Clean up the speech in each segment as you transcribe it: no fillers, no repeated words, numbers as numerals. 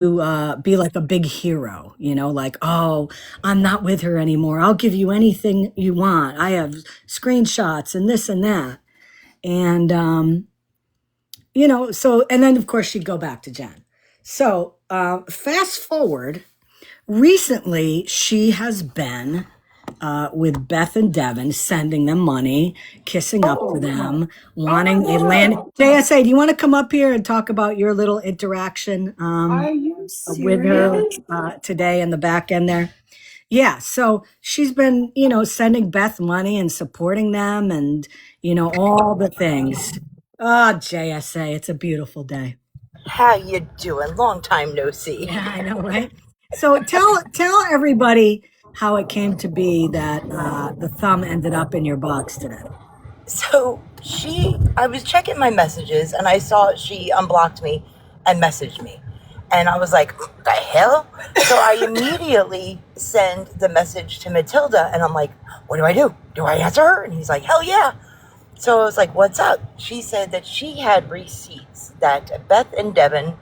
be like a big hero, like, oh, I'm not with her anymore. I'll give you anything you want. I have screenshots and this and that. And, so, and then of course she'd go back to Jen. So, fast forward, recently she has been with Beth and Devin, sending them money, kissing up to them, wanting a land. JSA, do you want to come up here and talk about your little interaction Are you with her serious? today in the back end there? Yeah, so she's been, sending Beth money and supporting them and, all the things. Oh, JSA, it's a beautiful day. How you doing? Long time no see. Yeah, I know, right? So tell everybody how it came to be that the thumb ended up in your box today. So I was checking my messages and I saw she unblocked me and messaged me. And I was like, what the hell? So I immediately send the message to Matilda and I'm like, what do I do? Do I answer her? And he's like, hell yeah. So I was like, what's up? She said that she had receipts that Beth and Devin,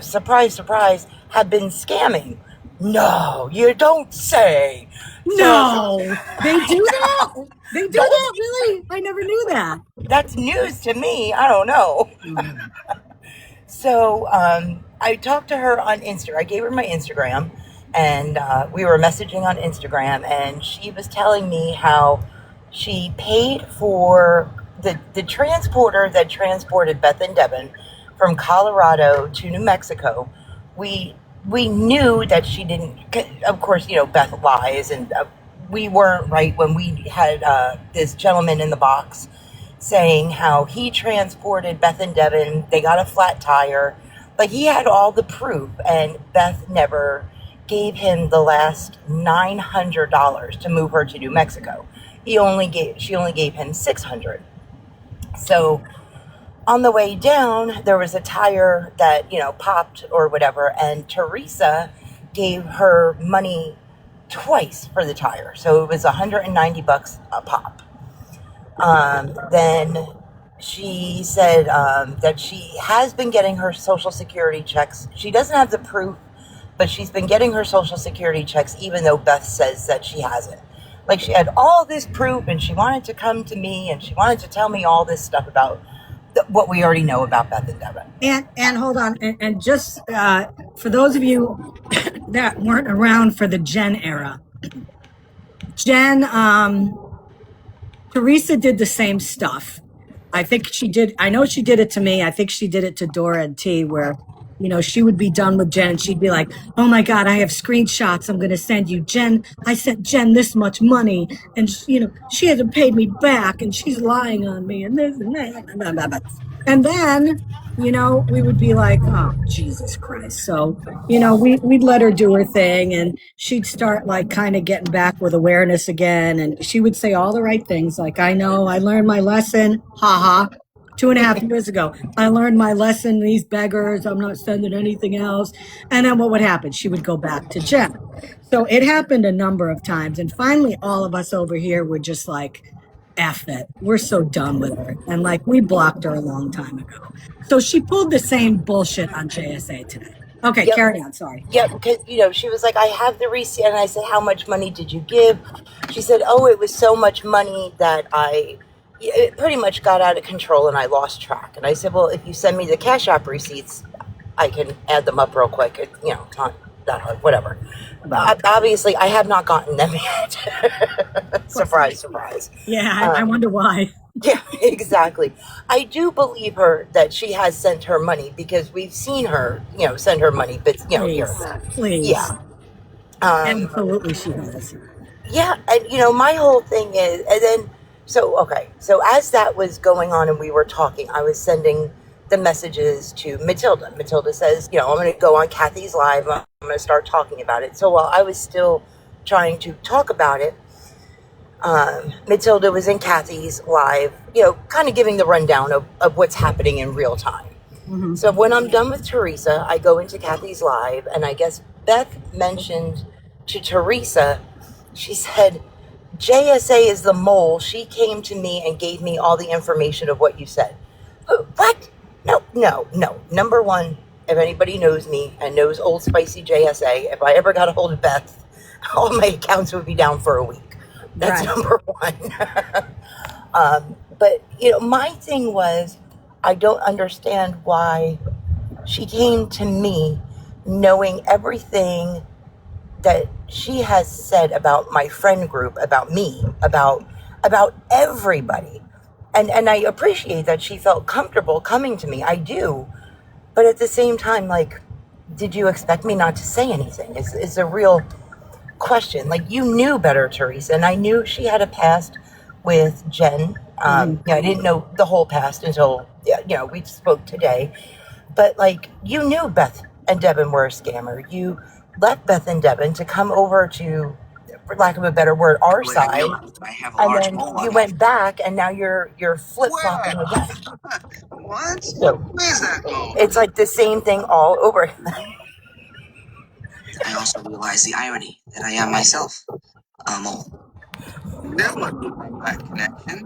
surprise, surprise, had been scamming. No, you don't say. No, they do that? They do that? Really? I never knew that. That's news to me. I don't know. So I talked to her on Instagram. I gave her my Instagram, and we were messaging on Instagram, and she was telling me how she paid for the transporter that transported Beth and Devin from Colorado to New Mexico. We knew that she didn't. Of course, Beth lies, and we weren't right when we had this gentleman in the box saying how he transported Beth and Devin. They got a flat tire. Like, he had all the proof, and Beth never gave him the last $900 to move her to New Mexico. She only gave him $600. So on the way down, there was a tire that, popped or whatever, and Teresa gave her money twice for the tire. So it was $190 a pop. Then she said that she has been getting her Social Security checks. She doesn't have the proof, but she's been getting her Social Security checks even though Beth says that she hasn't. Like, she had all this proof and she wanted to come to me and she wanted to tell me all this stuff about what we already know about Beth and Devin. And hold on, and just for those of you that weren't around for the Jen era, Jen, Teresa did the same stuff. I know she did it to me. I think she did it to Dora and T, where, she would be done with Jen and she'd be like, oh my God, I have screenshots I'm going to send you. Jen, I sent Jen this much money and, she hasn't paid me back and she's lying on me and this and that. Blah, blah, blah. And then, we would be like, oh, Jesus Christ. So, we'd let her do her thing and she'd start like kind of getting back with awareness again. And she would say all the right things. Like, I know I learned my lesson. Ha ha. 2.5 years ago, I learned my lesson. These beggars, I'm not sending anything else. And then what would happen? She would go back to Jen. So it happened a number of times. And finally, all of us over here were just like, F it. We're so done with her. And like, we blocked her a long time ago. So she pulled the same bullshit on JSA today. Okay, Yep. carry on. Sorry. Yeah, because, she was like, I have the receipt. And I said, how much money did you give? She said, oh, it was so much money that it pretty much got out of control and I lost track. And I said, well, if you send me the Cash App receipts, I can add them up real quick. It's not that hard, whatever. Obviously, I have not gotten them yet. Surprise, surprise. Yeah, I wonder why. Yeah, exactly. I do believe her that she has sent her money because we've seen her, send her money, but, here. Please. Yeah. Absolutely, she has. Yeah, and, my whole thing is, and then, so as that was going on and we were talking, I was sending the messages to Matilda. Matilda says, I'm going to go on Kathy's live. I'm going to start talking about it. So while I was still trying to talk about it, Matilda was in Kathy's live, kind of giving the rundown of what's happening in real time. Mm-hmm. So when I'm done with Teresa, I go into Kathy's live, and I guess Beth mentioned to Teresa, she said, JSA is the mole. She came to me and gave me all the information of what you said. What? No. Number one, if anybody knows me and knows Old Spicy JSA, if I ever got a hold of Beth, all my accounts would be down for a week. That's Right. number one. But, my thing was, I don't understand why she came to me knowing everything that she has said about my friend group, about me, about everybody. And I appreciate that she felt comfortable coming to me. I do. But at the same time, like, did you expect me not to say anything? Is a real question. Like, you knew better, Teresa, and I knew she had a past with Jen. I didn't know the whole past until we spoke today. But like, you knew Beth and Devin were a scammer. You left Beth and Devin to come over to, for lack of a better word, our side, and then you went back, and now you're flip flopping again. What? So Where's that mole? it's like the same thing all over. I also realize the irony that I am myself a mole. Never do that connection.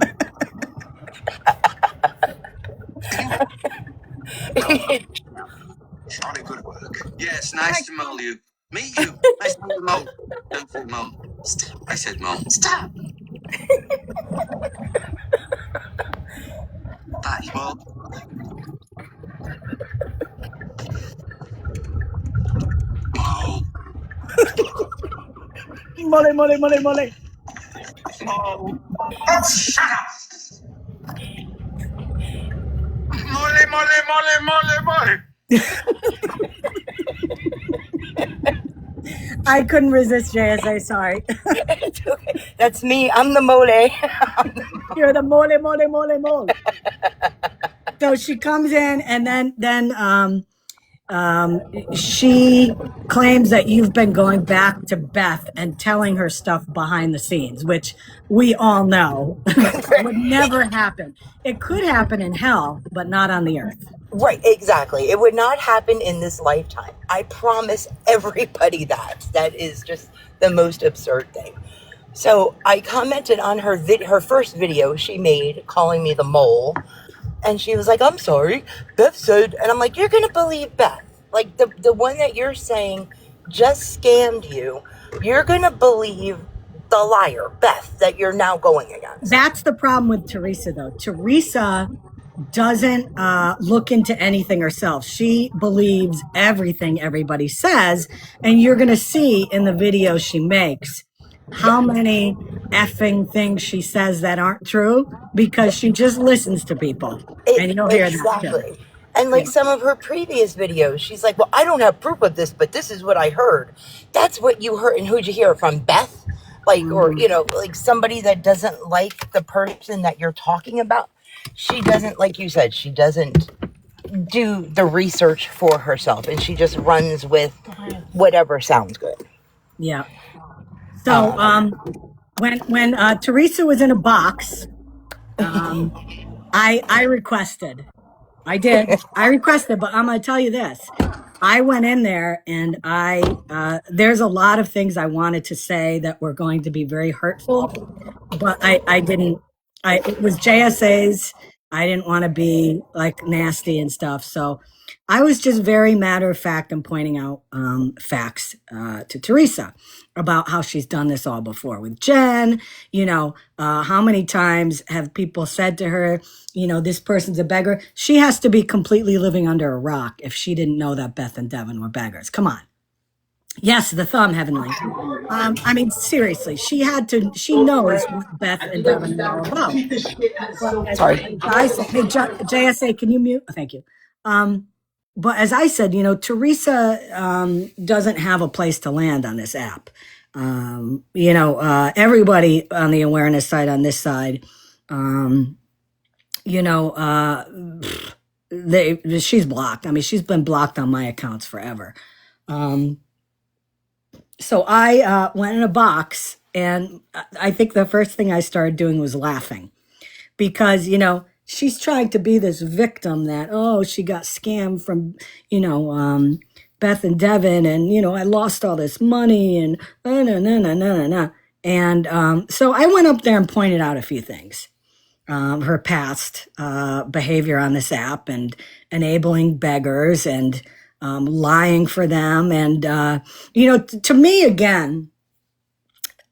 Jolly good work. Yes, nice to mole you. Meet you. Nice to meet you, mole. Don't say mole. Stop. I said mole. Stop. Bye, mole. Mole. Mole. Mole. Oh, shut up. Mole. I couldn't resist JSA, sorry. It's okay. That's me. I'm the mole. You're the mole. So she comes in, and then she claims that you've been going back to Beth and telling her stuff behind the scenes, which we all know would never happen. It could happen in hell, but not on the earth. Right, exactly. It would not happen in this lifetime. I promise everybody that. That is just the most absurd thing. So I commented on her first video she made calling me the mole. And she was like, I'm sorry. Beth said, and I'm like, you're going to believe Beth. Like the one that you're saying just scammed you. You're going to believe the liar, Beth, that you're now going against. That's the problem with Teresa, though. Teresa doesn't look into anything herself. She believes everything everybody says. And you're going to see in the video she makes how many effing things she says that aren't true because she just listens to people. And you'll hear that too. And like some of her previous videos, she's like, well, I don't have proof of this, but this is what I heard. That's what you heard. And who'd you hear it from? Beth? Like, or, like somebody that doesn't like the person that you're talking about. She doesn't, like you said, she doesn't do the research for herself. And she just runs with whatever sounds good. Yeah. So when Teresa was in a box, I requested. I did. I requested, but I'm going to tell you this. I went in there and there's a lot of things I wanted to say that were going to be very hurtful, but I didn't. It was JSA's. I didn't want to be like nasty and stuff. So I was just very matter of fact and pointing out facts to Teresa about how she's done this all before with Jen. How many times have people said to her, this person's a beggar? She has to be completely living under a rock if she didn't know that Beth and Devin were beggars. Come on. Yes, the thumb, Heavenly. Seriously, she knows what Beth and Devin are all about. Sorry. I said, hey, JSA, can you mute? Oh, thank you. But as I said, Teresa doesn't have a place to land on this app. Everybody on the awareness side on this side, she's blocked. She's been blocked on my accounts forever. So I went in a box, and I think the first thing I started doing was laughing because, she's trying to be this victim that, she got scammed from, Beth and Devin, and, I lost all this money and no. And so I went up there and pointed out a few things. Her past behavior on this app and enabling beggars and lying for them. And, to me, again,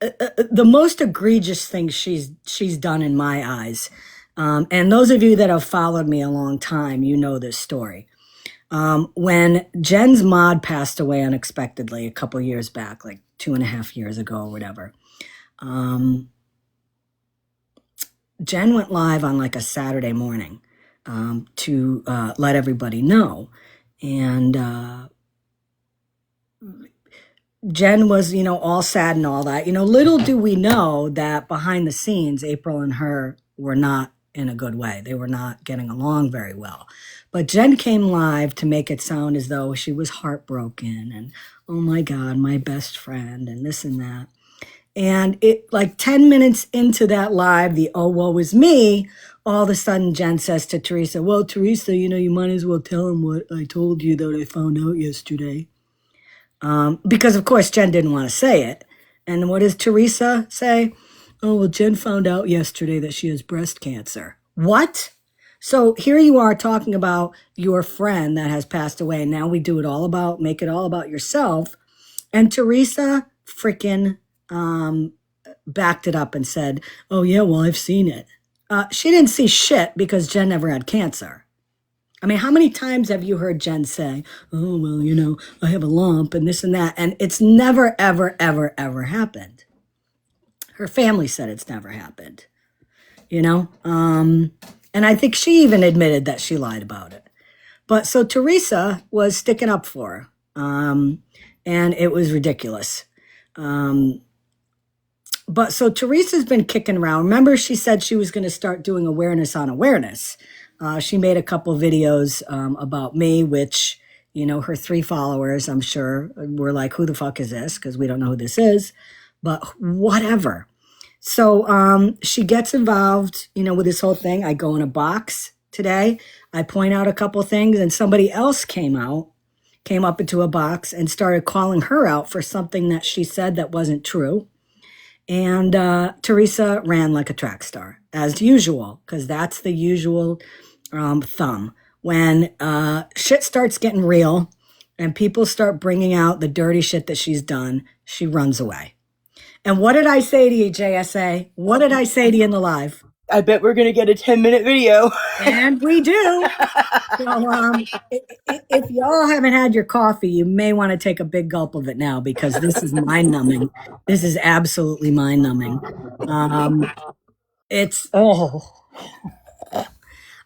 the most egregious thing she's done in my eyes, and those of you that have followed me a long time, you know this story. When Jen's mod passed away unexpectedly a couple years back, like 2.5 years ago or whatever, Jen went live on like a Saturday morning to let everybody know. And Jen was, all sad and all that. Little do we know that behind the scenes, April and her were not in a good way. They were not getting along very well. But Jen came live to make it sound as though she was heartbroken and, oh my God, my best friend and this and that. And it, like 10 minutes into that live, the oh, woe is me, all of a sudden Jen says to Teresa, well, Teresa, you might as well tell him what I told you that I found out yesterday. Because, of course, Jen didn't want to say it. And what does Teresa say? Oh, well, Jen found out yesterday that she has breast cancer. What? So here you are talking about your friend that has passed away. And now we do it make it all about yourself. And Teresa freaking backed it up and said, oh, yeah, well, I've seen it. She didn't see shit because Jen never had cancer. I mean, how many times have you heard Jen say, oh, well, I have a lump and this and that. And it's never, ever, ever, ever happened. Her family said it's never happened, and I think she even admitted that she lied about it. But so Teresa was sticking up for her, and it was ridiculous. But so Teresa's been kicking around. Remember, she said she was going to start doing awareness on awareness. She made a couple videos about me, which, her 3 followers, I'm sure, were like, who the fuck is this? Because we don't know who this is. But whatever. So she gets involved, with this whole thing. I go in a box today. I point out a couple things, and somebody else came up into a box and started calling her out for something that she said that wasn't true. And Teresa ran like a track star, as usual, because that's the usual thumb. When shit starts getting real and people start bringing out the dirty shit that she's done, she runs away. And what did I say to you, JSA? What did I say to you in the live? I bet we're going to get a 10-minute video. And we do. So if y'all haven't had your coffee, you may want to take a big gulp of it now, because this is mind-numbing. This is absolutely mind-numbing.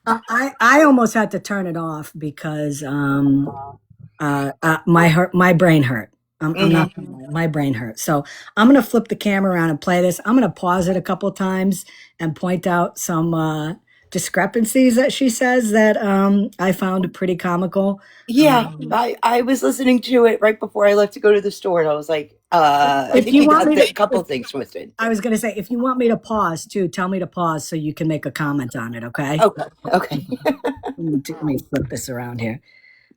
I almost had to turn it off because my brain hurt. I'm not, my brain hurt. So I'm going to flip the camera around and play this. I'm going to pause it a couple times and point out some discrepancies that she says that I found pretty comical. Yeah, I was listening to it right before I left to go to the store, and I was like, I think you got a couple things twisted. I was going to say, if you want me to pause too, tell me to pause so you can make a comment on it, okay? Okay. Let me flip this around here.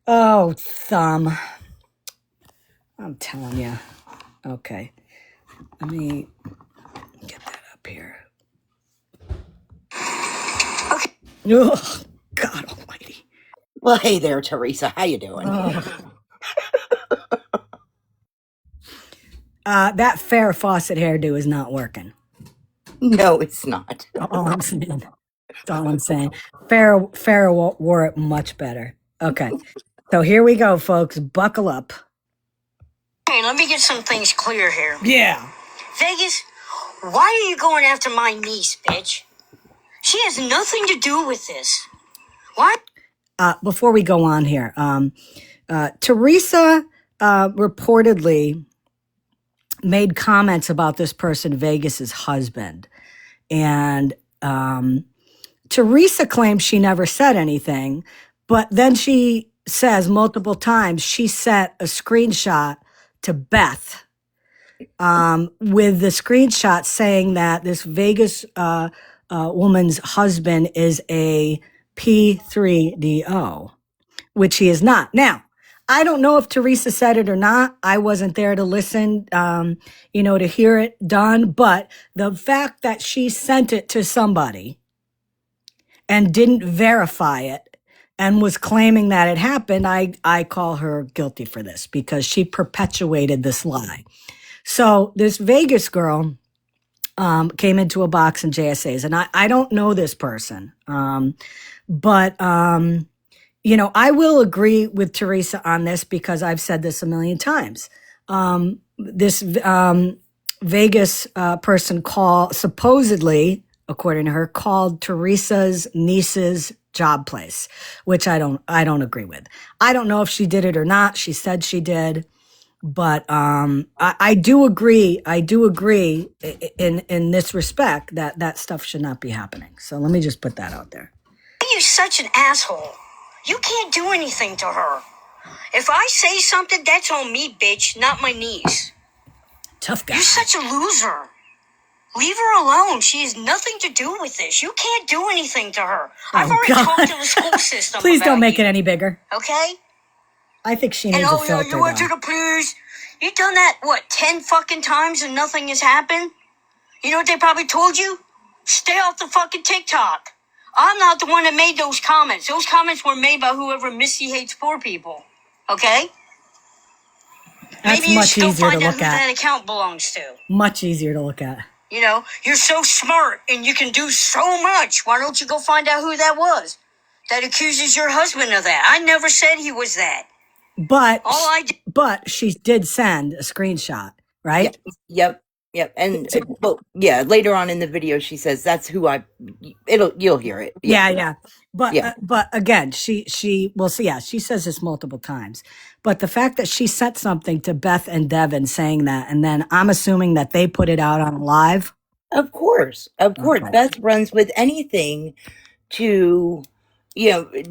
Oh, thumb. I'm telling you. Okay. Let me get that up here. Okay. Oh, God almighty. Well, hey there, Teresa. How you doing? That Farrah Fawcett hairdo is not working. No, it's not. All I'm saying. That's all I'm saying. Farrah wore it much better. Okay. So here we go, folks. Buckle up. Hey, let me get some things clear here. Yeah. Vegas, why are you going after my niece, bitch? She has nothing to do with this. Why? Before we go on here, Teresa reportedly made comments about this person, Vegas's husband. And Teresa claims she never said anything, but then she says multiple times she sent a screenshot to Beth with the screenshot saying that this Vegas woman's husband is a P3DO, which he is not. Now, I don't know if Teresa said it or not. I wasn't there to listen, to hear it done. But the fact that she sent it to somebody and didn't verify it and was claiming that it happened, I call her guilty for this because she perpetuated this lie. So this Vegas girl came into a box in JSA's, and I don't know this person, but I will agree with Teresa on this because I've said this a million times. This Vegas person supposedly, according to her, called Teresa's niece's job place, which I don't agree with. I don't know if she did it or not. She said she did, but I do agree. I do agree in this respect that stuff should not be happening. So let me just put that out there. You're such an asshole. You can't do anything to her. If I say something, that's on me, bitch, not my niece. Tough guy. You're such a loser. Leave her alone. She has nothing to do with this. You can't do anything to her. I've already talked to the school system. Please don't make it any bigger. Okay? I think she needs a filter. You went to the police. You've done that, 10 fucking times and nothing has happened? You know what they probably told you? Stay off the fucking TikTok. I'm not the one that made those comments. Those comments were made by whoever Missy hates poor people. Okay? That's Maybe much you still easier find to out look who at. that account belongs to. Much easier to look at. You're so smart and you can do so much. Why don't you go find out who that was that accuses your husband of that? I never said he was that. But But she did send a screenshot, right? Yep. And later on in the video, she says that's who you'll hear it. Yeah. But again, she says this multiple times. But the fact that she sent something to Beth and Devin saying that, and then I'm assuming that they put it out on live. Of course. Okay. Beth runs with anything to,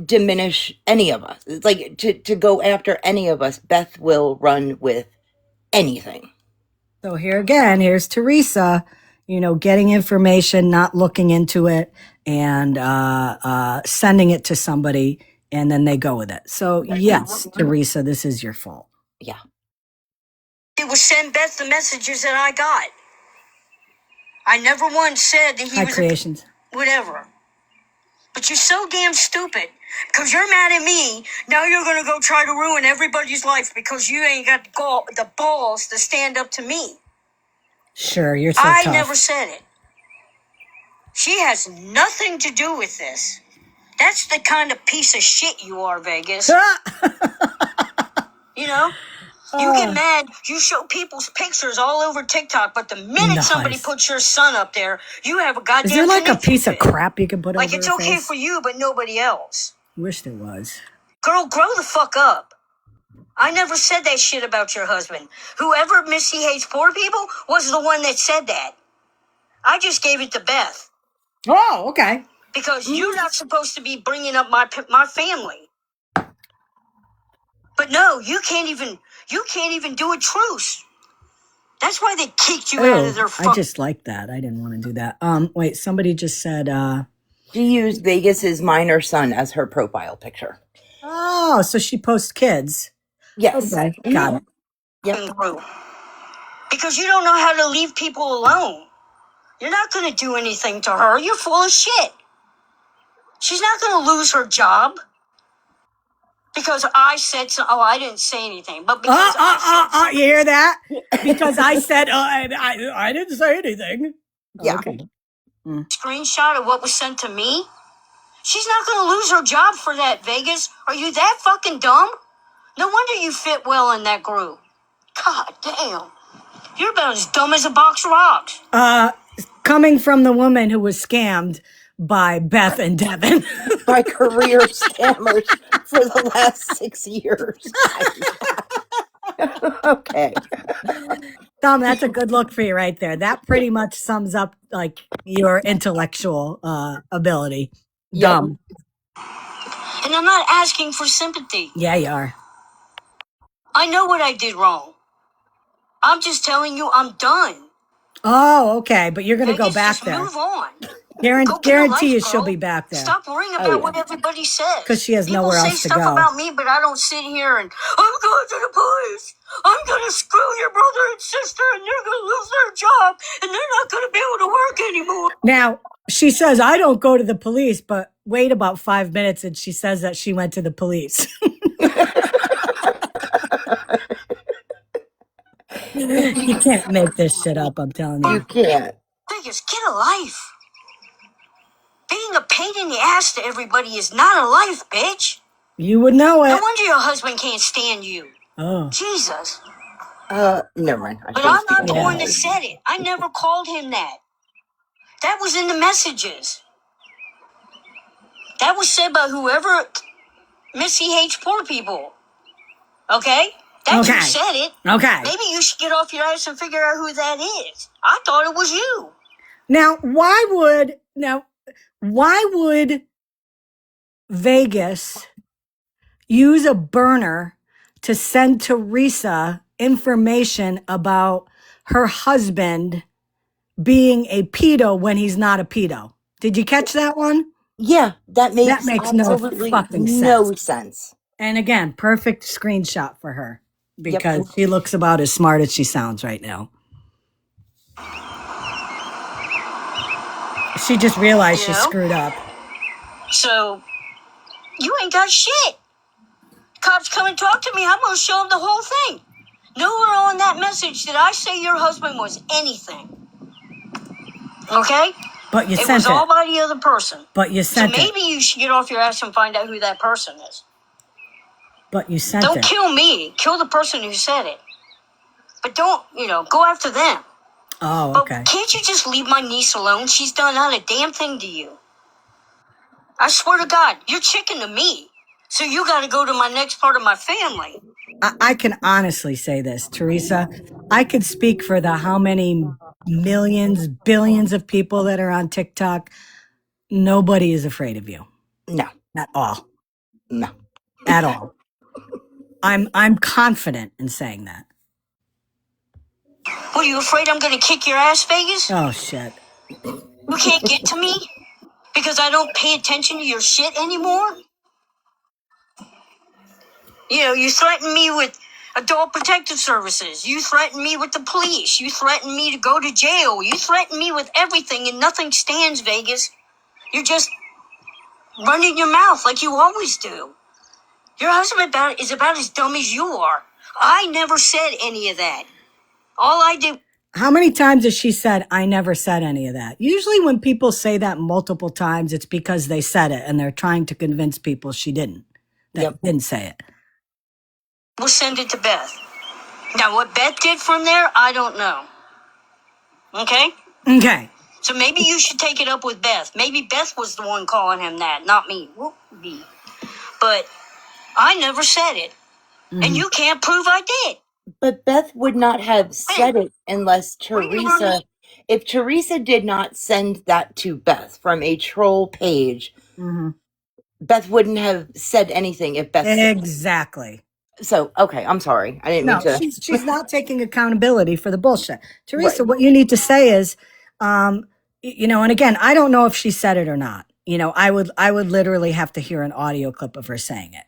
diminish any of us. Like to go after any of us. Beth will run with anything. So here's Teresa, getting information, not looking into it, and sending it to somebody, and then they go with it. So yes, Teresa, this is your fault. Yeah. It was send Beth the messages that I got. I never once said that he Hi, was creations. whatever. But you're so damn stupid because you're mad at me. Now you're going to go try to ruin everybody's life because you ain't got the balls to stand up to me. Sure, you're so I tough. never said it. She has nothing to do with this. That's the kind of piece of shit you are, Vegas. You get mad, you show people's pictures all over TikTok, but the minute somebody puts your son up there, you have a goddamn Is there like a conniption piece of fit. crap you can put Like over it's her okay face? for you, but nobody else. Wish there was. Girl, grow the fuck up. I never said that shit about your husband. Whoever Missy hates poor people was the one that said that. I just gave it to Beth. Oh, okay. Because you're not supposed to be bringing up my family. But no, you can't even do a truce. That's why they kicked you out of their I just like that. I didn't want to do that. Wait, somebody just said she used Vegas's minor son as her profile picture. Oh, so she posts kids. Yes. Okay, got it. Yep. Because you don't know how to leave people alone. You're not going to do anything to her. You're full of shit. She's not going to lose her job. Because I said so. Oh, I didn't say anything. But because you hear that? Because I said, I didn't say anything. Yeah. Okay. Screenshot of what was sent to me. She's not going to lose her job for that, Vegas. Are you that fucking dumb? No wonder you fit well in that group. God damn. You're about as dumb as a box of rocks. Coming from the woman who was scammed by Beth and Devin. By career scammers for the last 6 years. Okay. Tom, that's a good look for you right there. That pretty much sums up like your intellectual ability. Dumb. And I'm not asking for sympathy. Yeah, you are. I know what I did wrong. I'm just telling you I'm done. Oh, okay. But you're going to go Vegas, back just there. Move on. Guarantee you she'll be back there. Stop worrying about what everybody says. Because she has People nowhere else to say stuff go. about me, but I don't sit here and, I'm going to the police. I'm going to screw your brother and sister, and they're going to lose their job, and they're not going to be able to work anymore. Now, She says, I don't go to the police, but wait about 5 minutes and she says that she went to the police. You can't make this shit up, I'm telling You you. can't. Vegas, get a life. Being a pain in the ass to everybody is not a life, bitch. You would know No it. wonder your husband can't stand you. Oh. Jesus. Never mind. I But shouldn't I'm speak not on the that. one that said it. I never called him that. That was in the messages. That was said by whoever Missy hates poor people. Okay? That's who said it. Okay. Maybe you should get off your ass and figure out who that is. I thought it was you. Now, why would Vegas use a burner to send Teresa information about her husband being a pedo when he's not a pedo? Did you catch that one? Yeah, that makes no absolutely fucking no sense. sense. And again, perfect screenshot for her because Yep. she looks about as smart as she sounds right now. She just realized she screwed up. So, you ain't got shit. Cops come and talk to me, I'm going to show them the whole thing. Nowhere on that message did I say your husband was anything. Okay? But you It sent was it. all by the other person. But you So sent it. maybe you should get off your ass and find out who that person is. But you sent Don't it. kill me. Kill the person who said it. But don't, go after them. Oh, But okay. can't you just leave my niece alone? She's done not a damn thing to you. I swear to God, you're chicken to me. So you got to go to my next part of my family. I can honestly say this, Teresa. I could speak for the how many millions, billions of people that are on TikTok. Nobody is afraid of you. No. At all. No. At all. I'm confident in saying that. What, are you afraid I'm going to kick your ass, Vegas? Oh, shit. You can't get to me? Because I don't pay attention to your shit anymore? You threaten me with adult protective services. You threaten me with the police. You threaten me to go to jail. You threaten me with everything and nothing stands, Vegas. You're just running your mouth like you always do. Your husband is about as dumb as you are. I never said any of that. All I did... How many times has she said, I never said any of that? Usually when people say that multiple times, it's because they said it and they're trying to convince people she didn't. Didn't say it. We'll send it to Beth. Now, what Beth did from there, I don't know. Okay? Okay. So maybe you should take it up with Beth. Maybe Beth was the one calling him that, not me. Whoop-dee. But I never said it. Mm-hmm. And you can't prove I did. But Beth would not have said it unless Teresa... If Teresa did not send that to Beth from a troll page, Beth wouldn't have said anything if Beth Exactly. So, okay, I'm sorry. I didn't mean to... she's not taking accountability for the bullshit. Teresa, what you need to say is, and again, I don't know if she said it or not. I would literally have to hear an audio clip of her saying it.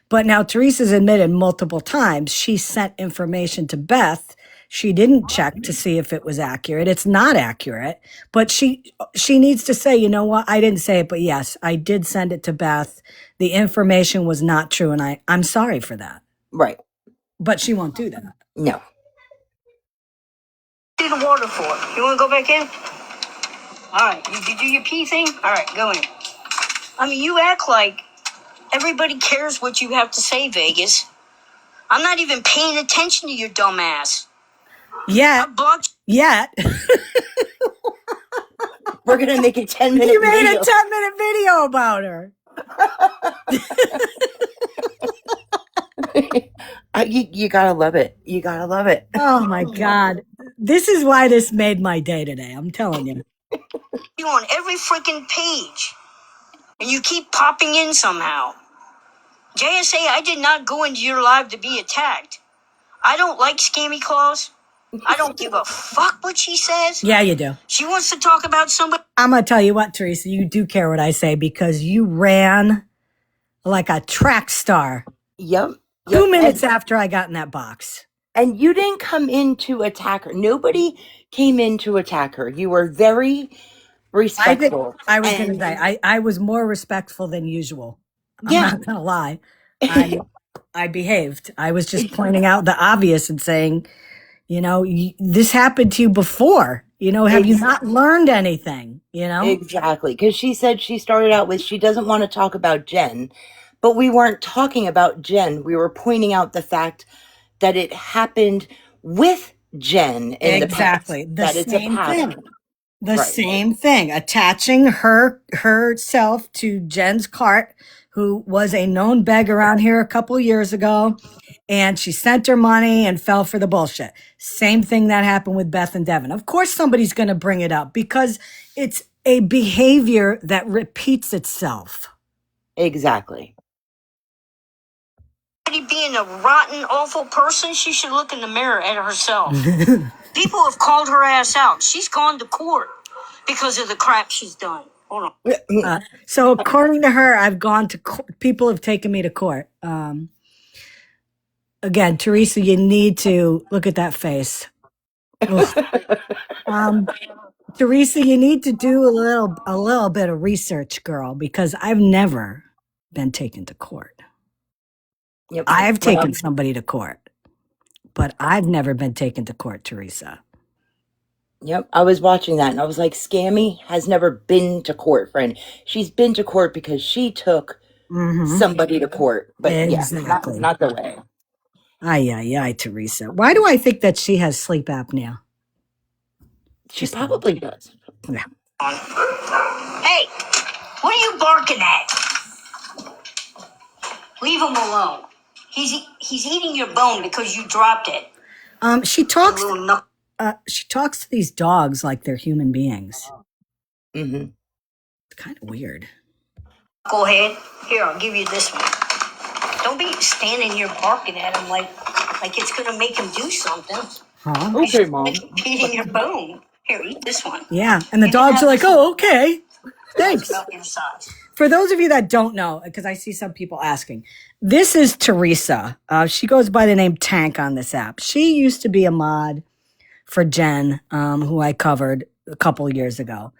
But now Teresa's admitted multiple times she sent information to Beth. She didn't check to see if it was accurate. It's not accurate, but she needs to say, you know what? I didn't say it, but yes, I did send it to Beth. The information was not true, and I'm sorry for that. Right. But she won't do that. No. Do the water for it. You want to go back in? All right. Did you do your pee thing? All right, go in. I mean, you act like everybody cares what you have to say, Vegas. I'm not even paying attention to your dumb ass. Yet. We're going to make a 10-minute video. You made a 10-minute video about her. You gotta love it. You gotta love it. Oh my God. This is why this made my day today. I'm telling you. You on every freaking page. And you keep popping in somehow. JSA, I did not go into your live to be attacked. I don't like Scammy Claus. I don't give a fuck what she says. Yeah, you do. She wants to talk about somebody. I'm going to tell you what, Teresa, you do care what I say because you ran like a track star. Yep. 2 minutes after I got in that box. And you didn't come in to attack her. Nobody came in to attack her. You were very respectful. I was going to And say, I was more respectful than usual. I'm yeah, not going to lie. I behaved. I was just pointing out the obvious and saying, you know, this happened to you before. You know, have you not learned anything? You know? exactly. Because she said she started out with she doesn't want to talk about Jen, but we weren't talking about Jen. We were pointing out the fact that it happened with Jen in the past. Exactly. The That it's a same thing. pattern. The Right. same thing. Attaching herself to Jen's cart, who was a known beg around here a couple of years ago. And she sent her money and fell for the bullshit. Same thing that happened with Beth and Devin. Of course, somebody's going to bring it up because it's a behavior that repeats itself. Exactly. Being a rotten, awful person, she should look in the mirror at herself. People have called her ass out. She's gone to court because of the crap she's done. Hold on. So according to her, I've gone to court. People have taken me to court. Again, Teresa, you need to look at that face. Teresa, you need to do a little bit of research, girl, because I've never been taken to court. Yep. I've taken somebody to court, but I've never been taken to court, Teresa. Yep. I was watching that and I was like, Scammy has never been to court, friend. She's been to court because she took somebody to court. But Exactly. yeah, not the way. Ay, Teresa. Why do I think that she has sleep apnea? She probably does. Yeah. Hey, what are you barking at? Leave him alone. He's eating your bone because you dropped it. She talks. She talks to these dogs like they're human beings. Mm-hmm. It's kind of weird. Go ahead. Here, I'll give you this one. Don't be standing here barking at him like it's gonna make him do something. Huh? Okay, Mom. Eating your bone. Here, eat this one. Yeah, and the dogs are like, "Oh, okay, thanks." About your size. For those of you that don't know, because I see some people asking, this is Teresa. She goes by the name Tank on this app. She used to be a mod for Jen, who I covered a couple years ago.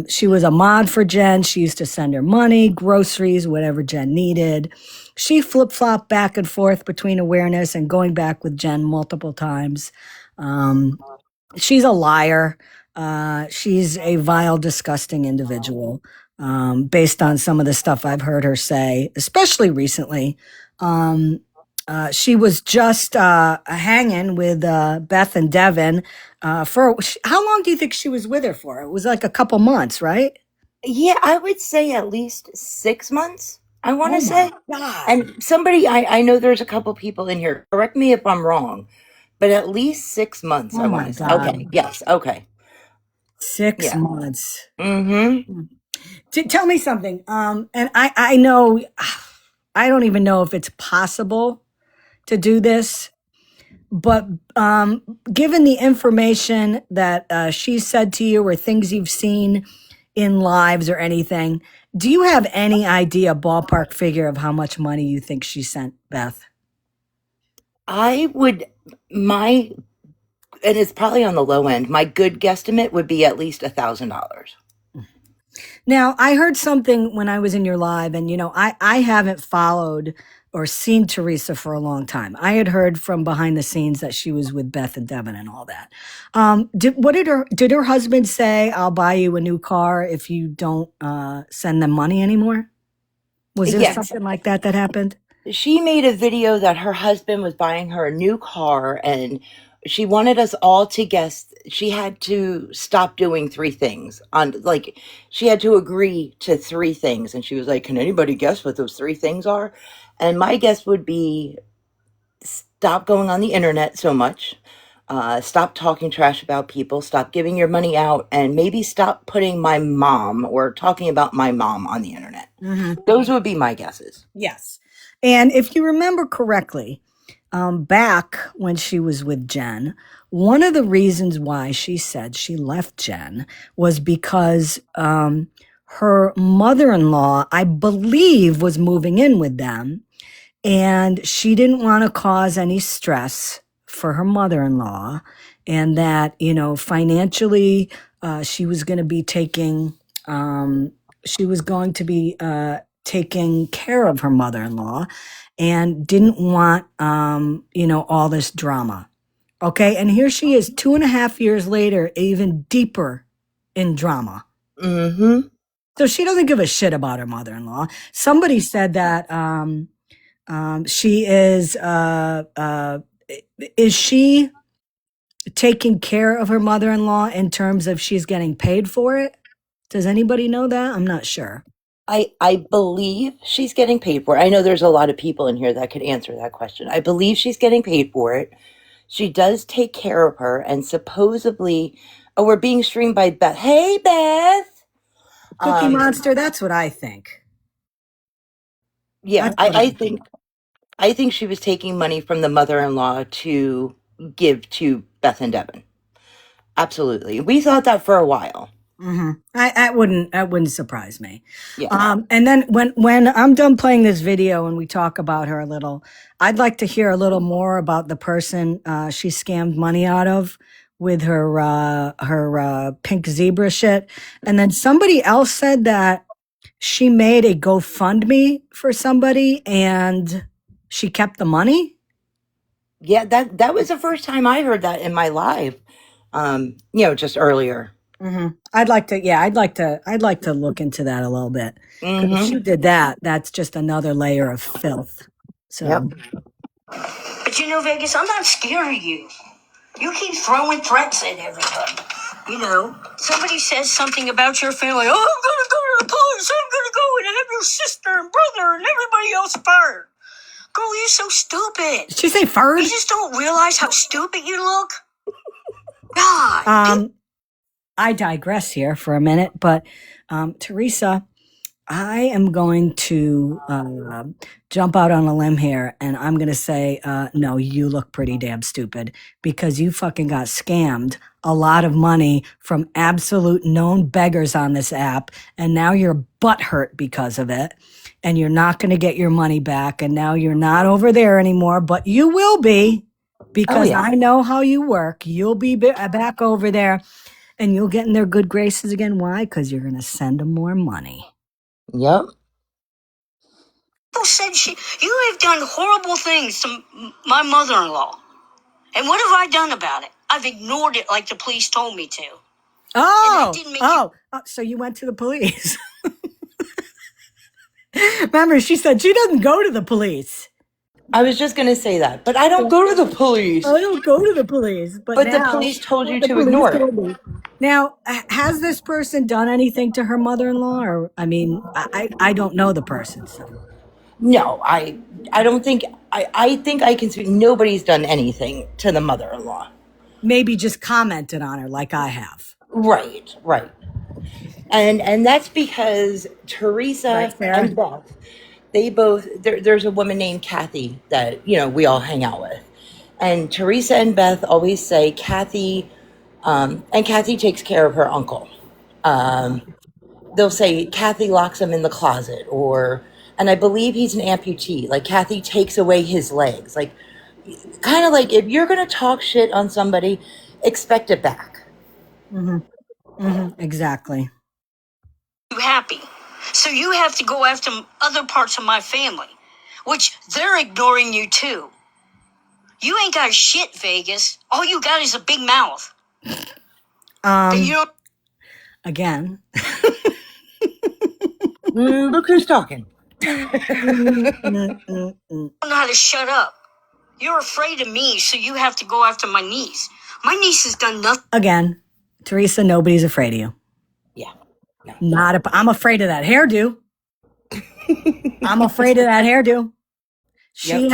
She was a mod for Jen. She used to send her money, groceries, whatever Jen needed. She flip-flopped back and forth between awareness and going back with Jen multiple times. She's a liar. She's a vile, disgusting individual, based on some of the stuff I've heard her say, especially recently. She was just hanging with Beth and Devin for how long do you think she was with her for? It was like a couple months, right? Yeah, I would say at least 6 months. I want to say. God. And somebody, I know there's a couple people in here. Correct me if I'm wrong, but at least 6 months. I want to say. Okay. Yes. Okay. 6 months. Mm-hmm. Tell me something. And I know, I don't even know if it's possible to do this, but given the information that she said to you or things you've seen in lives or anything, do you have any idea, ballpark figure of how much money you think she sent Beth? I would, and it's probably on the low end, my good guesstimate would be at least $1,000. Now, I heard something when I was in your live, and, you know, I haven't followed or seen Teresa for a long time. I had heard from behind the scenes that she was with Beth and Devin and all that. Did her husband say, "I'll buy you a new car if you don't send them money anymore"? Was there something like that happened? She made a video that her husband was buying her a new car, and she wanted us all to guess. She had to stop doing 3 things she had to agree to 3 things. And she was like, can anybody guess what those 3 things are? And my guess would be stop going on the internet so much, stop talking trash about people, stop giving your money out, and maybe stop putting my mom or talking about my mom on the internet. Mm-hmm. Those would be my guesses. Yes. And if you remember correctly, back when she was with Jen, one of the reasons why she said she left Jen was because her mother-in-law, I believe, was moving in with them, and she didn't want to cause any stress for her mother-in-law, and that, financially, she was going to be taking care of her mother-in-law, and didn't want, all this drama. Okay, and here she is 2.5 years later, even deeper in drama. Mm-hmm. So she doesn't give a shit about her mother-in-law. Somebody said that she is she taking care of her mother-in-law in terms of she's getting paid for it? Does anybody know that? I'm not sure. I believe she's getting paid for it. I know there's a lot of people in here that could answer that question. I believe she's getting paid for it. She does take care of her, and supposedly, oh, we're being streamed by Beth. Hey, Beth. Cookie Monster, that's what I think. Yeah, That's what I think I think she was taking money from the mother-in-law to give to Beth and Devin. Absolutely, we thought that for a while. Mm-hmm. That wouldn't surprise me. Yeah. And then when I'm done playing this video and we talk about her a little, I'd like to hear a little more about the person she scammed money out of with her pink zebra shit. And then somebody else said that she made a GoFundMe for somebody and she kept the money. Yeah, that was the first time I heard that in my life. Just earlier. Mm-hmm. I'd like to look into that a little bit. 'Cause if she did that, that's just another layer of filth. So, Yep. But Vegas, I'm not scared of you. You keep throwing threats at everybody. Somebody says something about your family. Oh, I'm gonna go to the police. I'm gonna go and have your sister and brother and everybody else fired. Girl, you're so stupid. did she say fired? You just don't realize how stupid you look. God. I digress here for a minute, but Teresa, I am going to jump out on a limb here, and I'm going to say, no, you look pretty damn stupid because you fucking got scammed a lot of money from absolute known beggars on this app, and now you're butthurt because of it, and you're not going to get your money back, and now you're not over there anymore, but you will be because yeah. I know how you work. You'll be back over there. And you'll get in their good graces again. Why? Because you're going to send them more money. Yep. People said you have done horrible things to my mother-in-law. And what have I done about it? I've ignored it like the police told me to. So you went to the police. Remember, she said she doesn't go to the police. I was just going to say that, but I don't go to the police. I don't go to the police. But the police told you to ignore it. Now, has this person done anything to her mother-in-law? Or, I don't know the person. So. No, I don't think, I think I can speak. Nobody's done anything to the mother-in-law. Maybe just commented on her like I have. Right. And that's because Teresa and Beth, they both, there's a woman named Kathy that, we all hang out with. And Teresa and Beth always say Kathy, and Kathy takes care of her uncle. They'll say Kathy locks him in the closet, and I believe he's an amputee. Like Kathy takes away his legs. Like, kind of like if you're going to talk shit on somebody, expect it back. Exactly. You happy. So you have to go after other parts of my family, which they're ignoring you too. You ain't got shit, Vegas. All you got is a big mouth. Again. Look who's talking. You don't know how to shut up. You're afraid of me, so you have to go after my niece. My niece has done nothing. Again, Teresa, nobody's afraid of you. Yeah. No. I'm afraid of that hairdo. I'm afraid of that hairdo. She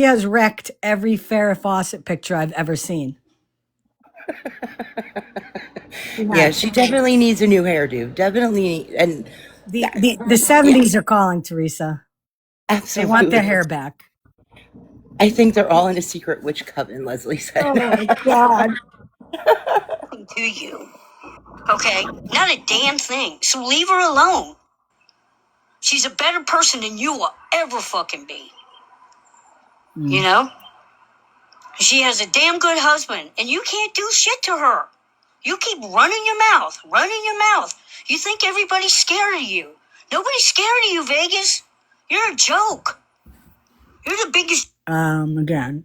has wrecked every Farrah Fawcett picture I've ever seen. Yeah, she definitely needs a new hairdo. Definitely, and the 70s are calling, Teresa. Absolutely. They want their hair back. I think they're all in a secret witch coven, Leslie said. Oh my God. To you. Okay? Not a damn thing. So leave her alone. She's a better person than you will ever fucking be. She has a damn good husband, and you can't do shit to her. You keep running your mouth. You think everybody's scared of you. Nobody's scared of you, Vegas. You're a joke. You're the biggest. Again.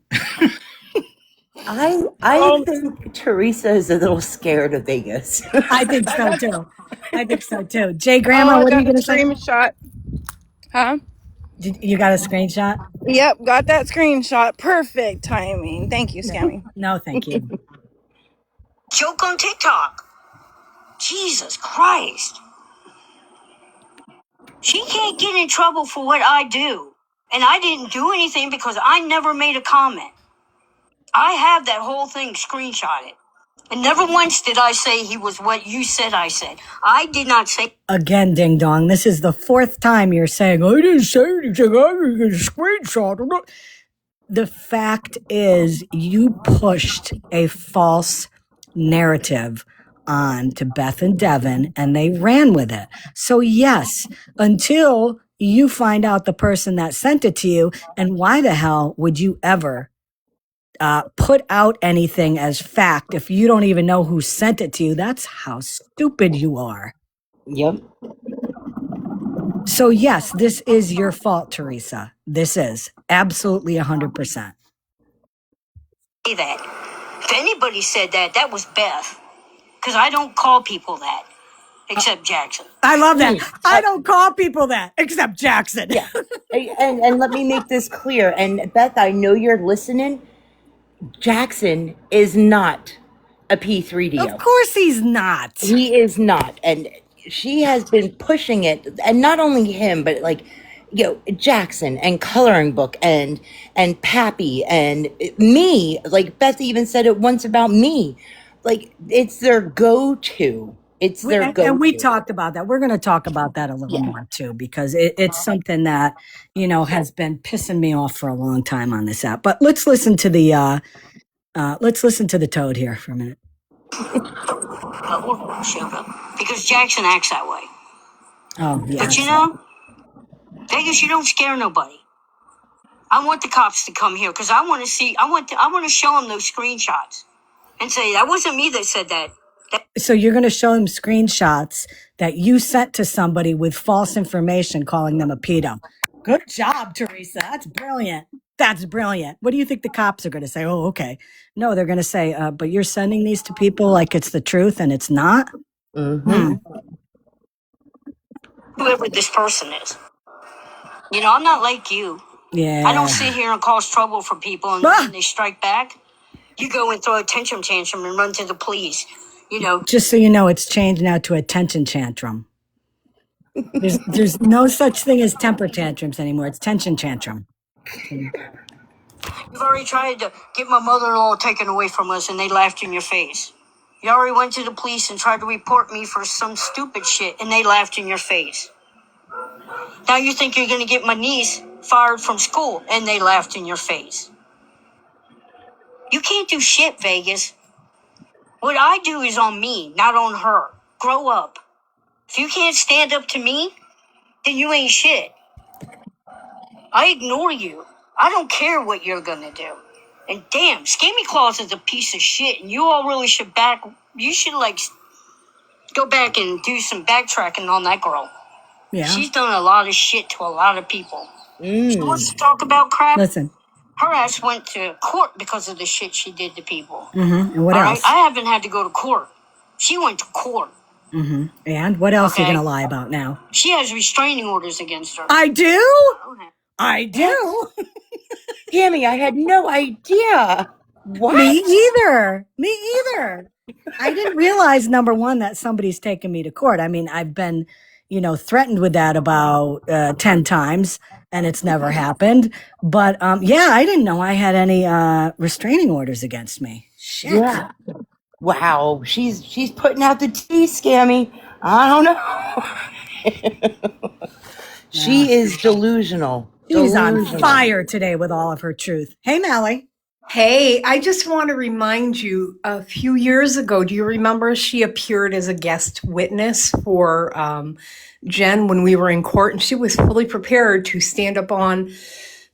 I think Teresa is a little scared of Vegas. I think so too. Jay Grandma, I what are you got going a to say? screenshot. Huh? You got a screenshot? Yep, got that screenshot. Perfect timing. Thank you, Scammy. No, thank you. Joke on TikTok. Jesus Christ. She can't get in trouble for what I do. And I didn't do anything because I never made a comment. I have that whole thing screenshotted. And never once did I say he was what you said I said. I did not say. Again, ding dong. This is the fourth time you're saying, I didn't say anything. I didn't get a screenshot. The fact is, you pushed a false narrative on to Beth and Devin, and they ran with it. So, yes, until you find out the person that sent it to you, and why the hell would you ever put out anything as fact if you don't even know who sent it to you? That's how stupid you are. Yep. So, yes, this is your fault, Teresa. This is absolutely 100%. Say that. If anybody said that, that was Beth. Because I don't call people that, except Jackson. I love that. I don't call people that, except Jackson. Yeah. And let me make this clear. And Beth, I know you're listening. Jackson is not a P3DO. Of course he's not. He is not. And she has been pushing it. And not only him, but like, Jackson and Coloring Book and Pappy and me. Like Beth even said it once about me. Like it's their go-to. It's their go-to. And we talked about that. We're going to talk about that a little more too, because it's something that, has been pissing me off for a long time on this app. But let's listen to the toad here for a minute. Because Jackson acts that way. Oh, yeah. But Vegas, you don't scare nobody. I want the cops to come here because I want to show them those screenshots and say, that wasn't me that said that. So you're going to show them screenshots that you sent to somebody with false information calling them a pedo. Good job, Teresa. That's brilliant. What do you think the cops are going to say? Oh, okay. No, they're going to say, but you're sending these to people like it's the truth and it's not? Mm-hmm. Whoever this person is. I'm not like you. Yeah. I don't sit here and cause trouble for people and when they strike back, you go and throw a tantrum and run to the police. Just so you know, it's changed now to a tension tantrum. There's no such thing as temper tantrums anymore. It's tension tantrum. You've already tried to get my mother-in-law taken away from us and they laughed in your face. You already went to the police and tried to report me for some stupid shit and they laughed in your face. Now you think you're going to get my niece fired from school and they laughed in your face. You can't do shit, Vegas. What I do is on me, not on her. Grow up. If you can't stand up to me, then you ain't shit. I ignore you. I don't care what you're gonna do. And damn, Scammy Claus is a piece of shit, and you all really should go back and do some backtracking on that girl. Yeah. She's done a lot of shit to a lot of people. She wants to talk about crap. Listen. Her ass went to court because of the shit she did to people. Mm-hmm. And what else? I haven't had to go to court. She went to court. Mm-hmm. And what else are you going to lie about now? She has restraining orders against her. I do? I do? Tammy, I had no idea. What? Me either. I didn't realize, number one, that somebody's taken me to court. I mean, I've been, threatened with that about 10 times. And it's never happened. But, I didn't know I had any restraining orders against me. Shit. Yeah. Wow. She's putting out the tea, Scammy. I don't know. She is delusional. She's on fire today with all of her truth. Hey, Mallie. Hey, I just want to remind you, a few years ago, do you remember she appeared as a guest witness for Jen when we were in court, and she was fully prepared to stand up on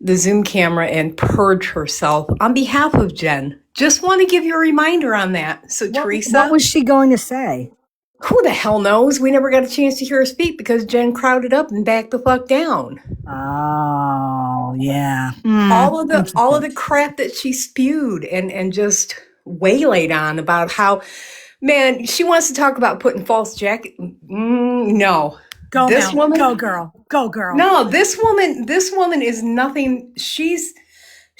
the Zoom camera and purge herself on behalf of Jen. Just want to give you a reminder on that. So, Teresa, What was she going to say? who the hell knows? We never got a chance to hear her speak because Jen crowded up and backed the fuck down. Oh, yeah. All of the crap that she spewed and just waylaid on about how, man, she wants to talk about putting false jacket. No. Go, This Mel. woman, Go, girl. Go, girl. no, this woman is nothing. She's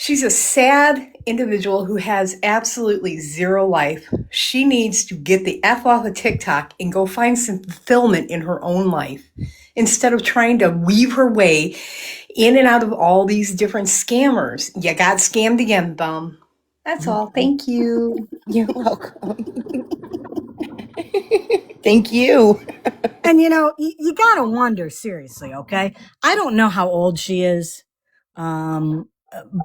a sad individual who has absolutely zero life. She needs to get the F off of TikTok and go find some fulfillment in her own life instead of trying to weave her way in and out of all these different scammers. You got scammed again, bum. That's all. Thank you. You're welcome. Thank you. And you gotta wonder, seriously, okay? I don't know how old she is.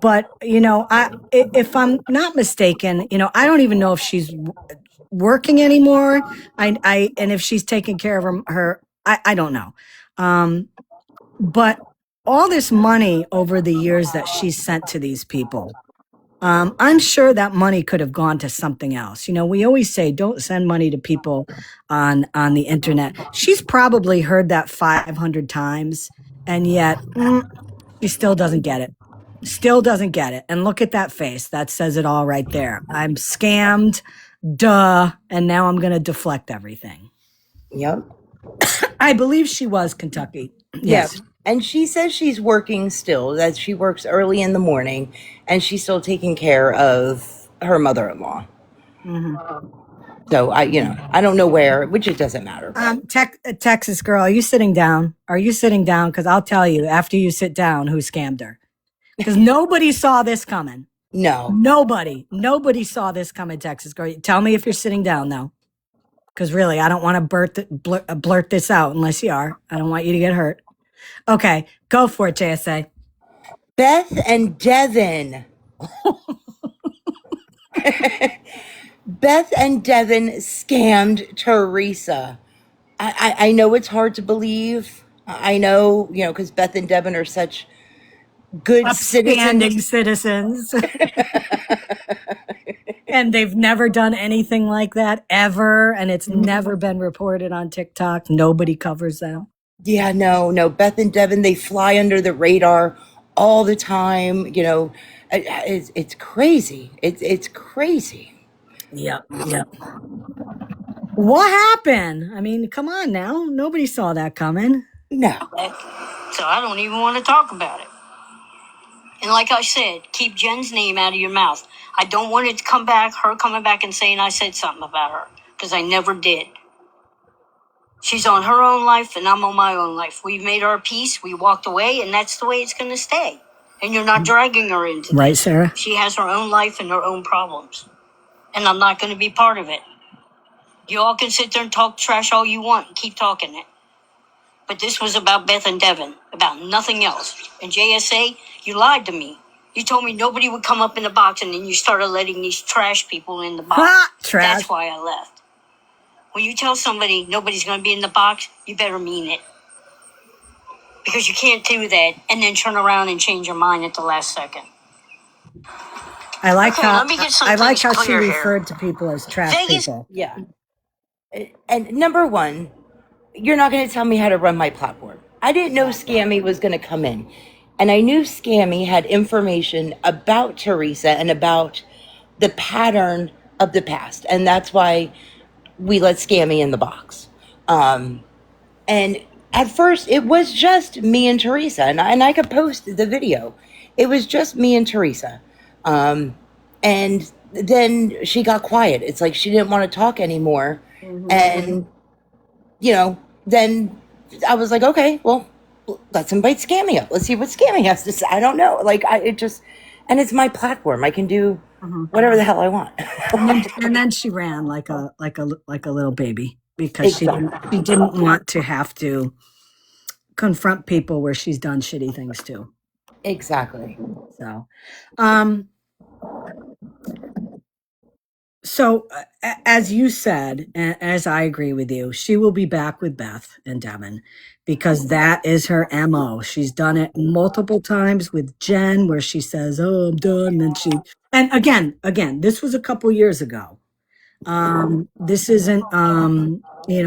But if I'm not mistaken, I don't even know if she's working anymore. And if she's taking care of her, I don't know. But all this money over the years that she's sent to these people, I'm sure that money could have gone to something else. We always say don't send money to people on the internet. She's probably heard that 500 times, and yet she still doesn't get it. Still doesn't get it. And look at that face. That says it all right there. I'm scammed, duh, and now I'm going to deflect everything. Yep. I believe she was Kentucky. Yes. Yep. And she says she's working still, that she works early in the morning, and she's still taking care of her mother-in-law. Mm-hmm. So I don't know where, which it doesn't matter. Texas girl, are you sitting down? Are you sitting down? Because I'll tell you after you sit down who scammed her. Because nobody saw this coming. No. Nobody saw this coming, Texas girl. Tell me if you're sitting down, though. Because really, I don't want to blurt this out unless you are. I don't want you to get hurt. Okay, go for it, JSA. Beth and Devin. Beth and Devin scammed Teresa. I know it's hard to believe. I know, because Beth and Devin are such good upstanding citizens. And they've never done anything like that ever. And it's never been reported on TikTok. Nobody covers them. Yeah, no. Beth and Devin, they fly under the radar all the time. It's crazy. It's crazy. Yep. What happened? I mean, come on now. Nobody saw that coming. No. So I don't even want to talk about it. And like I said, keep Jen's name out of your mouth. I don't want it to come back, her coming back and saying I said something about her, because I never did. She's on her own life and I'm on my own life. We've made our peace, we walked away, and that's the way it's going to stay. And you're not dragging her into right, this. Sarah? She has her own life and her own problems. And I'm not going to be part of it. You all can sit there and talk trash all you want and keep talking it. But this was about Beth and Devin, about nothing else. And JSA, you lied to me. You told me nobody would come up in the box, and then you started letting these trash people in the box. Trash. That's why I left. When you tell somebody nobody's going to be in the box, you better mean it. Because you can't do that and then turn around and change your mind at the last second. I like how she here. referred to people as trash people. Yeah. And number one, you're not going to tell me how to run my platform. I didn't know Scammy was going to come in. And I knew Scammy had information about Teresa and about the pattern of the past. And that's why we let Scammy in the box. And at first, it was just me and Teresa. And I could post the video. It was just me and Teresa. And then she got quiet. It's like she didn't want to talk anymore. Mm-hmm. And, then I was like, okay, well, let's invite Scammy up. Let's see what Scammy has to say. I don't know. And it's my platform. I can do whatever the hell I want. and then she ran like a little baby because she didn't want to have to confront people where she's done shitty things too. Exactly. So, as you said, as I agree with you, she will be back with Beth and Devin because that is her MO. She's done it multiple times with Jen where she says, "Oh, I'm done." And again, this was a couple years ago. This isn't,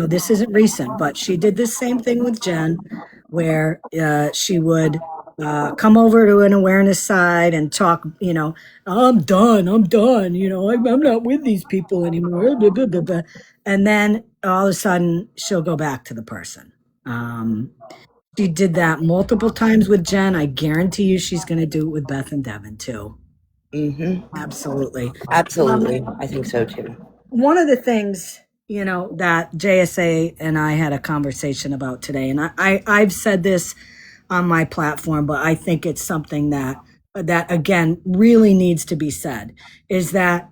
this isn't recent, but she did this same thing with Jen where she would come over to an awareness side and talk, I'm done, I'm not with these people anymore. Blah, blah, blah, blah. And then all of a sudden she'll go back to the person. She did that multiple times with Jen. I guarantee you she's going to do it with Beth and Devin too. Mm-hmm. Absolutely. Absolutely. I think so too. One of the things that JSA and I had a conversation about today, and I've said this on my platform, but I think it's something that again really needs to be said, is that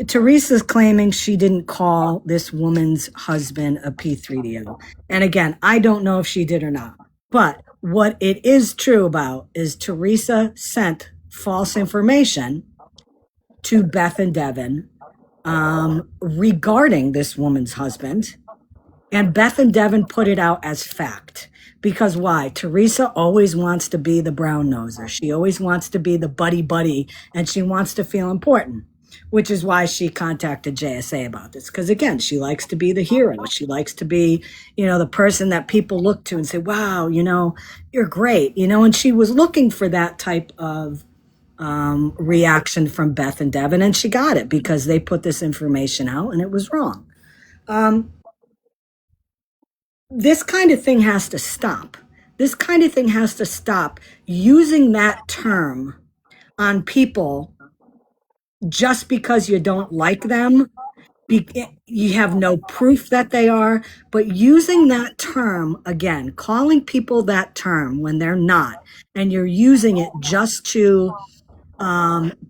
Teresa's claiming she didn't call this woman's husband a P3DO. And again, I don't know if she did or not, but what it is true about is Teresa sent false information to Beth and Devin regarding this woman's husband. And Beth and Devin put it out as fact. Because why? Teresa always wants to be the brown noser. She always wants to be the buddy buddy, and she wants to feel important, which is why she contacted JSA about this. Because again, she likes to be the hero. She likes to be, the person that people look to and say, wow, you're great, and she was looking for that type of reaction from Beth and Devin, and she got it because they put this information out and it was wrong. This kind of thing has to stop. This kind of thing has to stop using that term on people just because you don't like them. You have no proof that they are, but using that term again, calling people that term when they're not, and you're using it just to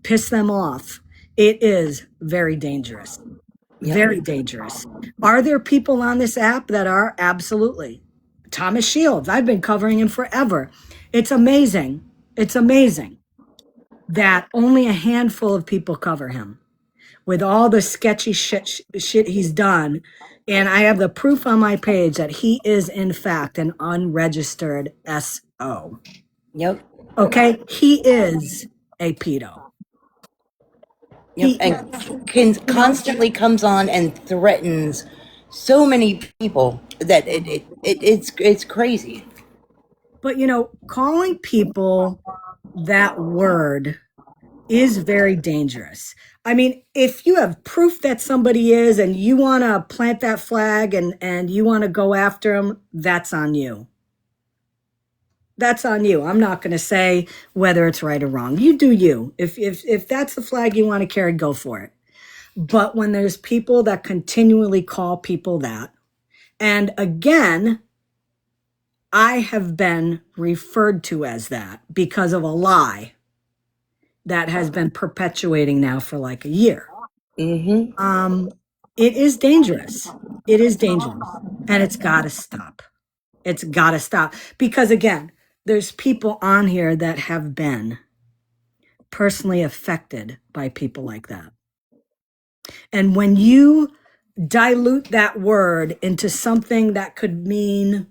piss them off, it is very dangerous. Yep. Very dangerous. Are there people on this app that are? Absolutely. Thomas Shields, I've been covering him forever. It's amazing. It's amazing that only a handful of people cover him with all the sketchy shit he's done. And I have the proof on my page that he is, in fact, an unregistered SO. Yep. Okay? He is a pedo. Yep. And constantly comes on and threatens so many people that it's crazy. But calling people that word is very dangerous. I mean, if you have proof that somebody is and you want to plant that flag and you want to go after them, that's on you. That's on you. I'm not going to say whether it's right or wrong. You do you. If that's the flag you want to carry, go for it. But when there's people that continually call people that, and again, I have been referred to as that because of a lie that has been perpetuating now for like a year. Mm-hmm. It is dangerous. It is dangerous. And it's got to stop. It's got to stop. Because again, there's people on here that have been personally affected by people like that. And when you dilute that word into something that could mean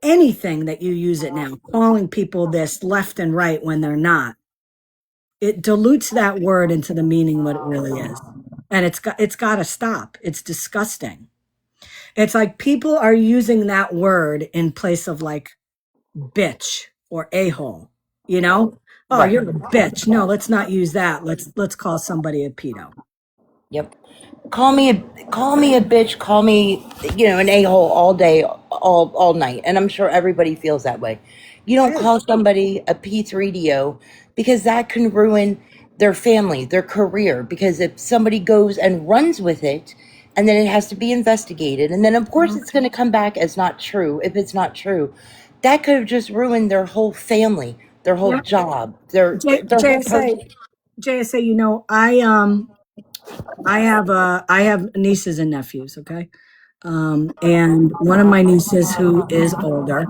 anything that you use it now, calling people this left and right when they're not, it dilutes that word into the meaning what it really is. And it's got to stop. It's disgusting. It's like people are using that word in place of like bitch or a-hole, Oh, right. You're a bitch. No, let's not use that. Let's call somebody a pedo. Yep. Call me a bitch, call me, an a-hole all day, all night. And I'm sure everybody feels that way. You don't call somebody a P3DO because that can ruin their family, their career. Because if somebody goes and runs with it, and then it has to be investigated, and then of course it's going to come back as not true. If it's not true, that could have just ruined their whole family, their whole job, their whole person. JSA, I have nieces and nephews, okay? And one of my nieces who is older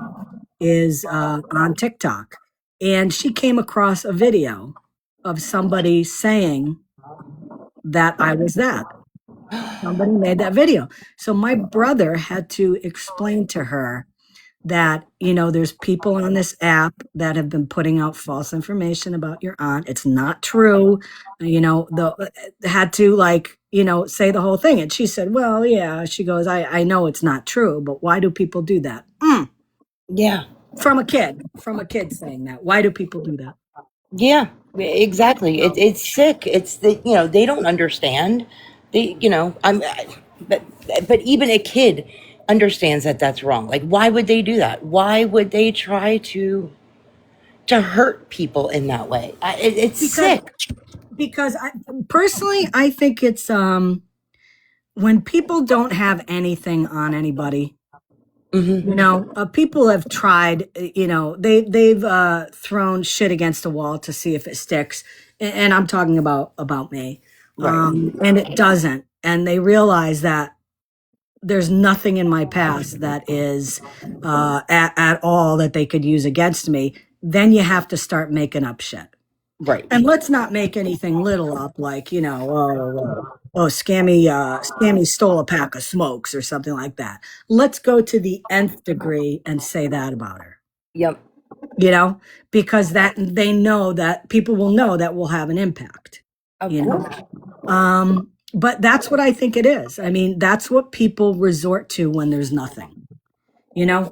is on TikTok, and she came across a video of somebody saying that I was that. Somebody made that video. So my brother had to explain to her that, there's people on this app that have been putting out false information about your aunt. It's not true. Had to say the whole thing. And she said, well, yeah, she goes, I know it's not true, but why do people do that? Yeah. From a kid saying that. Why do people do that? Yeah, exactly. It's sick. It's they don't understand. But even a kid understands that that's wrong. Like, why would they do that? Why would they try to hurt people in that way? It's sick. Because personally, I think it's when people don't have anything on anybody. People have tried. They've thrown shit against the wall to see if it sticks, and I'm talking about me, Right. and it doesn't. And they realize that there's nothing in my past that is at all that they could use against me. Then you have to start making up shit. Right. And let's not make anything little up like, Scammy stole a pack of smokes or something like that. Let's go to the nth degree and say that about her. Yep. Because that they know that people will know that will have an impact. Of course. But that's what I think it is. I mean, that's what people resort to when there's nothing.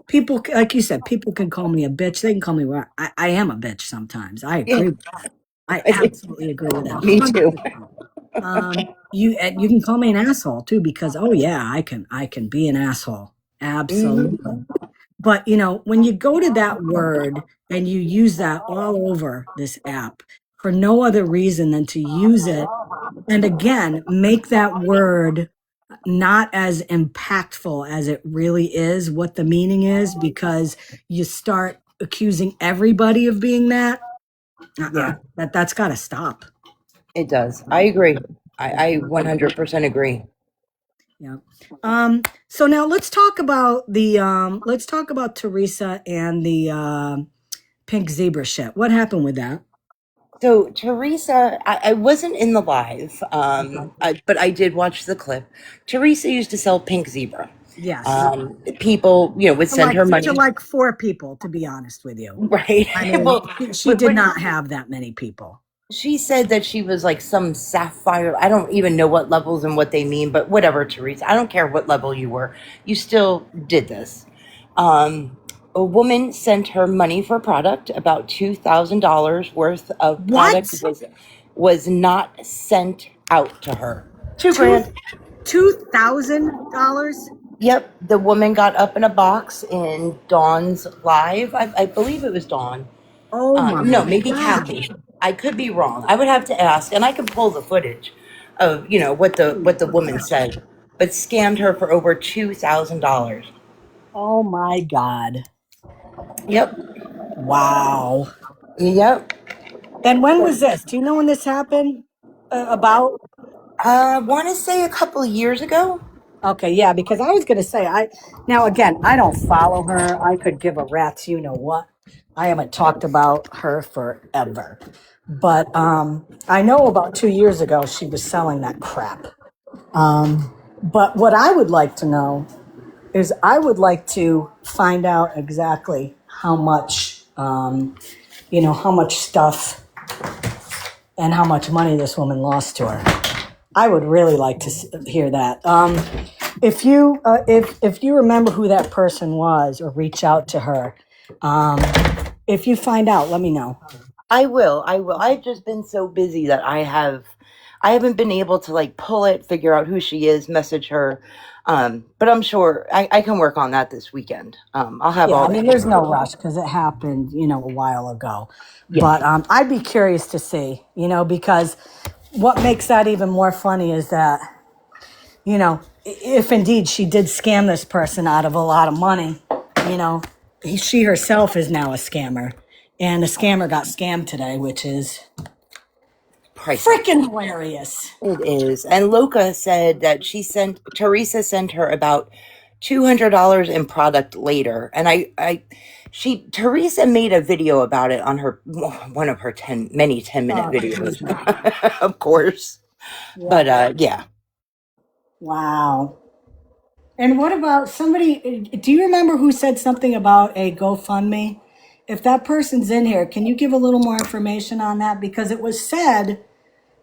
People, like you said, people can call me a bitch. They can call me what I am a bitch sometimes. I agree with that. I absolutely agree with that. Me too. 100%. You can call me an asshole too, because I can be an asshole. Absolutely. But when you go to that word and you use that all over this app for no other reason than to use it, and again, make that word not as impactful as it really is, what the meaning is, because you start accusing everybody of being that. Yeah. That's got to stop. It does. I agree. I 100% agree. Yeah. So now let's talk about Teresa and the pink zebra shit. What happened with that? So Teresa, I wasn't in the live, but I did watch the clip. Teresa used to sell pink zebra. Yes. People, would send her money. To like 4 people, to be honest with you. Right. I mean, Well, she did not have that many people. She said that she was like some sapphire. I don't even know what levels and what they mean, but whatever, Teresa. I don't care what level you were. You still did this. A woman sent her money for product. About $2,000 worth of product was not sent out to her. $2,000. $2,000? Yep. The woman got up in a box in Dawn's live. I believe it was Dawn. Oh my No, maybe God. Kathy. I could be wrong. I would have to ask, and I can pull the footage of what the woman said, but scammed her for over $2,000. Oh my God. Yep. Wow. Yep. And when was this? Do you know when this happened? About? I want to say a couple of years ago. Okay, yeah, because I was going to say, now again, I don't follow her. I could give a rat's you know what. I haven't talked about her forever. But I know about 2 years ago she was selling that crap. But what I would like to know is I would like to find out exactly how much, how much stuff and how much money this woman lost to her. I would really like to hear that. If you remember who that person was or reach out to her, if you find out, let me know. I will. I've just been so busy that I haven't been able to like pull it, figure out who she is, message her. But I'm sure I can work on that this weekend. I'll have all. I mean, there's no rush because it happened, a while ago. Yeah. But I'd be curious to see, because what makes that even more funny is that, if indeed she did scam this person out of a lot of money, she herself is now a scammer. And a scammer got scammed today, which is freaking hilarious. It is. And Loka said that Teresa sent her about $200 in product later. And Teresa made a video about it on one of her many 10-minute videos. Of course. Yeah. But yeah. Wow. And what about somebody? Do you remember who said something about a GoFundMe? If that person's in here, can you give a little more information on that? Because it was said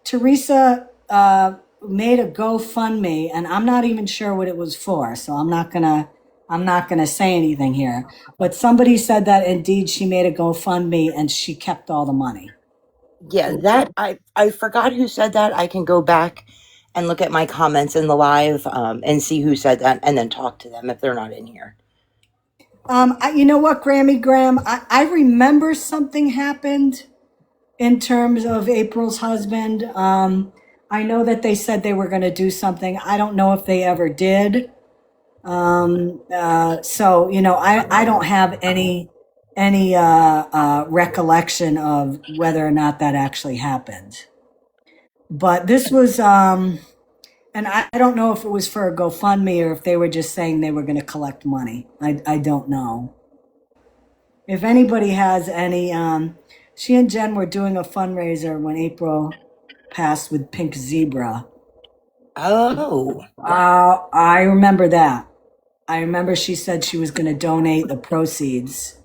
Teresa made a GoFundMe, and I'm not even sure what it was for. So I'm not gonna say anything here. But somebody said that indeed she made a GoFundMe and she kept all the money. Yeah, that I forgot who said that. I can go back and look at my comments in the live and see who said that and then talk to them if they're not in here. You know what, Grammy Graham? I remember something happened in terms of April's husband. I know that they said they were going to do something. I don't know if they ever did. So I don't have any recollection of whether or not that actually happened. But this was, and I don't know if it was for a GoFundMe or if they were just saying they were going to collect money. I don't know. If anybody has any, she and Jen were doing a fundraiser when April passed with Pink Zebra. Oh, I remember that. I remember she said she was going to donate the proceeds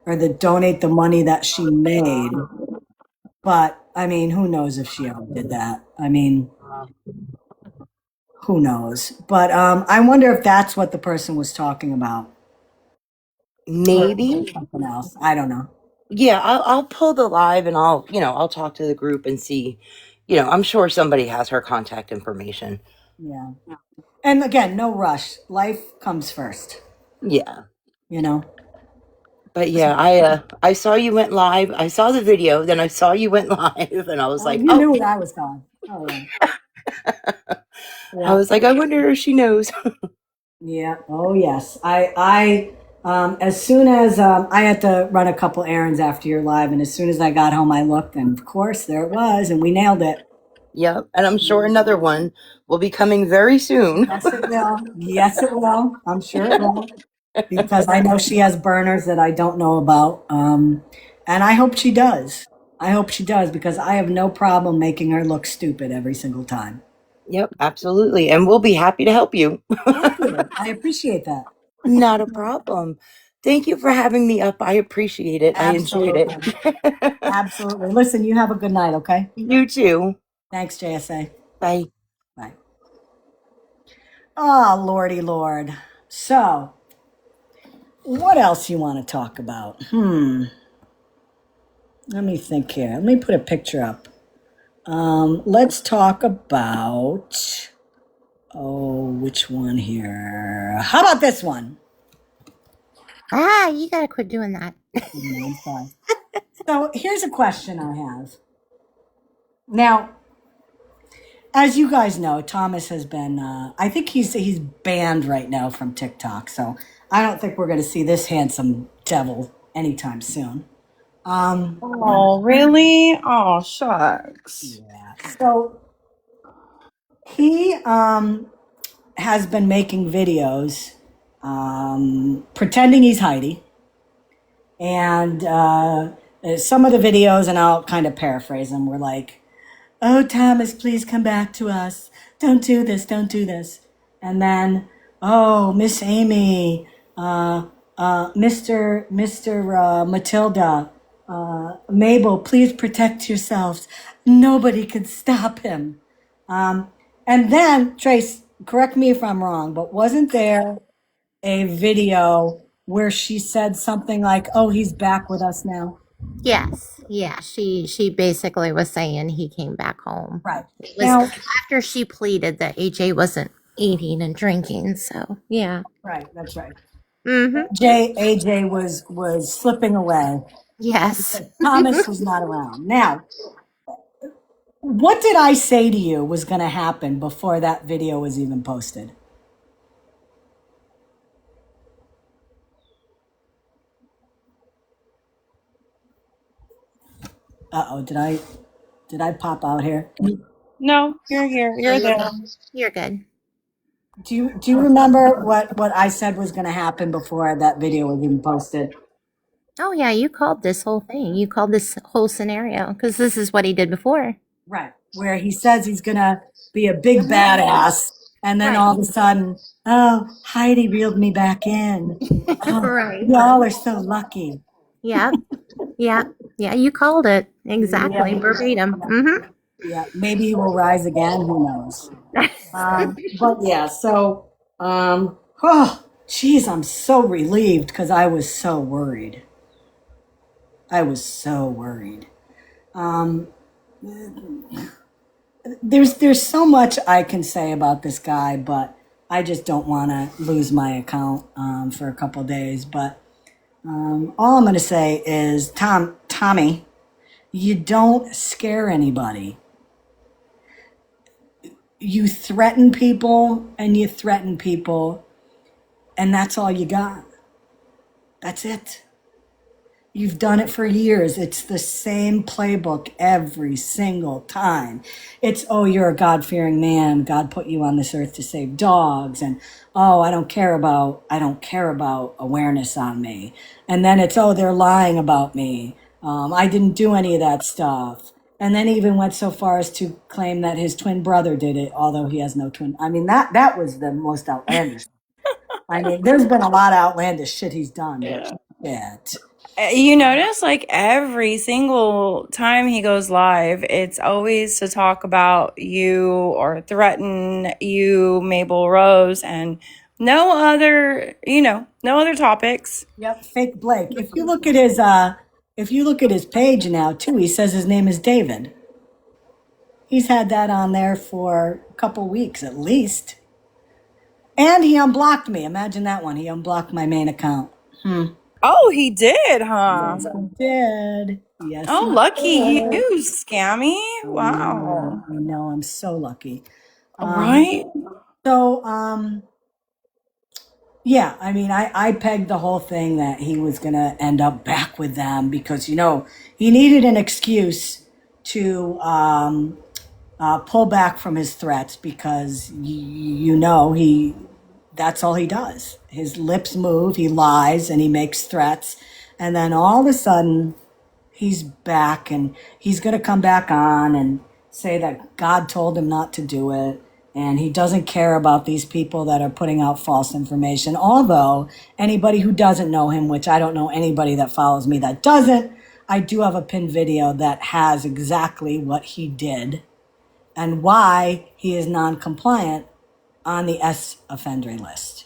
or donate the money that she made. But I mean, who knows if she ever did that? I mean, who knows? But I wonder if that's what the person was talking about or maybe. something else. I don't know. Yeah, I'll pull the live and I'll talk to the group and see. I'm sure somebody has her contact information. Yeah. And again, no rush. Life comes first, Yeah. you know? But yeah, I saw you went live. I saw the video, then I saw you went live, and I was Oh, like, you oh, knew what I was going. Oh, yeah. I Yeah. was like, I wonder if she knows. Yeah. Oh, yes. As soon as I had to run a couple errands after your live, and as soon as I got home, I looked, and of course, there it was, and we nailed it. Yep, and I'm sure another one will be coming very soon. Yes, it will. Yes, it will. I'm sure it will. Because I know she has burners that I don't know about. And I hope she does. I hope she does because I have no problem making her look stupid every single time. Yep, absolutely, and we'll be happy to help you. Thank you. I appreciate that. Not a problem. Thank you for having me up. I appreciate it. I enjoyed Absolutely. it. Absolutely. Listen, you have a good night, okay? You too. Thanks, JSA. Bye. Bye. Oh, Lordy Lord. So, what else you want to talk about? Let me think here. Let me put a picture up. Let's talk about, which one here? How about this one? You gotta quit doing that. I'm sorry. So here's a question I have. Now, as you guys know, Thomas has been, I think he's banned right now from TikTok. So I don't think we're going to see this handsome devil anytime soon. Oh, really? Oh, shucks. Yeah. So he has been making videos pretending he's Heidi. And some of the videos, and I'll kind of paraphrase them, were like, "Oh, Thomas, please come back to us. Don't do this. Don't do this." And then, "Oh, Miss Amy, Mr. Matilda, Mabel, please protect yourselves. Nobody can stop him." And then, Trace, correct me if I'm wrong, but wasn't there a video where she said something like, "Oh, he's back with us now"? Yes, yeah. She basically was saying he came back home. Right. It was Now, after she pleaded that AJ wasn't eating and drinking. So yeah. right, that's right. Mm-hmm. AJ was slipping away. Yes. Thomas was not around. Now, what did I say to you was going to happen before that video was even posted? Uh-oh, did I pop out here? No, you're here. You're there. You're good. Do you remember what I said was going to happen before that video was even posted? Oh yeah, you called this whole thing. You called this whole scenario because this is what he did before. Right. where he says he's gonna be a big badass, and then Right. all of a sudden, oh, Heidi reeled me back in. Oh, Right. y'all are so lucky. Yep. Yeah. Yeah. You called it exactly Yep. verbatim. Mm-hmm. Yeah, maybe he will rise again. Who knows? But yeah, so, oh, geez, I'm so relieved because I was so worried. I was so worried. Um, there's so much I can say about this guy, but I just don't want to lose my account for a couple days. But all I'm going to say is, Tommy, you don't scare anybody. You threaten people and you threaten people, and that's all you got. That's it. You've done it for years. It's the same playbook every single time. It's, oh, you're a God-fearing man. God put you on this earth to save dogs. And, oh, I don't care about awareness on me. And then it's, oh, they're lying about me. I didn't do any of that stuff. And then he even went so far as to claim that his twin brother did it, although he has no twin. I mean, that was the most outlandish. I mean, there's been a lot of outlandish shit he's done, but shit. You notice like every single time he goes live, it's always to talk about you or threaten you, Mabel Rose, and no other, no other topics. Yep, fake Blake. If you look at his page now too, he says his name is David. He's had that on there for a couple weeks at least. And he unblocked me. Imagine that one. He unblocked my main account. Oh, he did, huh? Yes, he did. Yes, Oh, he lucky did. you, Scammy. Wow. I know, I'm so lucky. Right? So, yeah, I mean, I pegged the whole thing that he was going to end up back with them because, he needed an excuse to pull back from his threats because, that's all he does. His lips move, he lies, and he makes threats. And then all of a sudden, he's back and he's going to come back on and say that God told him not to do it. And he doesn't care about these people that are putting out false information. Although anybody who doesn't know him, which I don't know anybody that follows me that doesn't, I do have a pinned video that has exactly what he did and why he is non-compliant on the S offender list.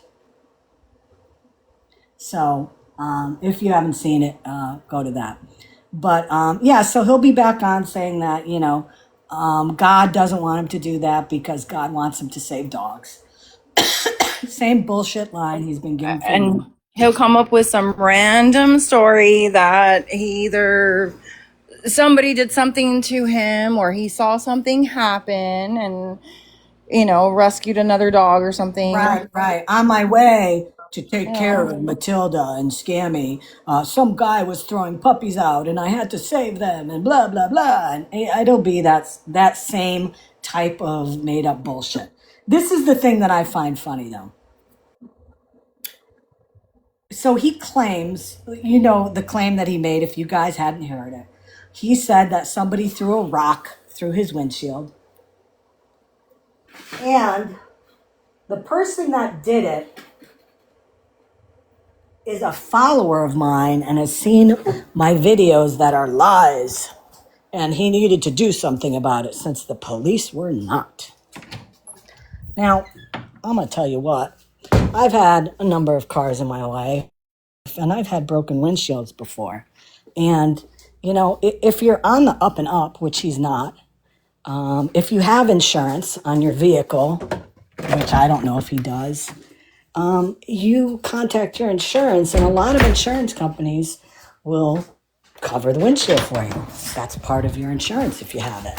So if you haven't seen it, go to that. But yeah, so he'll be back on saying that, God doesn't want him to do that because God wants him to save dogs. Same bullshit line he's been giving for And years. he'll come up with some random story that either somebody did something to him or he saw something happen and, rescued another dog or something. Right. On my way to take care of Matilda and Scammy, some guy was throwing puppies out and I had to save them and blah, blah, blah. And it'll be that same type of made up bullshit. This is the thing that I find funny though. So he claims, the claim that he made, if you guys hadn't heard it, he said that somebody threw a rock through his windshield. And the person that did it is a follower of mine and has seen my videos that are lies. And he needed to do something about it since the police were not. Now, I'm going to tell you what. I've had a number of cars in my life, and I've had broken windshields before. And, if you're on the up and up, which he's not, if you have insurance on your vehicle, which I don't know if he does, you contact your insurance, and a lot of insurance companies will cover the windshield for you. That's part of your insurance if you have it.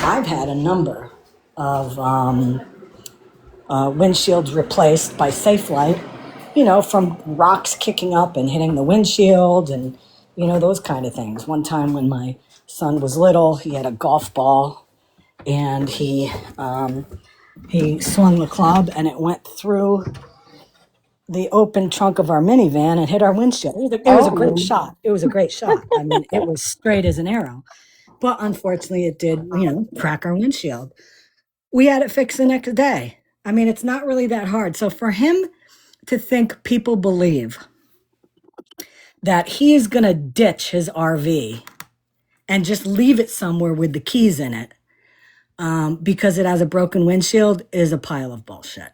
I've had a number of windshields replaced by Safelite, from rocks kicking up and hitting the windshield and, those kind of things. One time when my son was little, he had a golf ball and he swung the club and it went through the open trunk of our minivan and hit our windshield. It was a great shot. It was a great shot. I mean, it was straight as an arrow. But unfortunately, it did, crack our windshield. We had it fixed the next day. I mean, it's not really that hard. So for him to think people believe that he is going to ditch his RV and just leave it somewhere with the keys in it because it has a broken windshield is a pile of bullshit.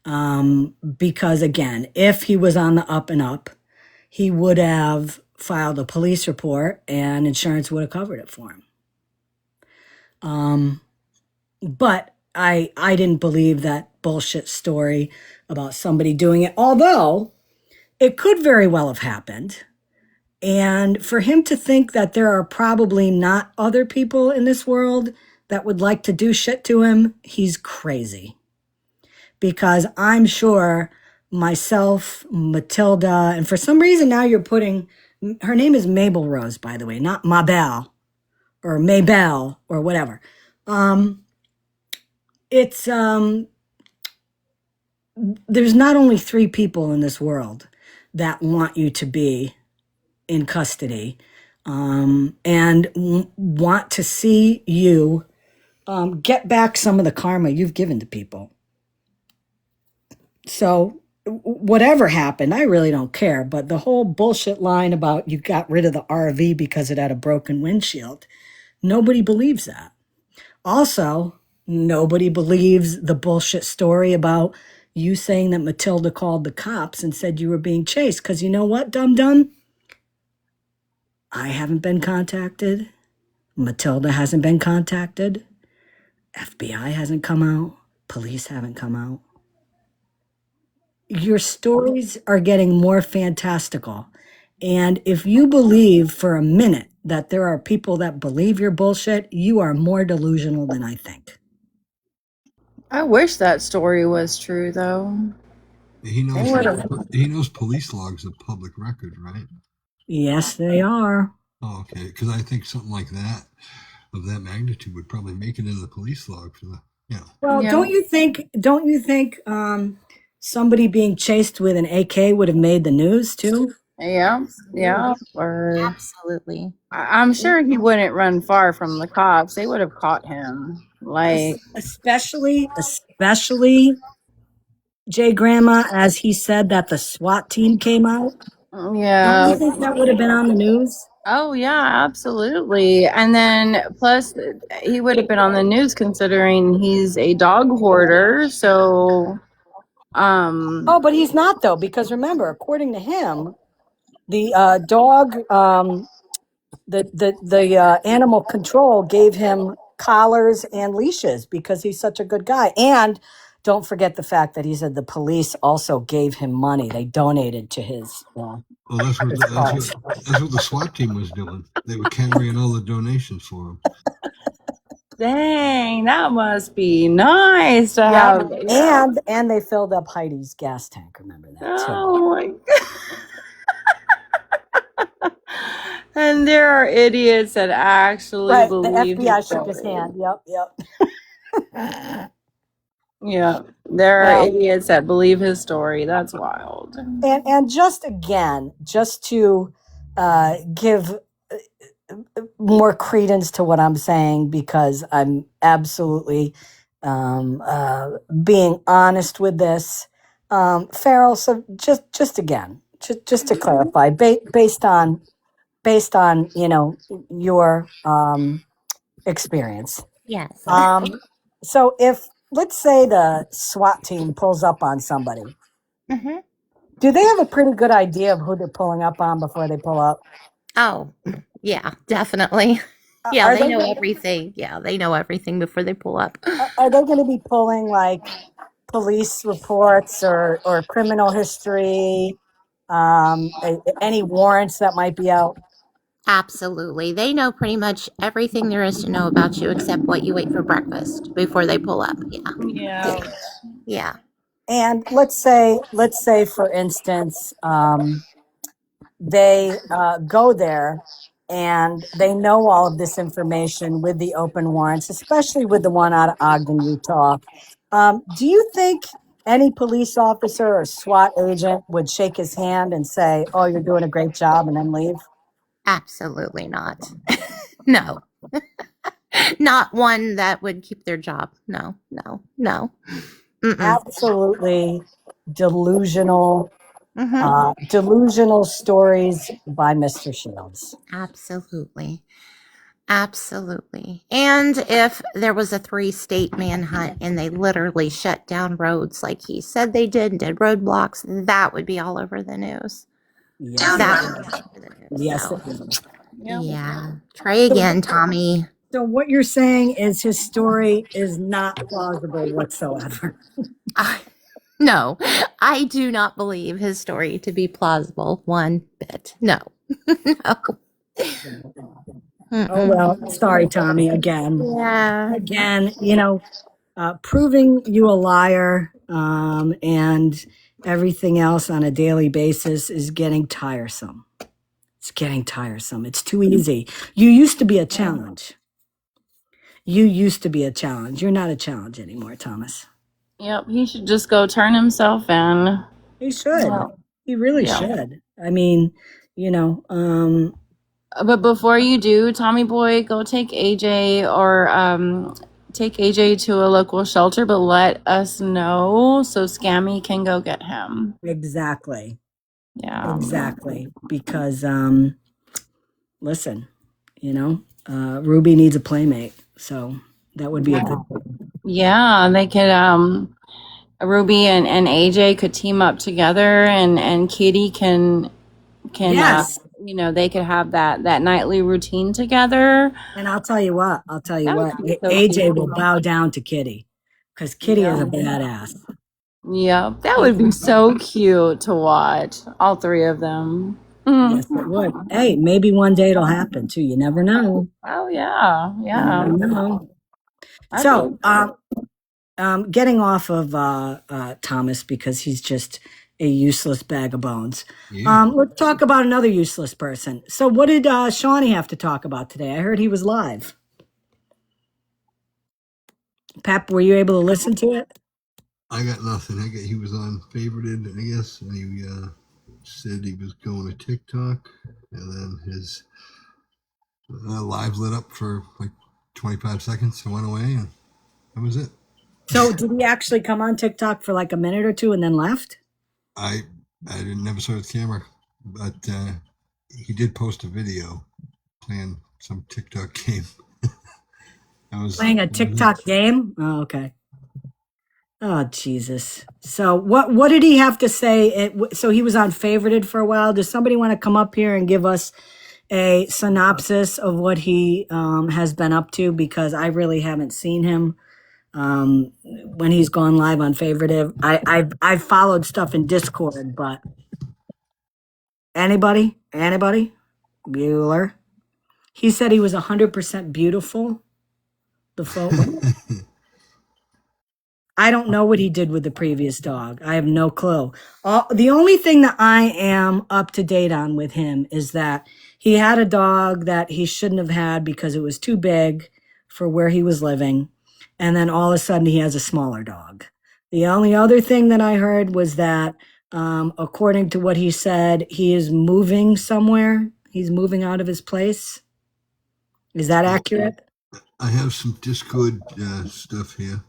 Because again, if he was on the up and up, he would have filed a police report and insurance would have covered it for him. But I didn't believe that bullshit story about somebody doing it, although it could very well have happened. And for him to think that there are probably not other people in this world that would like to do shit to him, he's crazy. Because I'm sure myself, Matilda, and for some reason now you're putting, her name is Mabel Rose, by the way, not Mabel or Maybell or whatever. There's not only 3 people in this world that want you to be in custody and want to see you get back some of the karma you've given to people. So whatever happened, I really don't care. But the whole bullshit line about you got rid of the RV because it had a broken windshield, nobody believes that. Also, nobody believes the bullshit story about you saying that Matilda called the cops and said you were being chased. Because you know what, dum-dum? I haven't been contacted. Matilda hasn't been contacted. FBI hasn't come out. Police haven't come out. Your stories are getting more fantastical. And if you believe for a minute that there are people that believe your bullshit, you are more delusional than I think. I wish that story was true, though. He knows police logs are public record, right? Yes, they are. Oh, okay. Because I think something like that, of that magnitude, would probably make it into the police log for the, Well, Yeah. don't you think somebody being chased with an AK would have made the news too? Yeah. Or Absolutely. I'm sure he wouldn't run far from the cops. They would have caught him. Like, Especially Jay Grandma, as he said that the SWAT team came out. Don't yeah. you think that would have been on the news? Oh, yeah, absolutely. And then plus, he would have been on the news considering he's a dog hoarder. So, Oh, but he's not though, because remember, according to him, the dog, the animal control gave him collars and leashes because he's such a good guy. And don't forget the fact that he said the police also gave him money. They donated to his. well, that's what the SWAT team was doing. They were carrying all the donations for him. dang, that must be nice to have. Yeah. And they filled up Heidi's gas tank. Remember that too. Oh my God. And there are idiots that actually Right, the believe FBI shook his hand. Yep. Yeah, there are idiots that believe his story. That's wild. And just to give more credence to what I'm saying, because I'm absolutely being honest with this, Farrell. So just to clarify, based on your experience. Yes. So if, let's say, the SWAT team pulls up on somebody, Mm-hmm. do they have a pretty good idea of who they're pulling up on before they pull up? Oh, yeah, definitely. Yeah, Are they know gonna- everything. Yeah, they know everything before they pull up. Are they going to be pulling like police reports or criminal history, any warrants that might be out? Absolutely. They know pretty much everything there is to know about you except what you ate for breakfast before they pull up. Yeah. Yeah. Yeah. And let's say for instance, they go there and they know all of this information with the open warrants, especially with the one out of Ogden, Utah. Do you think any police officer or SWAT agent would shake his hand and say, "Oh, you're doing a great job," and then leave? Absolutely not. No. Not one that would keep their job. No, no, no. Mm-mm. Absolutely delusional, Mm-hmm. delusional stories by Mr. Shields. Absolutely. Absolutely. And if there was a 3-state manhunt and they literally shut down roads like he said they did and did roadblocks, that would be all over the news. Yes, That would be all over the news. yes. So, Yeah. yeah. Try again, Tommy. So what you're saying is his story is not plausible whatsoever. No, I do not believe his story to be plausible one bit. No. No. Oh well, sorry, Tommy. Again, Yeah. proving you a liar and everything else on a daily basis is getting tiresome. It's getting tiresome. It's too easy. You used to be a challenge. You used to be a challenge. You're not a challenge anymore, Thomas. Yep, he should just go turn himself in. He should. Well, He really yeah. should. I mean, But before you do, Tommy Boy, go take AJ or take AJ to a local shelter, but let us know so Scammy can go get him. exactly. Yeah. Exactly. Because listen, Ruby needs a playmate. So that would be a good thing. Yeah, they could Ruby and AJ could team up together and Kitty can Yes. they could have that nightly routine together. And I'll tell you what, That would be so AJ cute. will bow down to Kitty because Kitty is a badass. Yeah, that would be so cute to watch. All three of them. Yes, it would. Hey, maybe one day it'll happen too. You never know. Oh yeah, You yeah. never know. I So, think- getting off of Thomas because he's just a useless bag of bones. Yeah. Let's talk about another useless person. So, what did Shawnee have to talk about today? I heard he was live. Pep, were you able to listen to it? I got nothing. He was on favorited, I guess, and he said he was going to TikTok, and then his live lit up for like 25 seconds and went away, and that was it. So, did he actually come on TikTok for like a minute or two and then left? I never saw his camera, but he did post a video playing some TikTok game. Playing a TikTok game? Oh, okay. Oh, Jesus. So what did he have to say? So he was on Favorited for a while. Does somebody want to come up here and give us a synopsis of what he has been up to? Because I really haven't seen him when he's gone live on Favorited. I've followed stuff in Discord, but anybody? Bueller? He said he was 100% beautiful. The photo. I don't know what he did with the previous dog. I have no clue. The only thing that I am up to date on with him is that he had a dog that he shouldn't have had because it was too big for where he was living. And then all of a sudden he has a smaller dog. The only other thing that I heard was that, according to what he said, he is moving somewhere. He's moving out of his place. Is that accurate? I have some Discord stuff here.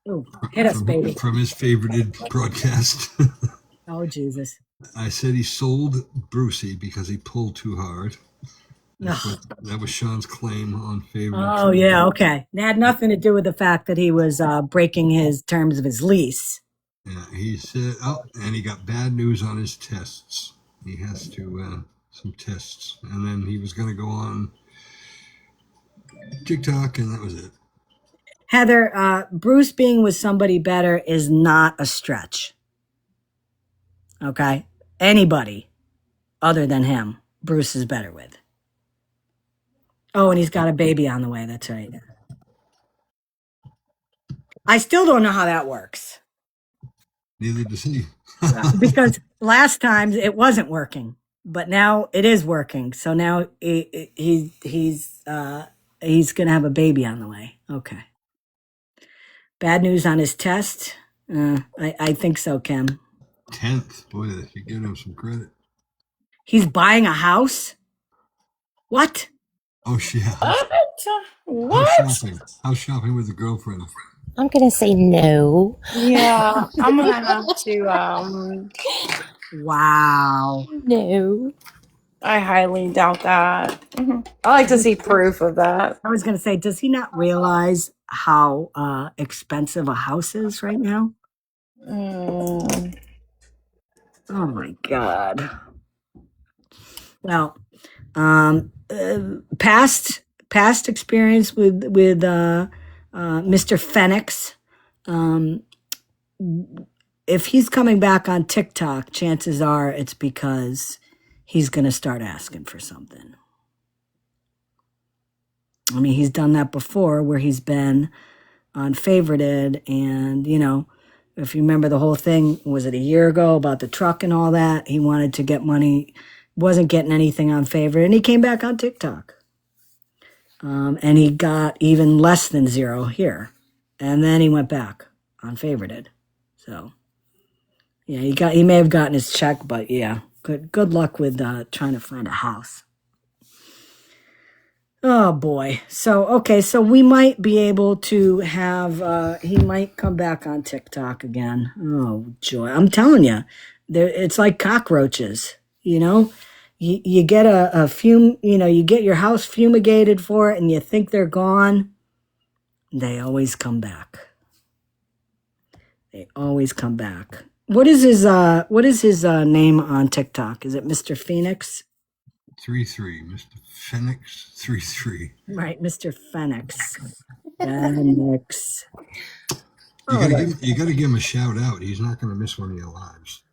Ooh, hit us, baby. From his favorited broadcast. Oh, Jesus. I said he sold Brucey because he pulled too hard. That was Sean's claim on favorite. Oh, yeah, okay. It had nothing to do with the fact that he was breaking his terms of his lease. Yeah, he said, and he got bad news on his tests. He has to, some tests. And then he was going to go on TikTok, and that was it. Heather, Bruce being with somebody better is not a stretch. Okay? Anybody other than him, Bruce is better with. Oh, and he's got a baby on the way. That's right. I still don't know how that works. Neither does he. Because last time it wasn't working, but now it is working. So now he's going to have a baby on the way. Okay. Bad news on his test? I think so, Kim. 10th. Boy, they should give him some credit. He's buying a house? What? Oh, yeah. What? House What? shopping. House shopping with a girlfriend. I'm going to say no. Yeah, I'm gonna have to. Wow. No. I highly doubt that. I like to see proof of that. I was going to say, does he not realize how expensive a house is right now? Mm. Oh my God. Well, past experience with Mr. Phoenix. If he's coming back on TikTok, chances are it's because he's going to start asking for something. I mean, he's done that before where he's been on favorited, and if you remember the whole thing, was it a year ago about the truck and all that? He wanted to get money, wasn't getting anything on favorite, and he came back on TikTok. And he got even less than 0 here. And then he went back on favorited. So yeah, he may have gotten his check, but yeah, good luck with trying to find a house. Oh boy. So okay, so we might be able to have he might come back on TikTok again. Oh joy. I'm telling you, it's like cockroaches, You get a fume, you get your house fumigated for it and you think they're gone. They always come back. They always come back. What is his name on TikTok? Is it Mr. Phoenix? 3-3. Mr. Phoenix 3-3. Right, Mr. Phoenix. Phoenix. You gotta give him a shout out. He's not gonna miss one of your lives.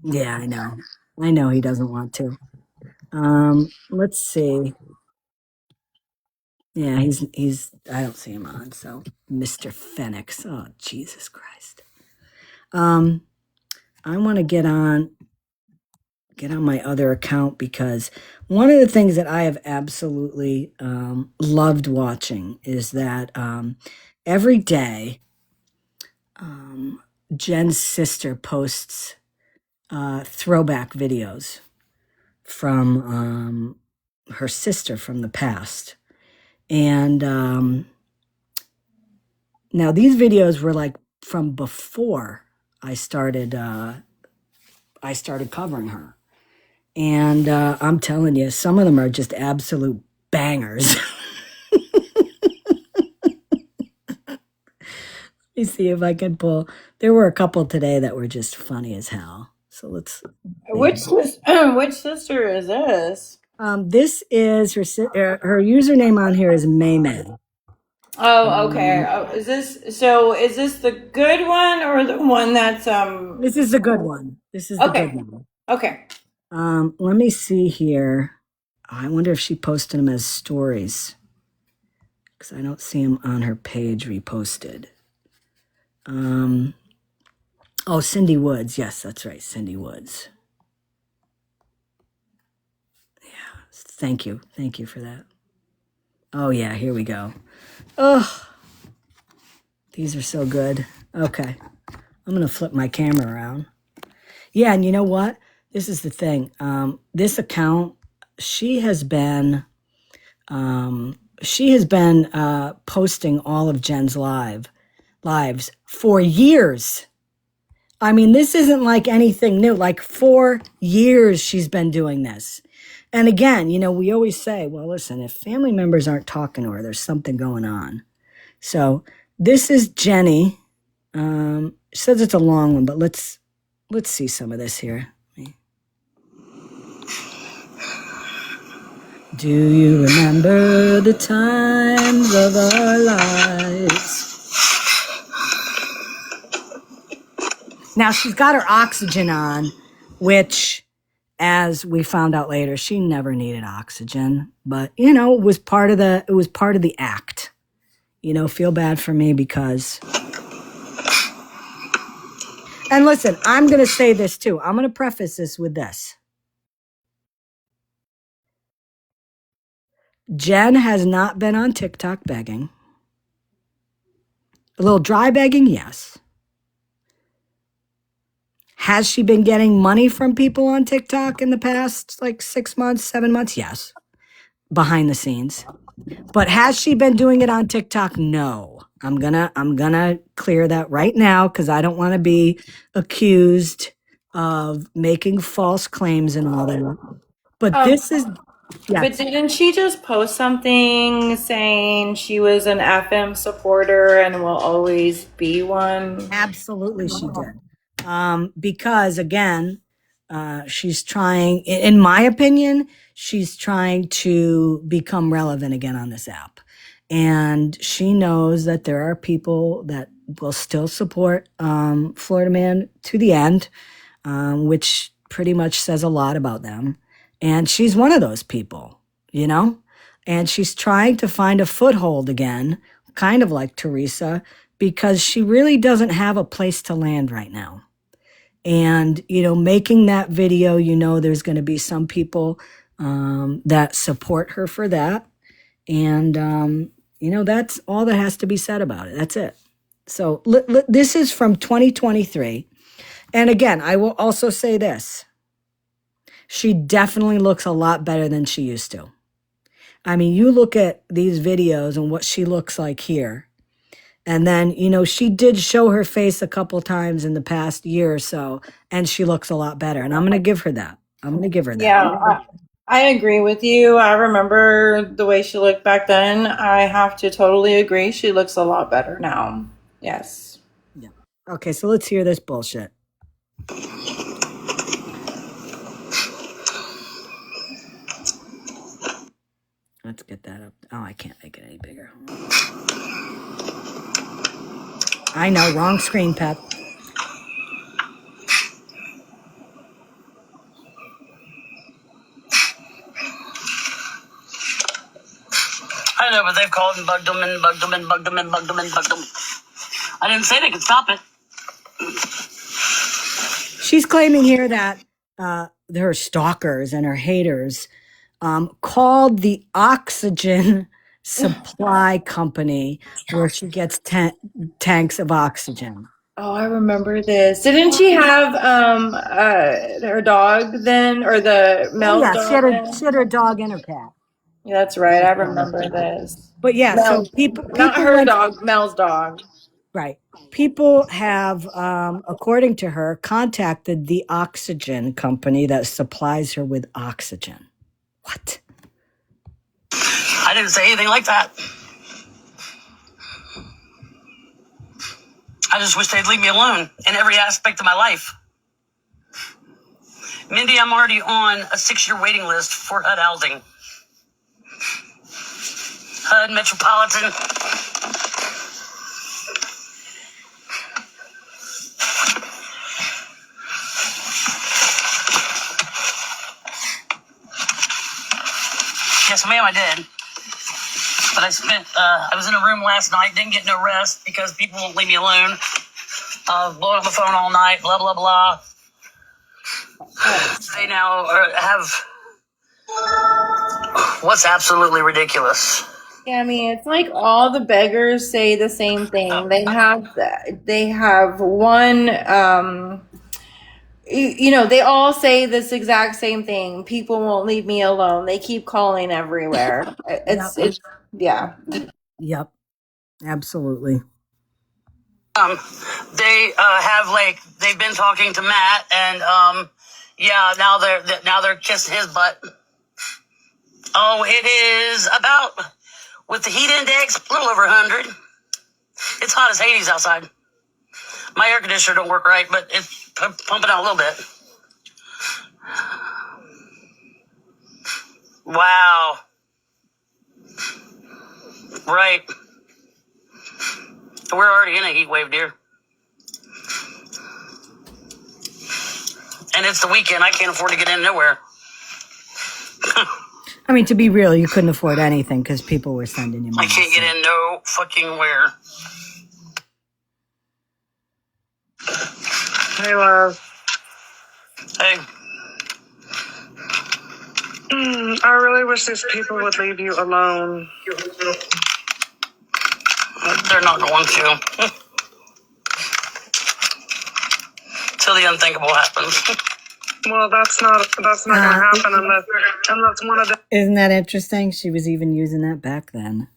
Yeah, I know. I know he doesn't want to. Let's see. Yeah, he's I don't see him on, so Mr. Phoenix. Oh, Jesus Christ. I want to get on my other account because one of the things that I have absolutely loved watching is that every day Jen's sister posts throwback videos from her sister from the past. And now these videos were like from before I started covering her. And I'm telling you, some of them are just absolute bangers. Let me see if I can pull. There were a couple today that were just funny as hell. So let's. Which sister is this? This is her username on here is Maymay. Oh, okay. Is this the good one or the one that's This is the good one. This is the Okay. good one. Okay. Let me see here. I wonder if she posted them as stories because I don't see them on her page reposted. Oh, Cindy Woods. Yes, that's right. Cindy Woods. Yeah. Thank you. Thank you for that. Oh, yeah. Here we go. Oh, these are so good. Okay. I'm going to flip my camera around. Yeah. And you know what? This is the thing. This account, she has been posting all of Jen's lives for years. I mean, this isn't like anything new. Like 4 years she's been doing this. And again, we always say, well, listen, if family members aren't talking to her, there's something going on. So this is Jenny. She says it's a long one, but let's see some of this here. Do you remember the times of our lives? Now she's got her oxygen on, which, as we found out later, she never needed oxygen. But it was part of the act. Feel bad for me because. And listen, I'm going to say this too. I'm going to preface this with this. Jen has not been on TikTok begging. A little dry begging, yes. Has she been getting money from people on TikTok in the past, like 6 months, 7 months? Yes. behind the scenes. But has she been doing it on TikTok? No. I'm gonna clear that right now because I don't want to be accused of making false claims and all that. But Um, this is yeah, but didn't she just post something saying she was an FM supporter and will always be one? absolutely she did. Because again, she's trying, in my opinion, she's trying to become relevant again on this app. And she knows that there are people that will still support Florida Man to the end, which pretty much says a lot about them. And she's one of those people, you know? And she's trying to find a foothold again, kind of like Teresa, because she really doesn't have a place to land right now. And, you know, making that video, you know, there's going to be some people that support her for that. And, you know, that's all that has to be said about it. That's it. So this is from 2023. And again, I will also say this. She definitely looks a lot better than she used to. I mean, you look at these videos and what she looks like here. And then, you know, she did show her face a couple times in the past year or so, and she looks a lot better. And I'm going to give her that. I'm going to give her that. Yeah, I agree with you. I remember the way she looked back then. I have to totally agree. She looks a lot better now. Yes. Yeah. Okay, so let's hear this bullshit. Let's get that up. Oh, I can't make it any bigger. I know, wrong screen, Pep. I know, but they've called and bugged them and bugged them and bugged them and bugged them and bugged them. I didn't say they could stop it. She's claiming here that her stalkers and her haters called the oxygen supply company where she gets tanks of oxygen. Oh, I remember this. Didn't she have her dog then, or the male Yeah, dog then? she had her dog and her cat. Yeah, that's right. I remember this. But yeah, so people Not her went, dog, Mel's dog. right. People have, according to her, contacted the oxygen company that supplies her with oxygen. What? I didn't say anything like that. I just wish they'd leave me alone in every aspect of my life. Mindy, I'm already on a 6-year waiting list for HUD housing. HUD Metropolitan. Yes, ma'am, I did. But I was in a room last night, didn't get no rest because people won't leave me alone. Blowing up my phone all night, blah, blah, blah. They now have what's absolutely ridiculous. Yeah, I mean, it's like all the beggars say the same thing. They have one, you know, they all say this exact same thing. People won't leave me alone. They keep calling everywhere. It's yeah. Yep, absolutely. They they've been talking to Matt, and yeah, now they're kissing his butt. Oh, it is about, with the heat index, a little over 100. It's hot as Hades outside. My air conditioner don't work right, but it's pumping out a little bit. Wow. Right. We're already in a heat wave, dear. And it's the weekend. I can't afford to get in nowhere. I mean, to be real, you couldn't afford anything because people were sending you money. I can't get in no fucking where. Hey, love. Hey. I really wish these people would leave you alone. They're not going to. Till the unthinkable happens. Well, that's not going to happen unless one of them. Isn't that interesting? She was even using that back then.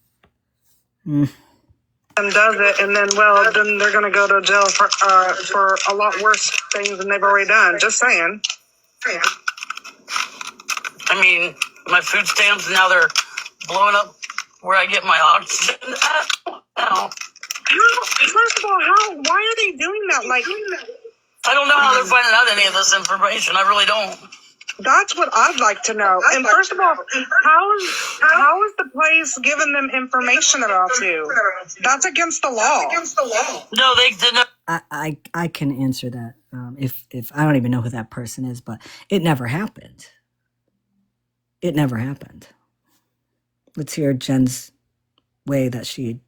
Does it, and then then they're going to go to jail for a lot worse things than they've already done. Just saying. I mean, my food stamps, now they're blowing up where I get my oxygen. First of all, why are they doing that? Like, I don't know how they're finding out any of this information. I really don't. that's what I'd like to know. And first of all, how is the place giving them information about you? That's against the law. No, they didn't. I can answer that. If I don't even know who that person is, but it never happened. It never happened. Let's hear Jen's way that she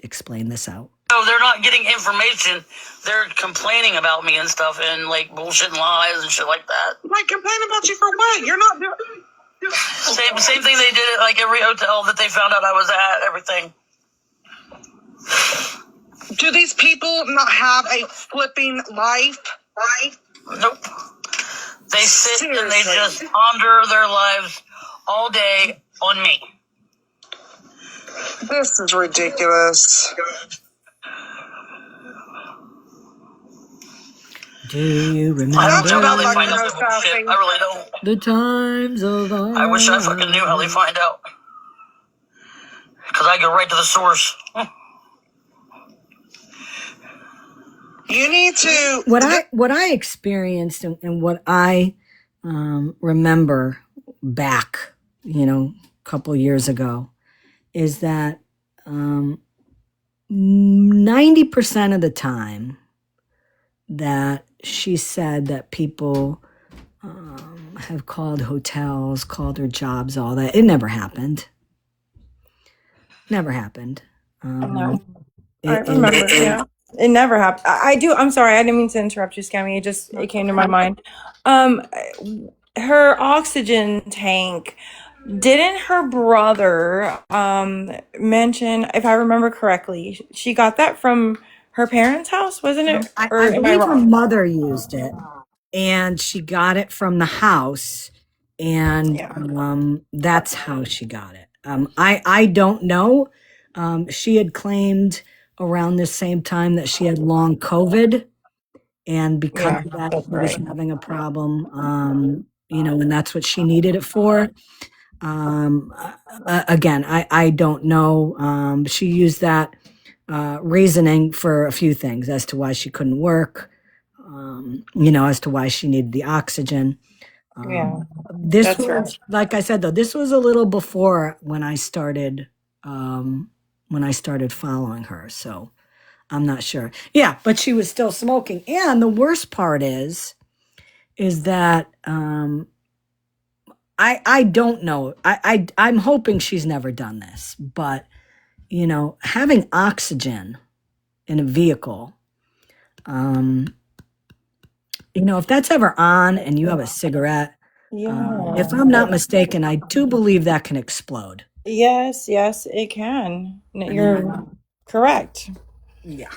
explained this out. No, they're not getting information. They're complaining about me and stuff and like bullshit and lies and shit like that. Like, complain about you for what? You're not doing. Same thing they did at like every hotel that they found out I was at, everything. Do these people not have a flipping life? Nope. They sit and they just ponder their lives all day on me. This is ridiculous. Do you remember I don't know how they find out the shit. I really don't. the times of our I wish I fucking knew how they find out. Because I go right to the source. You need to. What I experienced and what I remember back, a couple years ago, is that 90% of the time that she said that people have called hotels, called their jobs, all that, it never happened. Never happened. No. I remember, yeah. It never happened. I do. I'm sorry. I didn't mean to interrupt you, Scammy. It came to my mind. Her oxygen tank. Didn't her brother mention, if I remember correctly, she got that from her parents' house, wasn't it? I believe her mother used it, and she got it from the house, and that's how she got it. I don't know. She had claimed around the same time that she had long COVID, and because of that, she was having a problem, and that's what she needed it for. Again, I don't know. She used that reasoning for a few things as to why she couldn't work, as to why she needed the oxygen. This was, like I said, though, this was a little before when I started following her. So I'm not sure. Yeah, but she was still smoking. And the worst part is that I don't know. I'm hoping she's never done this, but having oxygen in a vehicle, if that's ever on and you have a cigarette, if I'm not mistaken, I do believe that can explode. Yes, it can. You're correct. Yeah.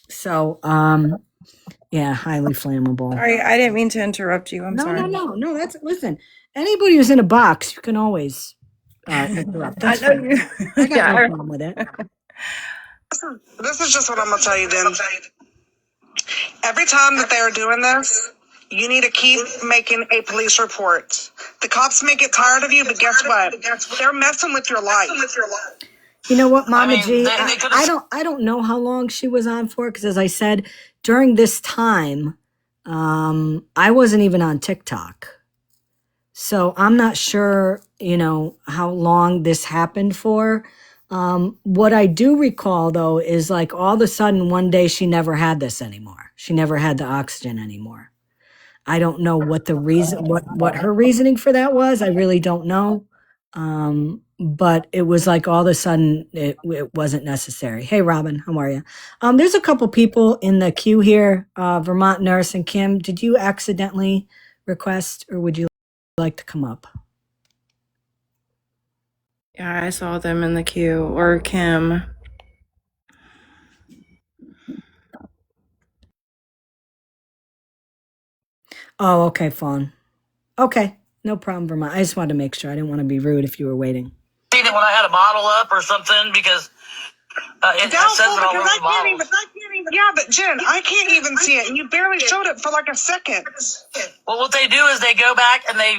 So, highly flammable. Sorry, I didn't mean to interrupt you. I'm sorry. No. Listen, anybody who's in a box, you can always interrupt. That's fine. I got no problem with it. This is just what I'm gonna tell you, then. Every time that they're doing this, you need to keep making a police report. The cops may get tired of you, but guess what? They're messing with your life. You know what, Mama G? I don't know how long she was on for, because as I said, during this time, I wasn't even on TikTok. So I'm not sure, how long this happened for. What I do recall, though, is like all of a sudden one day she never had this anymore. She never had the oxygen anymore. I don't know what the reason, what her reasoning for that was. I really don't know. But it was like all of a sudden it wasn't necessary. Hey, Robin, how are you? There's a couple people in the queue here. Vermont Nurse and Kim, did you accidentally request, or would you like to come up? Yeah, I saw them in the queue. Or Kim. Oh, okay, Fawn. Okay, no problem, Vermont. I just wanted to make sure. I didn't want to be rude if you were waiting. Seen it when I had a bottle up or something because it says it all over the bottle. Yeah, but Jen, I can't even see it, and you barely showed it for like a second. Well, what they do is they go back and they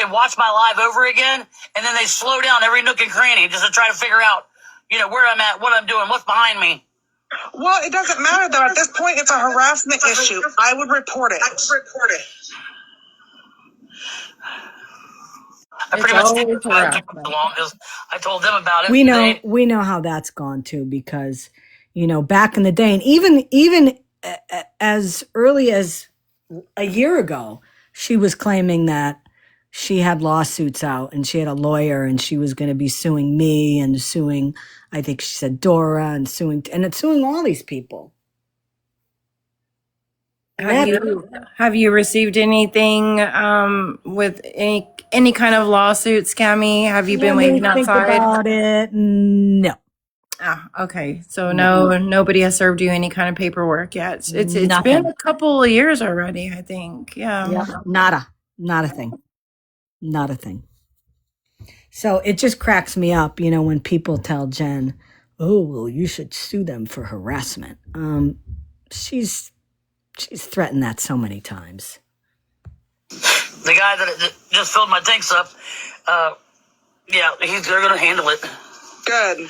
watch my live over again, and then they slow down every nook and cranny just to try to figure out, where I'm at, what I'm doing, what's behind me. Well, it doesn't matter though. At this point, it's a harassment issue. I would report it. I It's pretty much always took it harassment. along because I told them about it. We know how that's gone too, because back in the day, and even as early as a year ago, she was claiming that she had lawsuits out and she had a lawyer and she was going to be suing me and suing, I think she said Dora, and suing all these people. Have you received anything with any kind of lawsuit, Scammy? Have you been waiting Think outside? about it. No. Ah, okay. So nobody has served you any kind of paperwork yet. It's been Nothing. a couple of years already, I think. Yeah. Not a thing. Not a thing. So it just cracks me up, when people tell Jen, "Oh, well, you should sue them for harassment." She's threatened that so many times. The guy that just filled my tanks up, they're going to handle it. Good.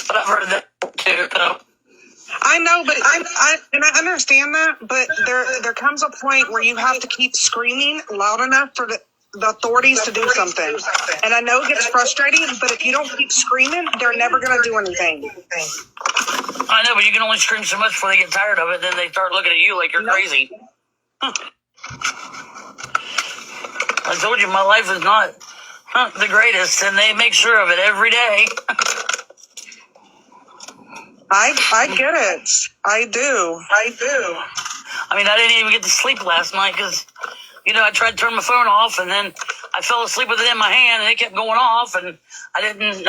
But I've heard that too. I know, but I understand that, but there comes a point where you have to keep screaming loud enough for the authorities to do something. And I know it gets frustrating, but if you don't keep screaming, they're never going to do anything. I know, but you can only scream so much before they get tired of it. Then they start looking at you like you're crazy. I told you my life is not the greatest, and they make sure of it every day. I get it. I do. I mean, I didn't even get to sleep last night because, I tried to turn my phone off, and then I fell asleep with it in my hand, and it kept going off, and I didn't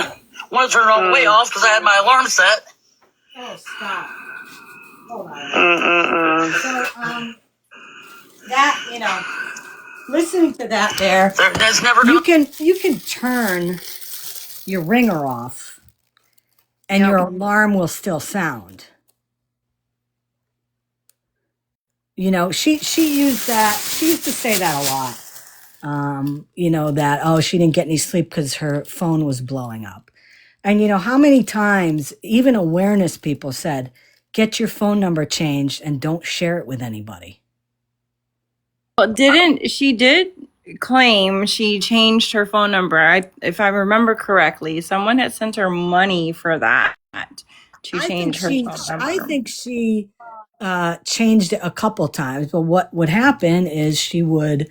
want to turn it all the way off because I had my alarm set. Oh, stop. Hold on. So, that, listening to that That's never you can turn your ringer off and your alarm will still sound. She used that. She used to say that a lot. That, she didn't get any sleep because her phone was blowing up. And how many times even awareness people said, get your phone number changed and don't share it with anybody. Well, she did claim she changed her phone number. If I remember correctly, someone had sent her money for that to change her phone number. I think she changed it a couple times, but what would happen is she would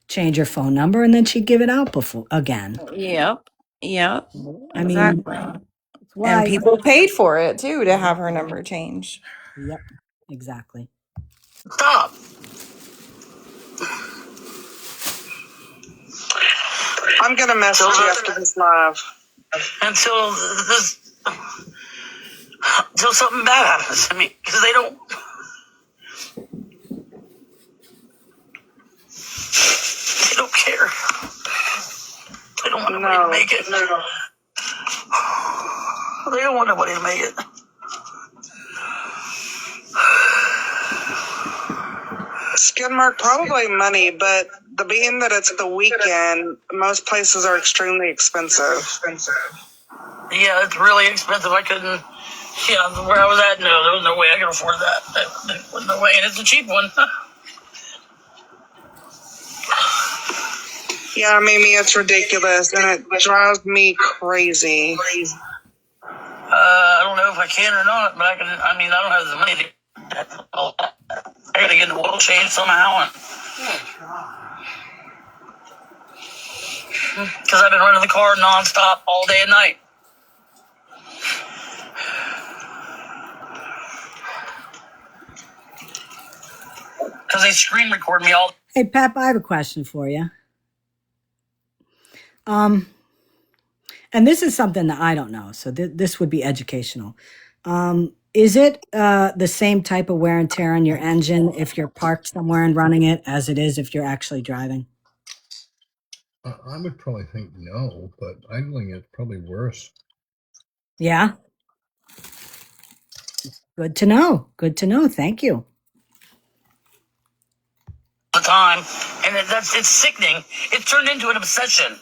change her phone number and then she'd give it out again. Yep. I mean, exactly. And people paid for it too to have her number changed. Yep, exactly. Stop. I'm going to message you after this live. Until something bad happens to me. Because they don't care. They don't want nobody to make it. No. They don't want nobody to make it. Skid mark, probably money, but being that it's the weekend, most places are extremely expensive. Yeah, it's really expensive. I couldn't, where I was at, no, there was no way I could afford that. There was no way, and it's a cheap one. Yeah, Mimi, it's ridiculous, and it drives me crazy. I don't know if I can or not, but I don't have the money to. I gotta get the oil change somehow, because I've been running the car nonstop all day and night. Because they screen record me all. Hey, Pep, I have a question for you. And this is something that I don't know, so this would be educational. is it the same type of wear and tear on your engine if you're parked somewhere and running it as it is if you're actually driving? I would probably think no, but idling it's probably worse. Yeah. Good to know. Good to know. Thank you. The time, and it's sickening. It's turned into an obsession.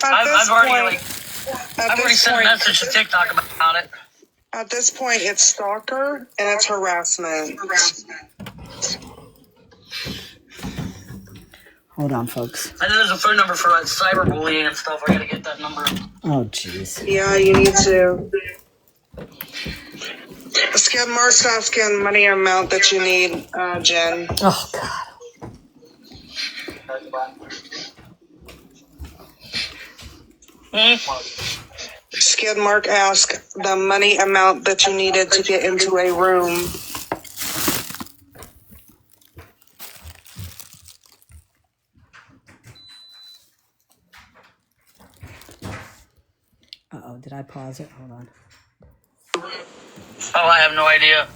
I've already sent a message to TikTok about it. At this point, it's stalker and it's harassment. Hold on, folks. I know there's a phone number for like cyberbullying and stuff. I gotta get that number. Oh, jeez. Yeah, you need to. Skid Mark's asking money amount that you need, Jen. Oh, God. Skid Mark asked the money amount that you needed to get into a room. Uh-oh, did I pause it? Hold on. Oh, I have no idea.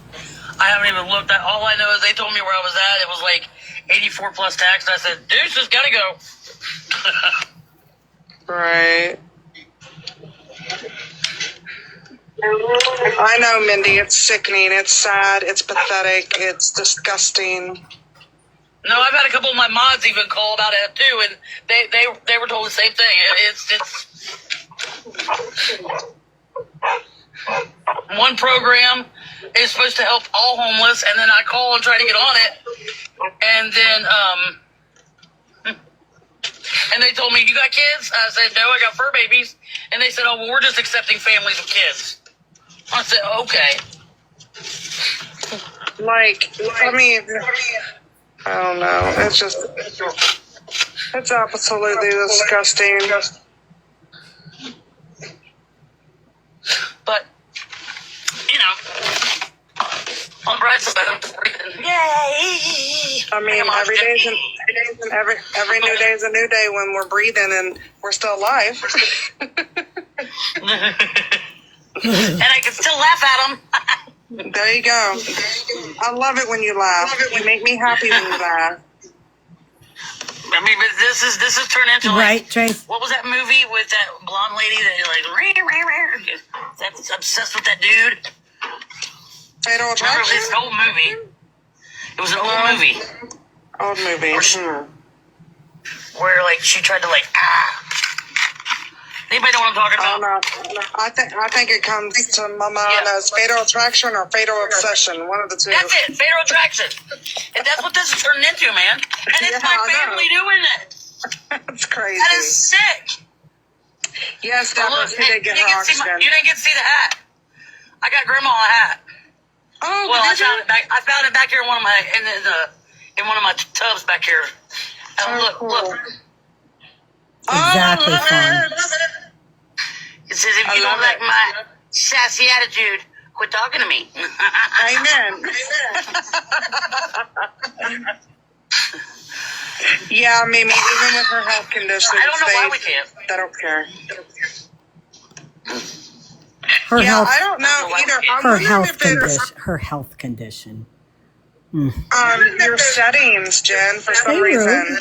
I haven't even looked at. All I know is they told me where I was at. It was like 84 plus tax. And I said, deuces, gotta go. Right. I know, Mindy. It's sickening. It's sad. It's pathetic. It's disgusting. No, I've had a couple of my mods even call about it too, and they were told the same thing. It's one program is supposed to help all homeless, and then I call and try to get on it, and then and they told me, you got kids? I said, no, I got fur babies. And they said, oh, well, we're just accepting families with kids. I said, okay. Like, I mean, I don't know. It's just, it's absolutely disgusting. But, you know, on the bright side, I'm breathing. Yay! I mean, every new day is a new day when we're breathing and we're still alive. And I can still laugh at them. There you go. I love it when you laugh. You make me happy when you laugh. I mean, but this is turned into like, Right, Trace? what was that movie with that blonde lady that that's obsessed with that dude? Fatal Remember Attraction? this old movie? It was an old movie Old movie. where like she tried to like Anybody know what I'm talking I about? don't know. I think it comes to my mind as Fatal Attraction or Fatal Obsession. One of the two. That's it, Fatal Attraction. And that's what this is turning into, man. And it's Yeah, my I know. family doing it. That's crazy. That is sick. Yes, But Deborah, look, she hey, did get you her didn't see oxygen. you didn't get to see the hat. I got Grandma a hat. Oh, Well, I did you? found it back. I found it back here in one of my in one of my tubs back here. Oh, Look, cool. look. Exactly, I love fine. it. It says, if I you don't love like it. my sassy attitude, quit talking to me. Amen. Yeah, Mimi, even with her health conditions, I don't know why we can't. they don't care. Her Yeah, health, I don't know either. I'm her wondering health if it's condition. Her health condition. your settings, Jen, for some Hey, Rube. reason.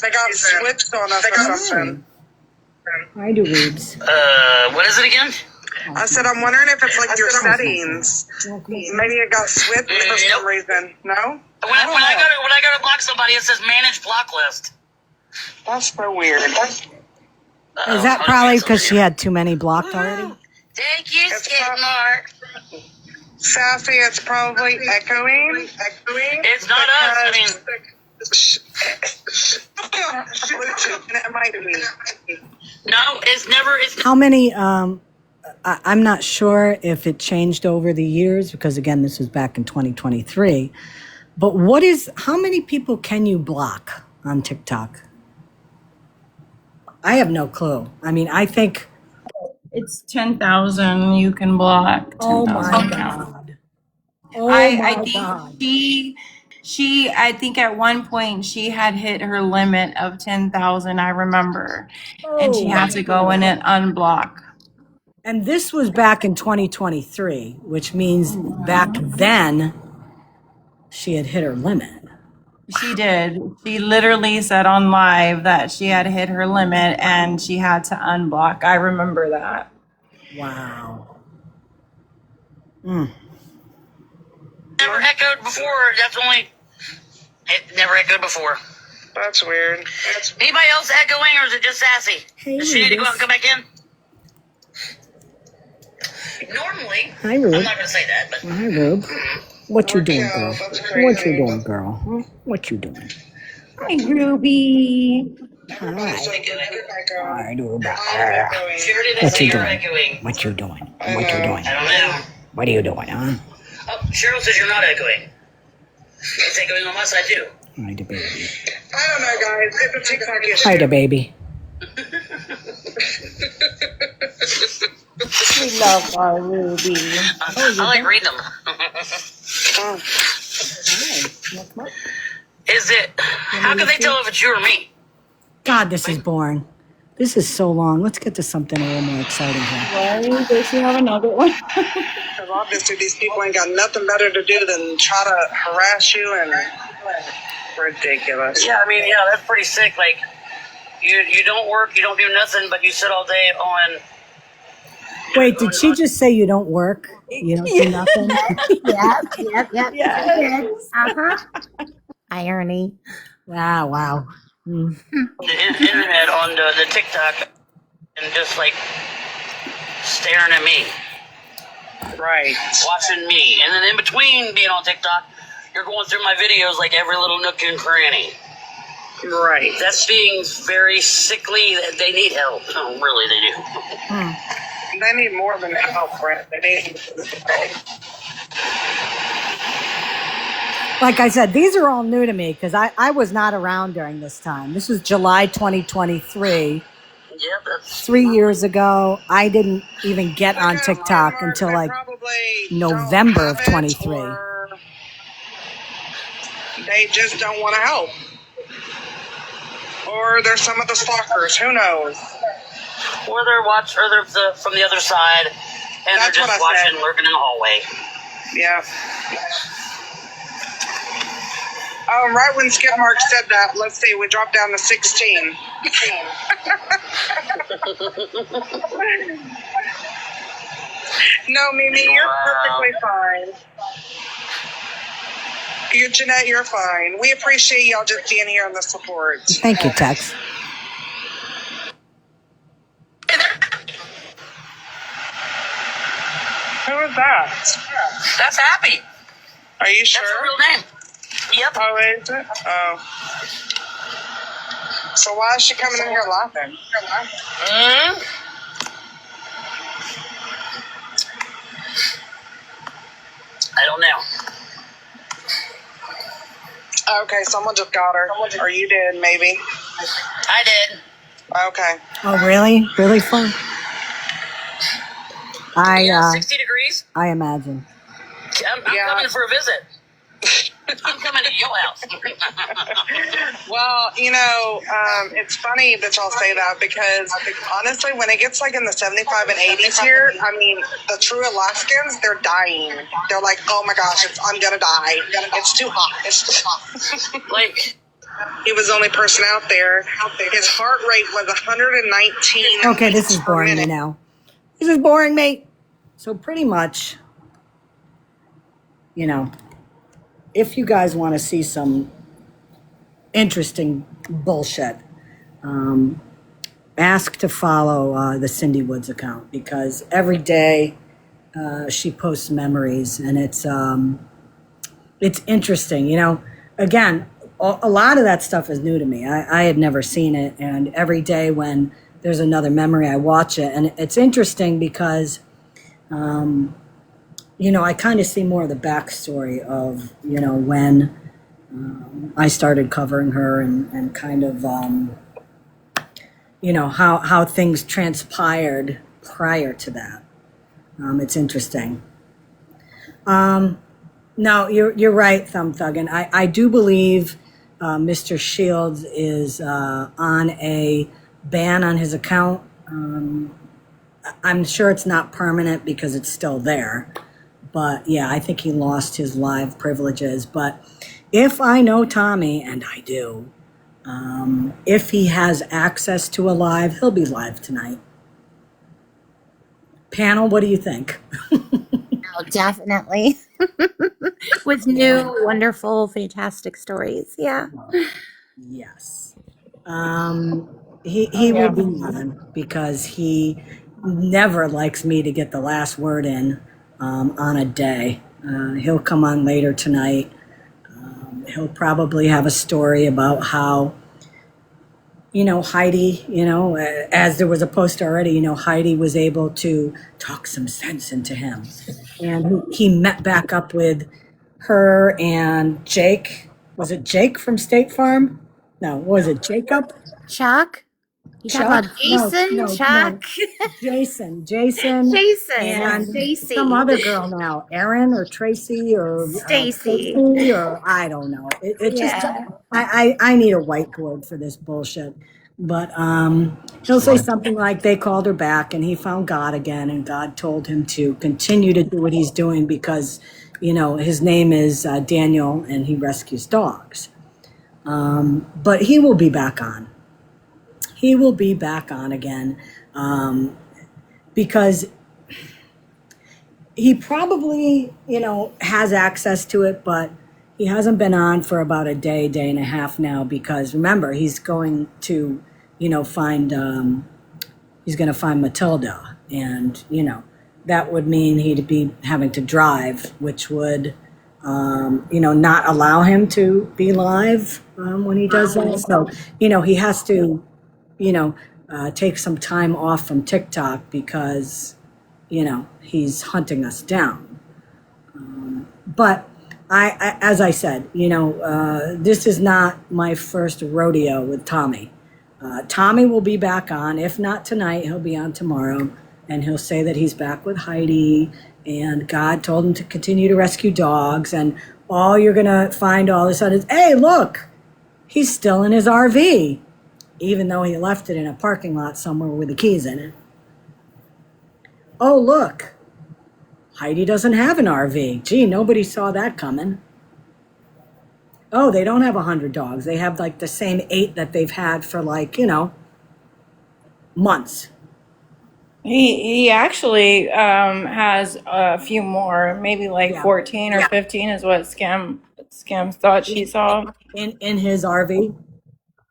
They got switched on us or something. I do, Rubes. What is it again? I said, I'm wondering if it's like your settings. Maybe it got switched for some reason. No? When I go to block somebody, it says manage block list. That's so weird. Is that probably because she had too many blocked already? Thank you, It's Skid prob- Mark. Sassy, it's probably echoing. It's not us. I mean, It might be. no, it's never. It's How many? I'm not sure if it changed over the years because again, this was back in 2023. But how many people can you block on TikTok? I have no clue. I mean, I think. It's 10,000 you can block. 10,000 Oh my now. God. Oh I my think God. I think at one point she had hit her limit of 10,000, I remember. And she Oh. had to go in and unblock. And this was back in 2023, which means back then she had hit her limit. She did. She literally said on live that she had hit her limit and she had to unblock. I remember that. Wow. Never echoed before. Definitely, it never echoed before. That's weird. Anybody else echoing, or is it just Sassy? Hey, Does she need to go Rubus. out and come back in? Normally, Hi, Rube. I'm not going to say that, but Hi, Rube. What you doing, girl? That's What you crazy. doing, girl? Huh? What you doing? Hi, Ruby. Everybody's so good at echo. Hi, Rube. I'm echoing. Sheridan is What you you're doing? echoing. What you doing? I What you know. doing? I don't know. What are you doing, huh? Oh, Cheryl says you're not echoing. It's echoing on my side, too. Hi, the baby. I don't know, guys. It's a TikTok issue. Hi, the baby. We love our Ruby. I like reading them. Hi. Is it? How can they tell if it's you or me? God, this is boring. This is so long. Let's get to something a little more exciting here. Why does she have another one? Because obviously these people ain't got nothing better to do than try to harass you and ridiculous. Yeah, I mean, yeah, that's pretty sick. Like, you don't work, you don't do nothing, but you sit all day on. Wait, did she just say you don't work? You don't do nothing? Yep. Yes. Uh-huh. Irony. Wow. The internet on the TikTok and just like staring at me, Right. watching me, and then in between being on TikTok, you're going through my videos like every little nook and cranny. Right. That's being very sickly. They need help. Oh, really, they do. They need more than help, Brent. They need Like I said, these are all new to me because I was not around during this time. This was July 2023. Yeah, that's 3 years ago. I didn't even get on TikTok until They like probably November of don't have it, 23. or they just don't want to help. Or they're some of the stalkers. Who knows? or they're from the other side, and That's they're what just I watching, said. lurking in the hallway. Yeah. Right when Skip Mark said that, let's see, we dropped down to 16. No, Mimi, you're perfectly fine. Jeanette, you're fine. We appreciate y'all just being here and the support. Thank you, Tex. Who is that? That's Happy. Are you That's her sure? real name. Yep. Oh, is it? Oh. So why is she coming in here laughing? I don't know. Okay, someone just got her. Or you did, maybe. I did. Okay. Oh, really? Really fun? Yeah, 60 degrees. I imagine. I'm Yeah. coming for a visit. I'm coming to your house. Well, it's funny that y'all say that because honestly, when it gets like in the 75 and 80s here, I mean, the true Alaskans, they're dying. They're like, oh my gosh, I'm gonna die. It's too hot. It's too hot. Like, He was the only person out there. His heart rate was 119. Okay, this is per boring me minute. now. This is boring me. So pretty much, if you guys want to see some interesting bullshit, ask to follow the Cindy Woods account because every day she posts memories and it's interesting. Again, a lot of that stuff is new to me. I had never seen it, and every day when there's another memory, I watch it, and it's interesting because I kind of see more of the backstory of, when I started covering her and kind of, how things transpired prior to that. It's interesting. No, you're right, Thumb Thug. And I do believe Mr. Shields is on a ban on his account. I'm sure it's not permanent because it's still there. But yeah, I think he lost his live privileges. But if I know Tommy, and I do, if he has access to a live, he'll be live tonight. Panel, what do you think? Oh, definitely. With new, wonderful, fantastic stories. Yeah. Yes. Oh He will yeah. be on because he never likes me to get the last word in on a day. He'll come on later tonight. He'll probably have a story about how, Heidi, as there was a post already, Heidi was able to talk some sense into him. And he met back up with her and Jake. Was it Jake from State Farm? No, was it Jacob? Chuck? You talking Chuck? about No, Jason? no, Chuck? no. Jason, Jason. It's and some Stacy. other girl now, Erin or Tracy or Stacy. Tracy or I don't know. It just Yeah. I need a whiteboard for this bullshit. But he'll say something like they called her back and he found God again and God told him to continue to do what he's doing because his name is Daniel and he rescues dogs. But he will be back on. He will be back on again because he probably, has access to it, but he hasn't been on for about a day and a half now because remember, he's going to, find, he's going to find Matilda. And, that would mean he'd be having to drive, which would, not allow him to be live when he does that. So, he has to, take some time off from TikTok because, he's hunting us down. But as I said, this is not my first rodeo with Tommy. Tommy will be back on. If not tonight, he'll be on tomorrow. And he'll say that he's back with Heidi and God told him to continue to rescue dogs. And all you're going to find all of a sudden is, hey, look, he's still in his RV, even though he left it in a parking lot somewhere with the keys in it. Oh, look, Heidi doesn't have an RV. Gee, nobody saw that coming. Oh, they don't have 100 dogs. They have like the same 8 that they've had for months. He actually has a few more, maybe like Yeah. 14 or 15 is what Scam thought she saw. In his RV.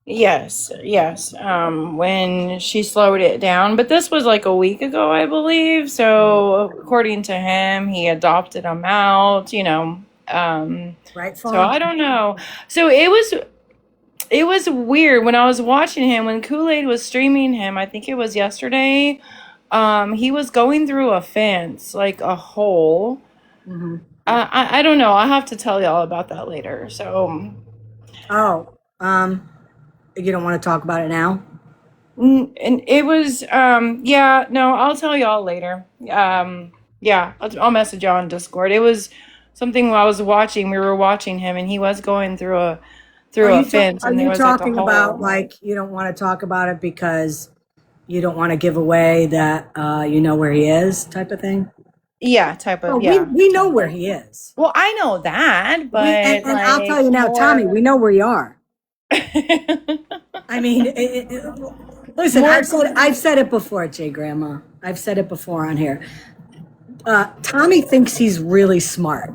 Yes, yes. When she slowed it down, but this was like a week ago, I believe. So according to him, he adopted them out. Right, So Fawn? I don't know. So it was weird when I was watching him when Kool-Aid was streaming him. I think it was yesterday. He was going through a fence, like a hole. Mm-hmm. I don't know. I'll have to tell y'all about that later. So. Oh, you don't want to talk about it now? And it was yeah, no, I'll tell y'all later. Yeah, I'll message y'all on Discord. It was something I was watching. We were watching him, and he was going through a fence, Are and there you was like a talking about hole. like you don't want to talk about it because you don't want to give away that you know where he is type of thing? Yeah, type Oh, of we know where he is. Well, I know that, We but and I'll tell like you now, Tommy, more. we know where you are. I mean, listen, More. I've said it before, Jay Grandma. I've said it before on here. Tommy thinks he's really smart,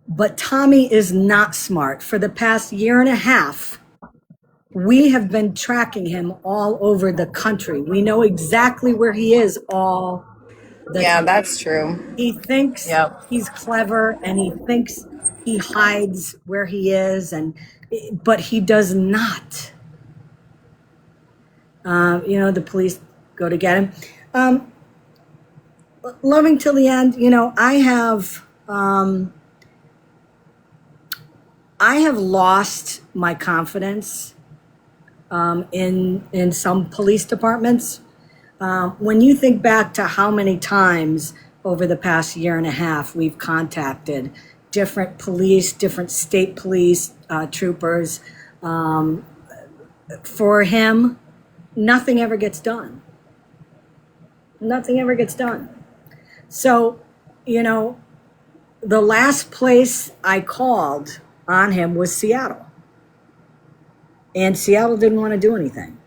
but Tommy is not smart. For the past year and a half, we have been tracking him all over the country. We know exactly where he is all the Yeah, time. that's true. He thinks Yep. he's clever and he thinks he hides where he is, but he does not. The police go to get him. Loving till the end. I have lost my confidence in some police departments. When you think back to how many times over the past year and a half we've contacted different police, different state police troopers, for him, nothing ever gets done. Nothing ever gets done. So, you know, the last place I called on him was Seattle. And Seattle didn't want to do anything.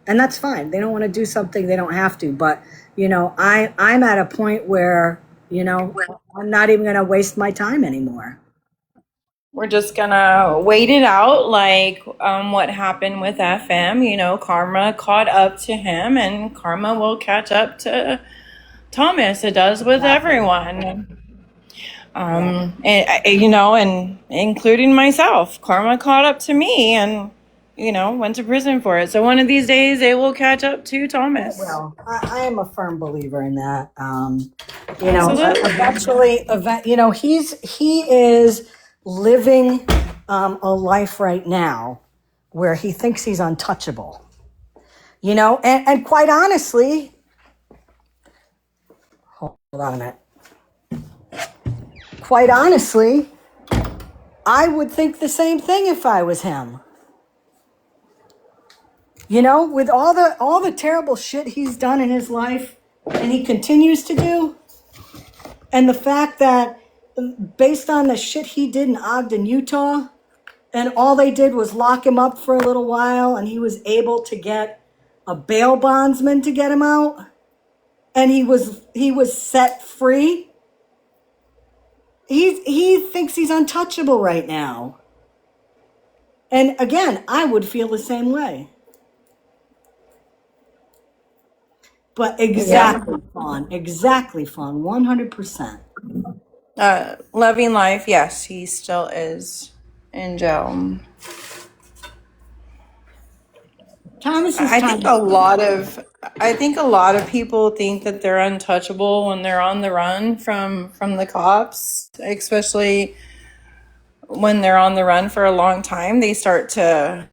And that's fine. They don't want to do something they don't have to. But, I'm at a point where, I'm not even going to waste my time anymore. We're just gonna wait it out, like what happened with FM. Karma caught up to him, and karma will catch up to Thomas. It does with everyone. And including myself. Karma caught up to me and, went to prison for it. So one of these days it will catch up to Thomas. Well, I am a firm believer in that. Absolutely. He is living a life right now where he thinks he's untouchable. And quite honestly, hold on a minute. Quite honestly, I would think the same thing if I was him. With all the terrible shit he's done in his life and he continues to do, and the fact that based on the shit he did in Ogden, Utah, and all they did was lock him up for a little while and he was able to get a bail bondsman to get him out and he was set free. He thinks he's untouchable right now. And again, I would feel the same way. But exactly, Fawn. Exactly, Fawn. 100%. Loving life, yes, he still is in jail. Thomas is I think a lot of people think that they're untouchable when they're on the run from the cops, especially when they're on the run for a long time. They start to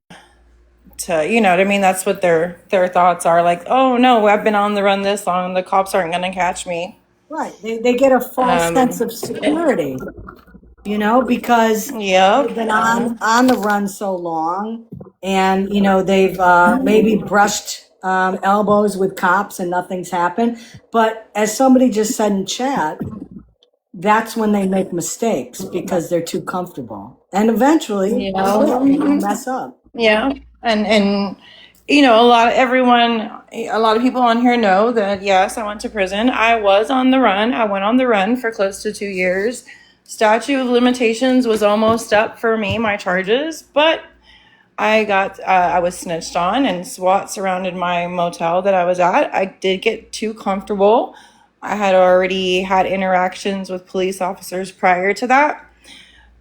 you know what I mean? That's what their thoughts are, like, oh no, I've been on the run this long, the cops aren't going to catch me. right. They get a false sense of security, because they've been on the run so long, and they've maybe brushed elbows with cops and nothing's happened. But as somebody just said in chat, that's when they make mistakes because they're too comfortable, and eventually they'll mess up. Yeah. And a lot of people on here know that, yes, I went to prison. I was on the run. I went on the run for close to 2 years. Statute of limitations was almost up for me, my charges, but I was snitched on and SWAT surrounded my motel that I was at. I did get too comfortable. I had already had interactions with police officers prior to that.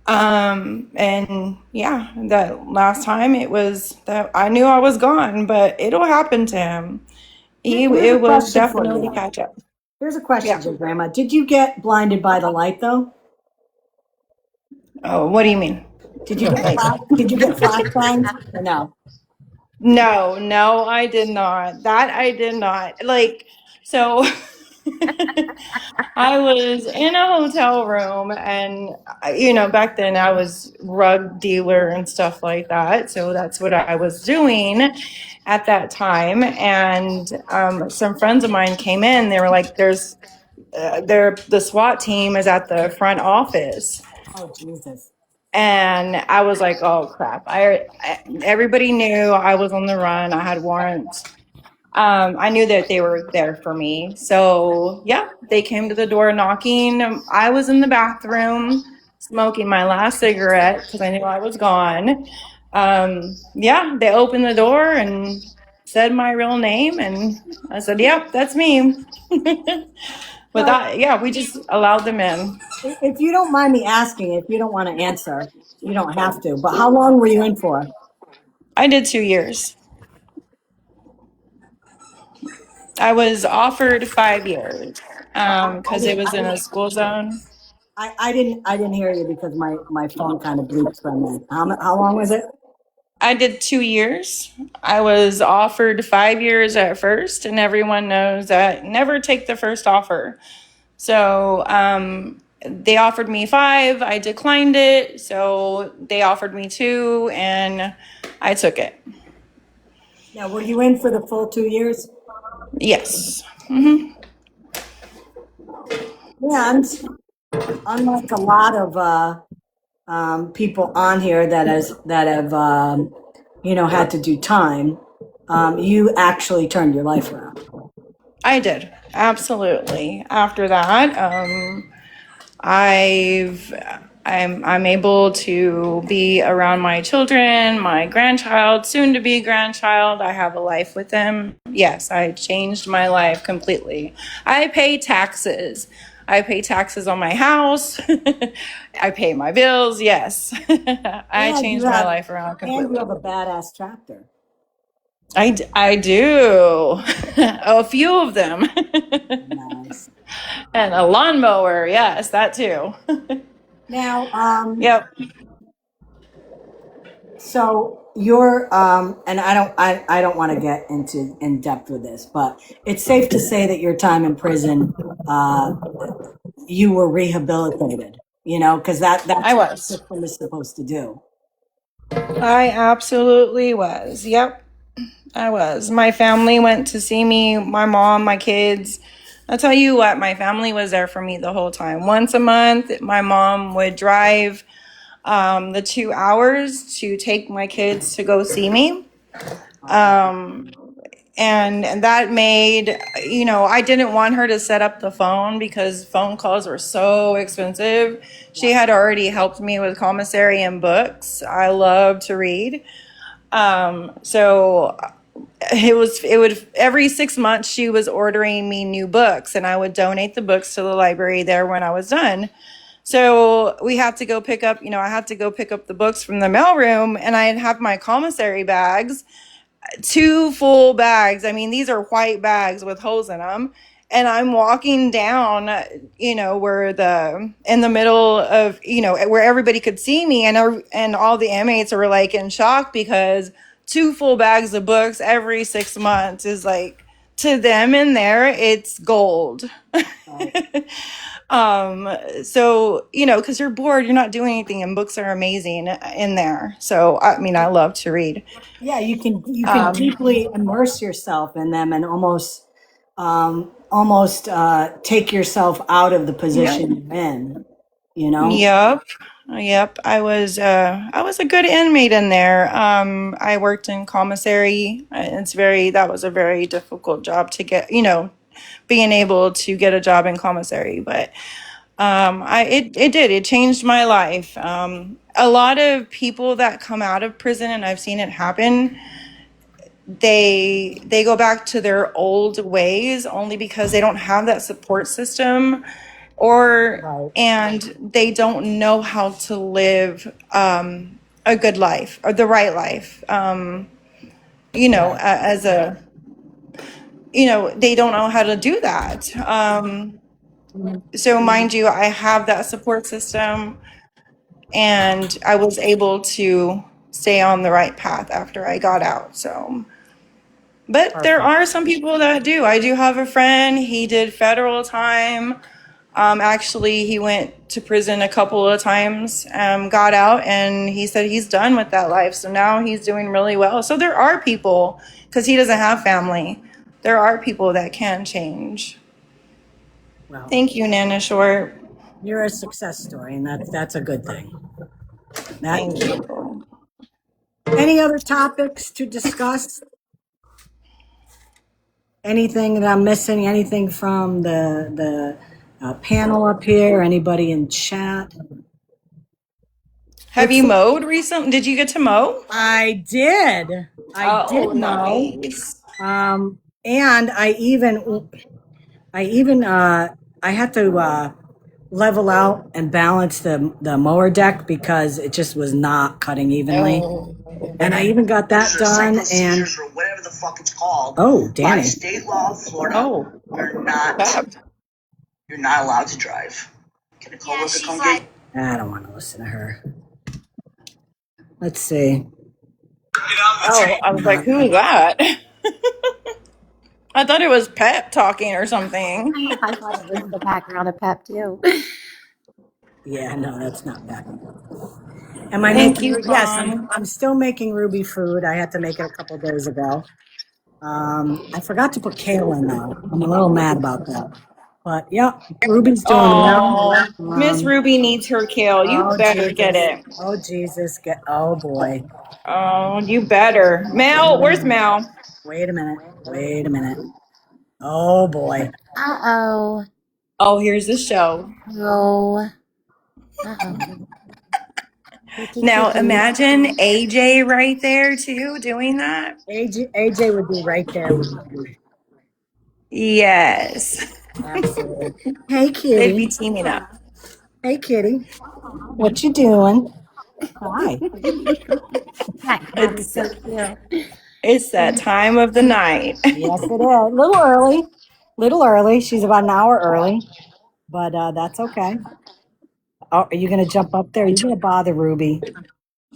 And yeah, that last time it was that I knew I was gone, but it'll happen to him. It will definitely catch up. Here's a question, yeah. Grandma. Did you get blinded by the light though? Oh, what do you mean? Did you get flash signs or no? No, I did not. That I did not. Like, so I was in a hotel room and, back then I was rug dealer and stuff like that. So that's what I was doing at that time. And some friends of mine came in. They were like, the SWAT team is at the front office. Oh, Jesus. And I was like, oh, crap. Everybody knew I was on the run. I had warrants. I knew that they were there for me. So, yeah, they came to the door knocking. I was in the bathroom smoking my last cigarette because I knew I was gone. They opened the door and said my real name. And I said, yep, that's me. But we just allowed them in. If you don't mind me asking, if you don't want to answer, you don't have to. But how long were you in for? I did 2 years. I was offered 5 years because it was in a school zone. I didn't hear you because my phone kind of bleeped for a minute. How long was it? I did 2 years. I was offered 5 years at first, and everyone knows that never take the first offer. So they offered me 5. I declined it. So they offered me 2, and I took it. Now, were you in for the full 2 years? Yes. Hmm. And unlike a lot of people on here that have had to do time, you actually turned your life around. I did, absolutely. After that, I've I'm able to be around my children, my grandchild, soon to be grandchild. I have a life with them. Yes, I changed my life completely. I pay taxes. I pay taxes on my house. I pay my bills. Yes. I And changed my life around you completely. have a badass tractor. I do. A few of them. Nice. And a lawnmower. Yes, that too. Now, Yep. so you're and I don't want to get into in depth with this, but it's safe to say that your time in prison, you were rehabilitated, because I that's what the was. system is supposed to do. I absolutely was. Yep, I was. My family went to see me, my mom, my kids. I'll tell you what, my family was there for me the whole time. Once a month, my mom would drive the 2 hours to take my kids to go see me. Um, and that made, I didn't want her to set up the phone because phone calls were so expensive. She had already helped me with commissary and books. I love to read. So it would every 6 months she was ordering me new books and I would donate the books to the library there when I was done. So we had to go pick up, I had to go pick up the books from the mailroom and I'd have my commissary bags, 2 full bags. I mean, these are white bags with holes in them. And I'm walking down, where in the middle of, where everybody could see me, and all the inmates were like in shock because 2 full bags of books every 6 months is like, to them in there, it's gold. So, because you're bored, you're not doing anything, and books are amazing in there. So, I mean, I love to read. Yeah, you can deeply immerse yourself in them and almost take yourself out of the Yep. position you're in, you know? Yep. Yep. I was a good inmate in there. I worked in commissary. That was a very difficult job to get, being able to get a job in commissary, but it changed my life. A lot of people that come out of prison, and I've seen it happen, they go back to their old ways only because they don't have that support system, Right. and they don't know how to live a good life or the right life. Right. As a, they don't know how to do that. So mind you, I have that support system, and I was able to stay on the right path after I got out. So, but there Perfect. are some people that do. I do have a friend, he did federal time. Actually, he went to prison a couple of times, got out, and he said he's done with that life. So now he's doing really well. So there are people, because he doesn't have family, there are people that can change. Well, Thank you, Nana Short. you're a success story, and that's a good thing. Thank you. Any other topics to discuss? Anything that I'm missing? Anything from the panel up here? Anybody in chat? Have you mowed recently? Did you get to mow? I did. I Oh, did mow. nice. And I had to level out and balance the mower deck because it just was not cutting evenly. Oh, And I even got that done. And or whatever the fuck it's called. oh, By Danny. state law of Florida, oh, fab. you're not allowed to drive. Can a coworker come get you? I don't want to listen to her. Let's see. Oh, I was like, who is that? I thought it was Pep talking or something. I thought it was the background of Pep too. Yeah, no, that's not bad. Am I Thank making? you, Yes, Con. I'm still making Ruby food. I had to make it a couple days ago. I forgot to put kale in though. I'm a little mad about that. But yeah, Ruby's doing well. Oh, Miss Ruby needs her kale. You Oh better get Jesus. it. Oh Jesus. Oh boy. Oh, you better. Mel, where's Mel? Wait a minute. Wait a minute. Oh boy. Uh-oh. Oh, here's the show. Oh. Uh-oh. Kitty, Now kitty. imagine AJ right there too doing that. AJ would be right there with Ruby. Yes. Absolutely. Hey They'd be kitty. teaming up. Hey kitty. What you doing? Hi. That cat is It's so cute. it's that time of the night. Yes, it is. Little early. Little early. She's about an hour early, but that's okay. Oh, are you going to jump up there? You're going to bother Ruby.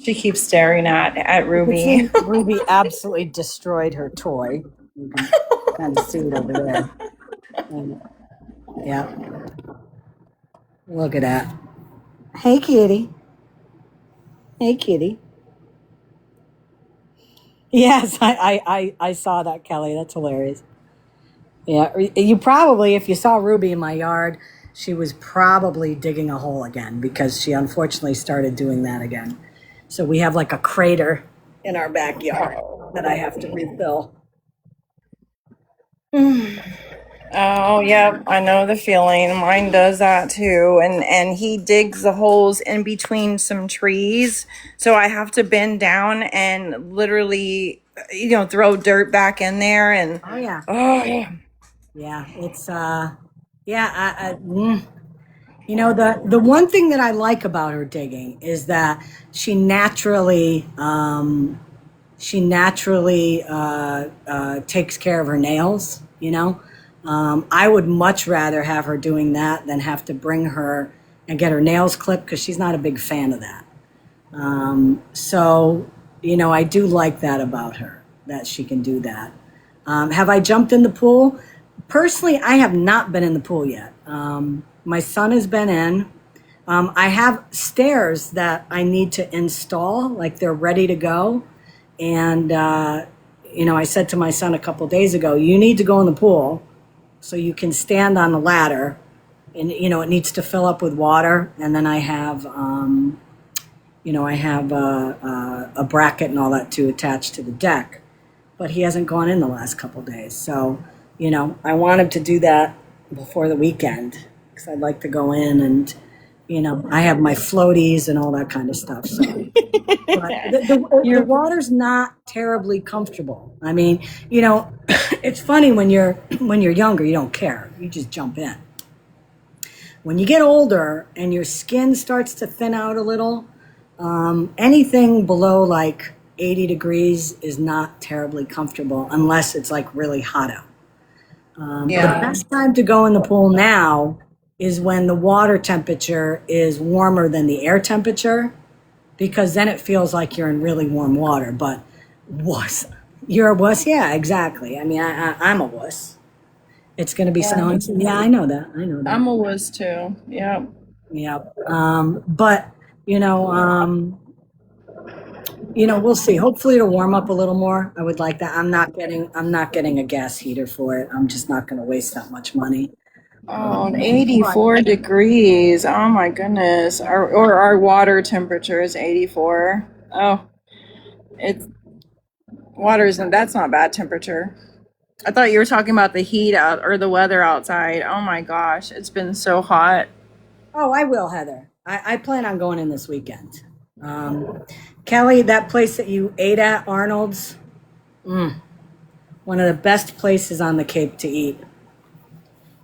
She keeps staring at You can Ruby. see Ruby absolutely destroyed her toy. You can kind of see it over there. And, yeah. Look at that. Hey, kitty. Hey, kitty. Yes, I saw that, Kelly. That's hilarious. Yeah, you probably, if you saw Ruby in my yard, she was probably digging a hole again because she unfortunately started doing that again. So we have like a crater in our backyard that I have to refill. Oh, yep, I know the feeling. Mine does that too. And he digs the holes in between some trees. So I have to bend down and literally, throw dirt back in there and Oh yeah, oh, yeah. It's yeah. The one thing that I like about her digging is that she naturally takes care of her nails. I would much rather have her doing that than have to bring her and get her nails clipped because she's not a big fan of that. So I do like that about her, that she can do that. Have I jumped in the pool? Personally, I have not been in the pool yet. My son has been in. I have stairs that I need to install, like they're ready to go. And, I said to my son a couple days ago, you need to go in the pool so you can stand on the ladder. And, it needs to fill up with water. And then I have a bracket and all that to attach to the deck. But he hasn't gone in the last couple days. So, I want him to do that before the weekend because I'd like to go in and, I have my floaties and all that kind of stuff. So, but the water's not terribly comfortable. I mean, it's funny when you're younger, you don't care. You just jump in. When you get older and your skin starts to thin out a little, anything below like 80 degrees is not terribly comfortable unless it's like really hot out. The best time to go in the pool now is when the water temperature is warmer than the air temperature, because then it feels like you're in really warm water. But wuss, you're a wuss? Yeah, exactly. I mean, I'm a wuss. It's going to be snowing. Yeah, I know that. I'm a whiz too. Yep. Yep. But we'll see. Hopefully it'll warm up a little more. I would like that. I'm not getting a gas heater for it. I'm just not going to waste that much money. Oh, 84 degrees. Oh my goodness. Our water temperature is 84. Oh, it's that's not bad temperature. I thought you were talking about the heat out or the weather outside. Oh my gosh, it's been so hot. Oh, I will, Heather. I plan on going in this weekend. Kelly, that place that you ate at, Arnold's, one of the best places on the Cape to eat.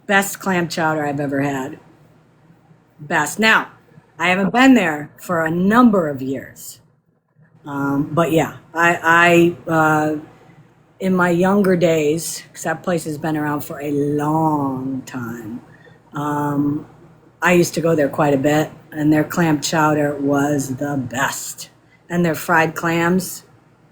Best clam chowder I've ever had. Best. Now, I haven't been there for a number of years. But yeah, I in my younger days, because that place has been around for a long time, I used to go there quite a bit, and their clam chowder was the best. And their fried clams,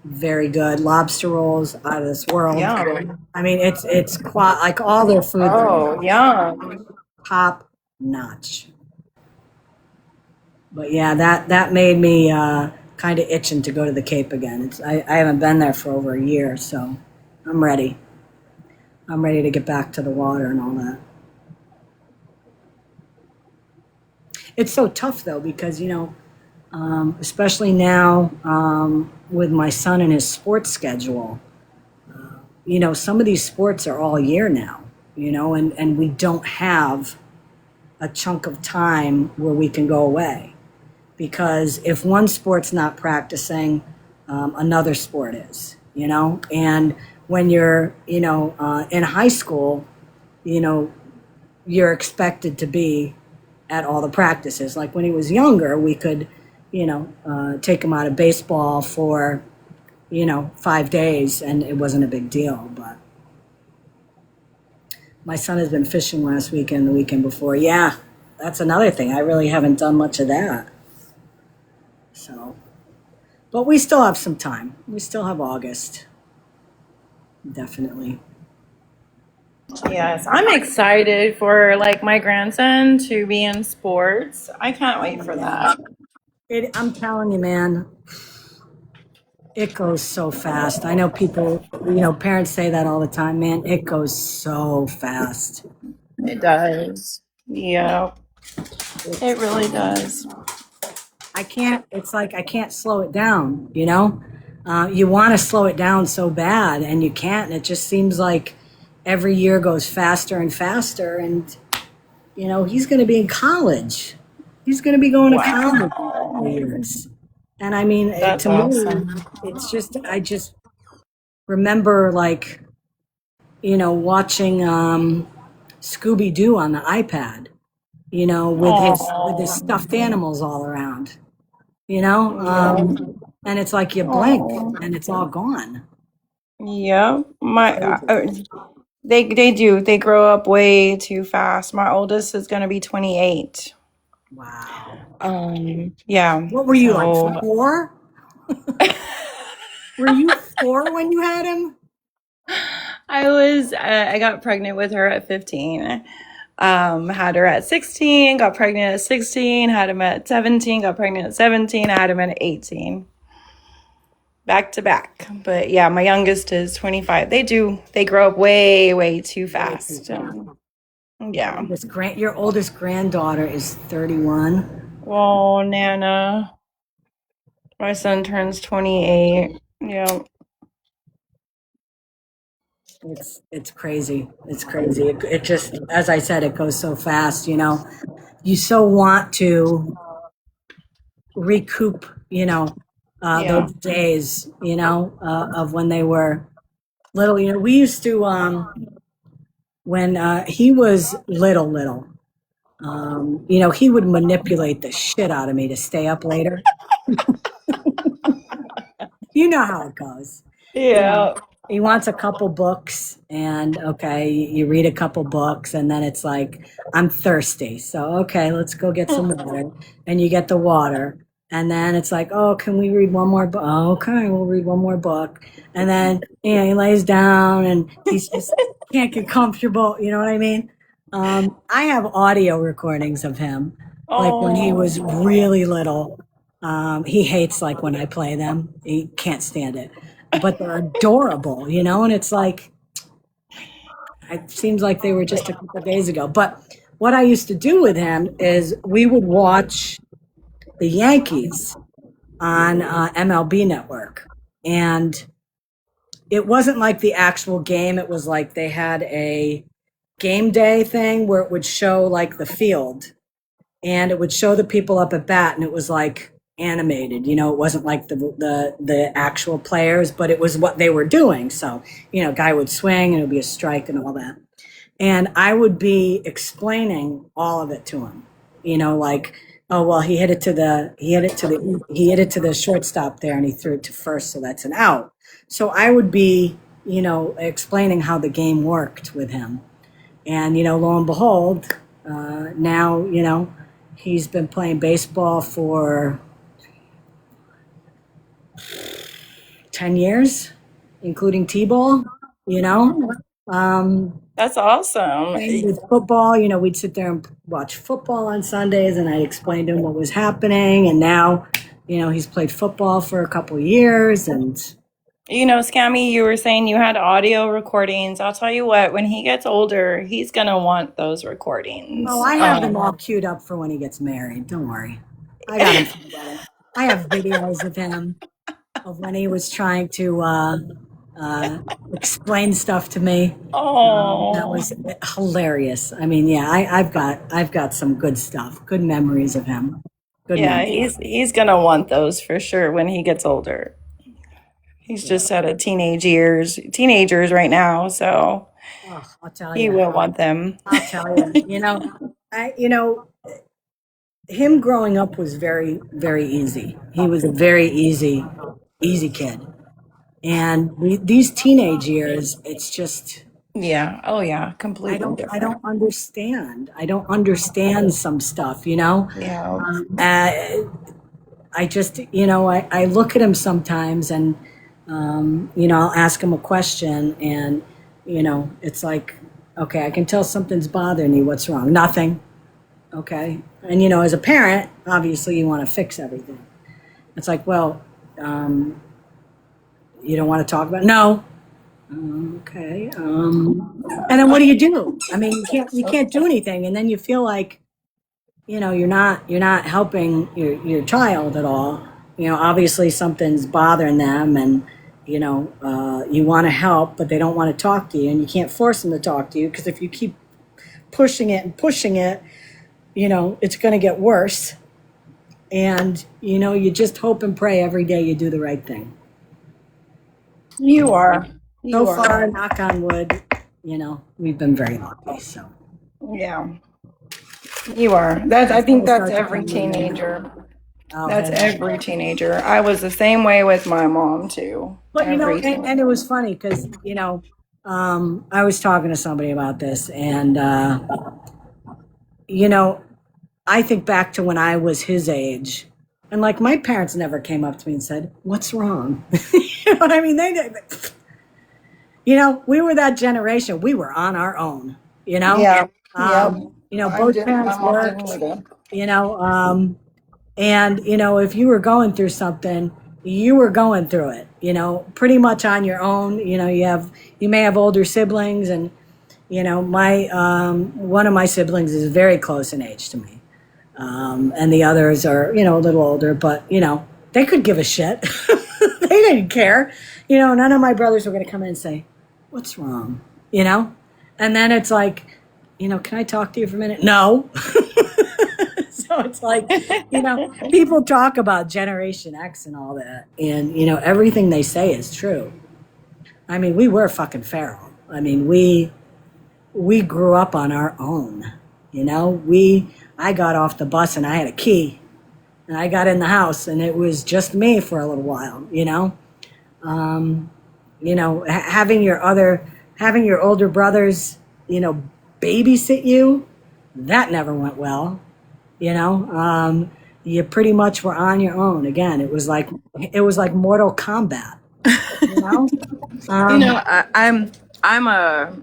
very good. Lobster rolls, out of this world. Yum. I mean, it's like all their food. Oh, yum. Top notch. But yeah, that made me kind of itching to go to the Cape again. I haven't been there for over a year, so I'm ready. I'm ready to get back to the water and all that. It's so tough though because especially now with my son and his sports schedule. Some of these sports are all year now. And we don't have a chunk of time where we can go away because if one sport's not practicing, another sport is. And when you're in high school, you're expected to be at all the practices. Like when he was younger, we could take him out of baseball for 5 days and it wasn't a big deal. But my son has been fishing last weekend, the weekend before. Yeah, that's another thing. I really haven't done much of that. So, but we still have some time. We still have August. Definitely. Yes, I'm excited for like my grandson to be in sports. I can't wait for that. I'm telling you, man, it goes so fast. I know people, parents say that all the time, man. It goes so fast. It does. Yeah, it really does. It's like I can't slow it down, You want to slow it down so bad and you can't. And it just seems like every year goes faster and faster. And, he's going to be in college. He's going to be going to college in 4 years. And I mean, That's to awesome. me, it's just, I just remember like, watching Scooby Doo on the iPad, with his stuffed animals all around, and it's like you blink and it's all gone. Yeah, they do. They grow up way too fast. My oldest is going to be 28. Wow. Yeah. What were you like So 4? Were you 4 when you had him? I got pregnant with her at 15. Had her at 16, got pregnant at 16, had him at 17, got pregnant at 17, I had him at 18. Back to back. But yeah, my youngest is 25. They grow up way too fast. Yeah. Your oldest granddaughter is 31. Oh, Nana. My son turns 28. Yeah. It's crazy. It's crazy. It just, as I said, it goes so fast. You so want to recoup, those days, of when they were little. We used to, when he was little, he would manipulate the shit out of me to stay up later. You know how it goes. Yeah. He wants a couple books and okay, you read a couple books and then it's like, I'm thirsty. So, okay, let's go get some water. And you get the water. And then it's like, oh, can we read one more book? Oh, okay, we'll read one more book. And then, he lays down and he's just can't get comfortable. You know what I mean? I have audio recordings of him, like when he was really little. He hates like when I play them. He can't stand it but they're adorable, and it's like, it seems like they were just a couple days ago. But what I used to do with him is we would watch the Yankees on MLB Network. And it wasn't like the actual game. It was like they had a game day thing where it would show like the field and it would show the people up at bat. And it was like, animated, it wasn't like the actual players, but it was what they were doing. So, guy would swing and it would be a strike and all that. And I would be explaining all of it to him, like, oh, well, he hit it to the shortstop there and he threw it to first. So that's an out. So I would be, explaining how the game worked with him. And, lo and behold, now, he's been playing baseball for 10 years, including T-ball, That's awesome. with football, we'd sit there and watch football on Sundays and I explained to him what was happening. And now, he's played football for a couple of years and You know, Scammy, you were saying you had audio recordings. I'll tell you what, when he gets older, he's going to want those Oh, recordings. I have them all queued up for when he gets married. Don't worry. I got him for the wedding. I have videos of him of when he was trying to uh, explain stuff to me. That Oh, was hilarious. I mean, yeah, I've got some good stuff, good memories of him. Good yeah, memories. he's going to want those for sure when he gets older. He's just out of teenagers right now, so Oh, I'll tell he you. will want them. I'll tell you. Him growing up was very, very easy. He was a very easy kid. And these teenage years, it's just Yeah. Oh, yeah. Completely I different. don't understand. I don't understand some stuff, you know. Yeah. Uh, I just, I look at him sometimes and, I'll ask him a question and, it's like, okay, I can tell something's bothering you. What's wrong? Nothing. Okay. And, as a parent, obviously you want to fix everything. It's like, well, you don't want to talk about it? No. Okay. And then what do you do? I mean, you can't do anything. And then you feel like, you're not helping your child at all. Obviously something's bothering them and, you want to help, but they don't want to talk to you and you can't force them to talk to you because if you keep pushing it and pushing it, it's going to get worse. And, you just hope and pray every day you do the right thing. You are. So You are. far, knock on wood, we've been very lucky. So Yeah. You are. I think that's every teenager. That's every teenager. I was the same way with my mom too. But Every and it was funny because I was talking to somebody about this, and I think back to when I was his age, and like my parents never came up to me and said, "What's wrong?" You know what I mean? They did. We were that generation. We were on our own. Yeah. Yep. Both My parents mom didn't worked. either. You know, and if you were going through something, you were going through it. Pretty much on your own. You may have older siblings, and my one of my siblings is very close in age to me, and the others are a little older, but they could give a shit. They didn't care. None of my brothers were going to come in and say, "What's wrong?" And then it's like, can I talk to you for a minute? No. So it's like, people talk about Generation X and all that, and everything they say is true. I mean, we were fucking feral. I mean, we grew up on our own. I got off the bus and I had a key, and I got in the house, and it was just me for a little while. Having your older brothers, babysit you, that never went well. You pretty much were on your own. Again, it was like Mortal Kombat. You know, I'm a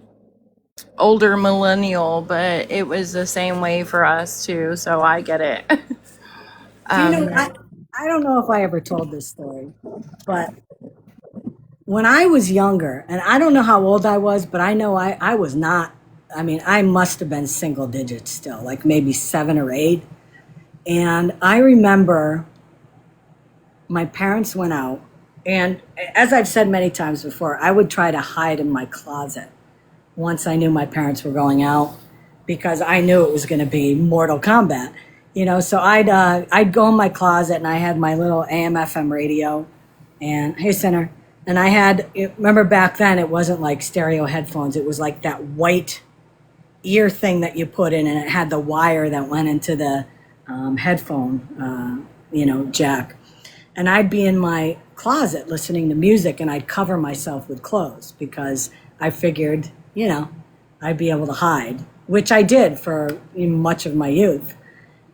older millennial, but it was the same way for us too. So I get it. I don't know if I ever told this story, but when I was younger, and I don't know how old I was, but I know I was not. I mean, I must have been single digits still, like maybe 7 or 8. And I remember my parents went out, and as I've said many times before, I would try to hide in my closet once I knew my parents were going out because I knew it was going to be Mortal Kombat. So I'd go in my closet and I had my little AM/FM radio, and hey, Center, and I had, remember back then it wasn't like stereo headphones, it was like that white ear thing that you put in, and it had the wire that went into the headphone, jack. And I'd be in my closet listening to music, and I'd cover myself with clothes because I figured, I'd be able to hide, which I did for much of my youth.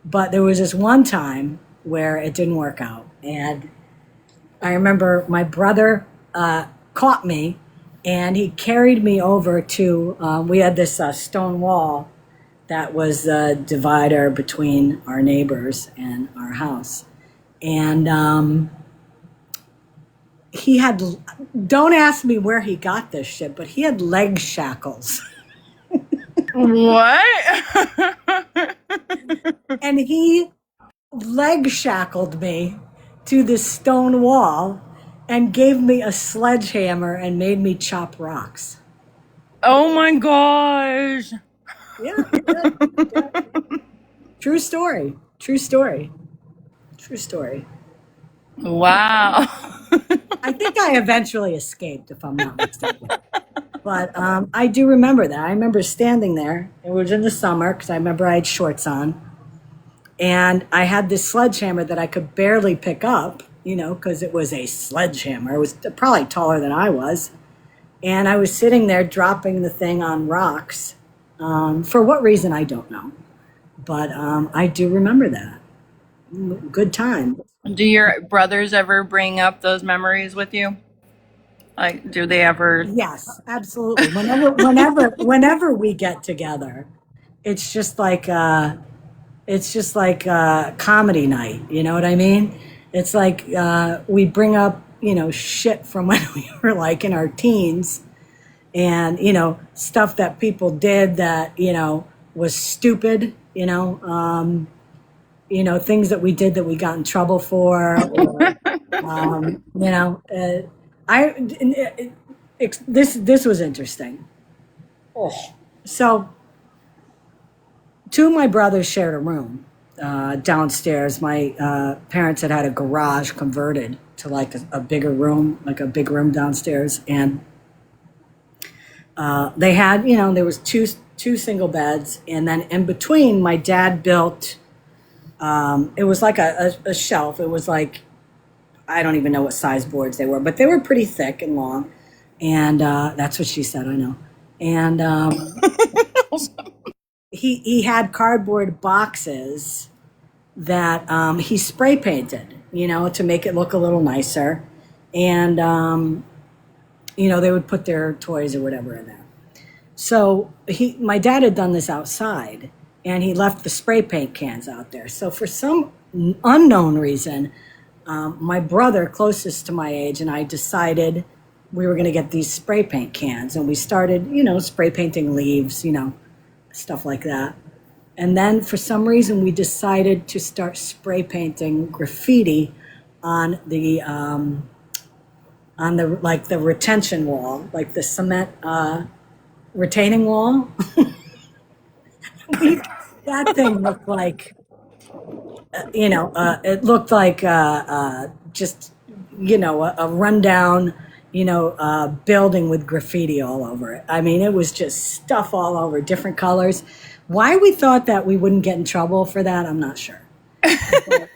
But there was this one time where it didn't work out. And I remember my brother caught me, and he carried me over to, we had this stone wall that was the divider between our neighbors and our house. And he had, don't ask me where he got this shit, but he had leg shackles. What? And he leg shackled me to this stone wall and gave me a sledgehammer and made me chop rocks. Oh my gosh. Yeah, yeah. True story. True story. True story. Wow. I think I eventually escaped, if I'm not mistaken. But I do remember that. I remember standing there. It was in the summer because I remember I had shorts on. And I had this sledgehammer that I could barely pick up, because it was a sledgehammer. It was probably taller than I was. And I was sitting there dropping the thing on rocks. For what reason, I don't know. But I do remember that. Good time. Do your brothers ever bring up those memories with you? Like, do they ever? Yes, absolutely. Whenever we get together, it's just like comedy night. You know what I mean? It's like we bring up shit from when we were like in our teens, and stuff that people did that was stupid. Things that we did that we got in trouble for. Or, this was interesting. So, two of my brothers shared a room downstairs. My parents had a garage converted to like a bigger room, like a big room downstairs, and they had, there was two single beds, and then in between, my dad built. It was like a shelf. It was like, I don't even know what size boards they were, but they were pretty thick and long. And that's what she said, I know. And he had cardboard boxes that he spray painted, to make it look a little nicer. And, they would put their toys or whatever in there. So my dad had done this outside, and he left the spray paint cans out there. So for some unknown reason, my brother closest to my age and I decided we were going to get these spray paint cans, and we started, spray painting leaves, stuff like that. And then for some reason we decided to start spray painting graffiti on the like the retention wall, like the cement retaining wall. That thing looked like it looked like just a rundown building with graffiti all over it. I mean, it was just stuff all over, different colors. Why we thought that we wouldn't get in trouble for that, I'm not sure. But,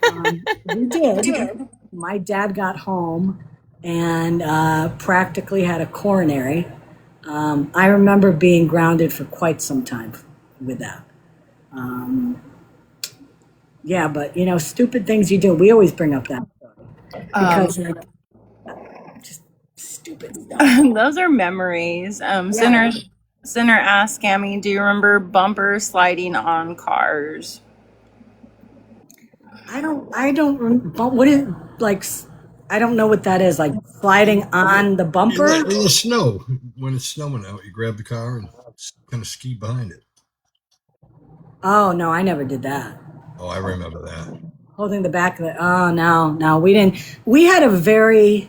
we did. My dad got home and practically had a coronary. I remember being grounded for quite some time with that. Yeah, but stupid things you do. We always bring up that because just stupid stuff. Those are memories. Yeah. Sinner asked Scammy, do you remember bumper sliding on cars? I don't. But what is like? I don't know what that is. Like sliding on the bumper. In the snow, when it's snowing out, you grab the car and kind of ski behind it. Oh no, I never did that. Oh, I remember that. Holding the back of it. Oh no, we didn't. We had a very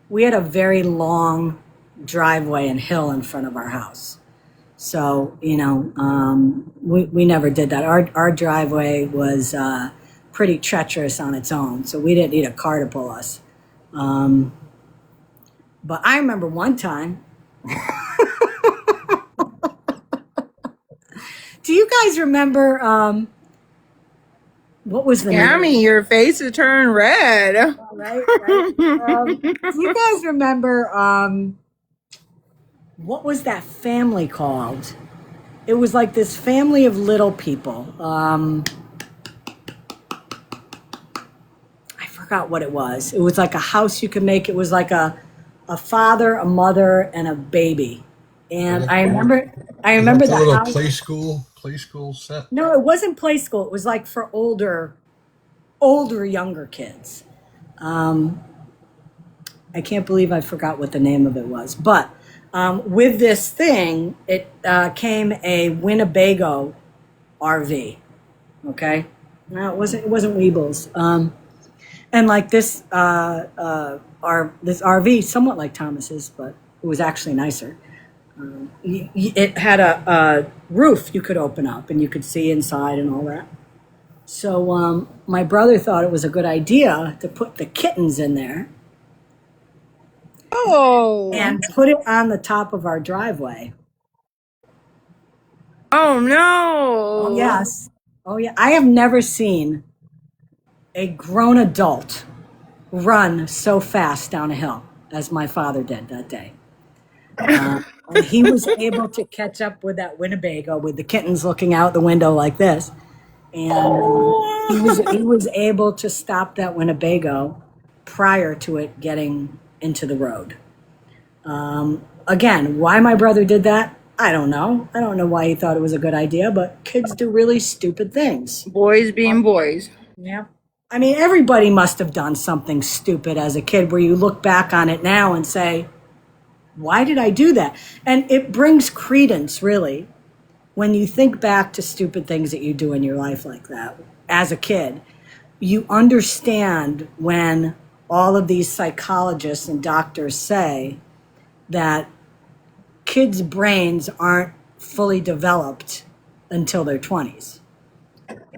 long driveway and hill in front of our house. So, we never did that. Our driveway was pretty treacherous on its own, so we didn't need a car to pull us. But I remember one time. Do you guys remember what was the name? Scammy, your face is turned red. Right. Do you guys remember what was that family called? It was like this family of little people. I forgot what it was. It was like a house you could make. It was like a father, a mother, and a baby. And I remember the little house. play school set. No, it wasn't play school. It was like for older, younger kids. I can't believe I forgot what the name of it was. But with this thing, it came a Winnebago RV. Okay, no, it wasn't Weebles. And like this this RV, somewhat like Thomas's, but it was actually nicer. It had a roof you could open up and you could see inside and all that. So my brother thought it was a good idea to put the kittens in there Oh. and put it on the top of our driveway. Oh no. Oh, yes. Oh, yeah. I have never seen a grown adult run so fast down a hill as my father did that day. And he was able to catch up with that Winnebago with the kittens looking out the window like this. And he was able to stop that Winnebago prior to it getting into the road. Again, why my brother did that, I don't know. I don't know why he thought it was a good idea, but kids do really stupid things. Boys being boys. Yeah. I mean, everybody must have done something stupid as a kid where you look back on it now and say, why did I do that? And it brings credence, really, when you think back to stupid things that you do in your life like that as a kid. You understand when all of these psychologists and doctors say that kids' brains aren't fully developed until their 20s.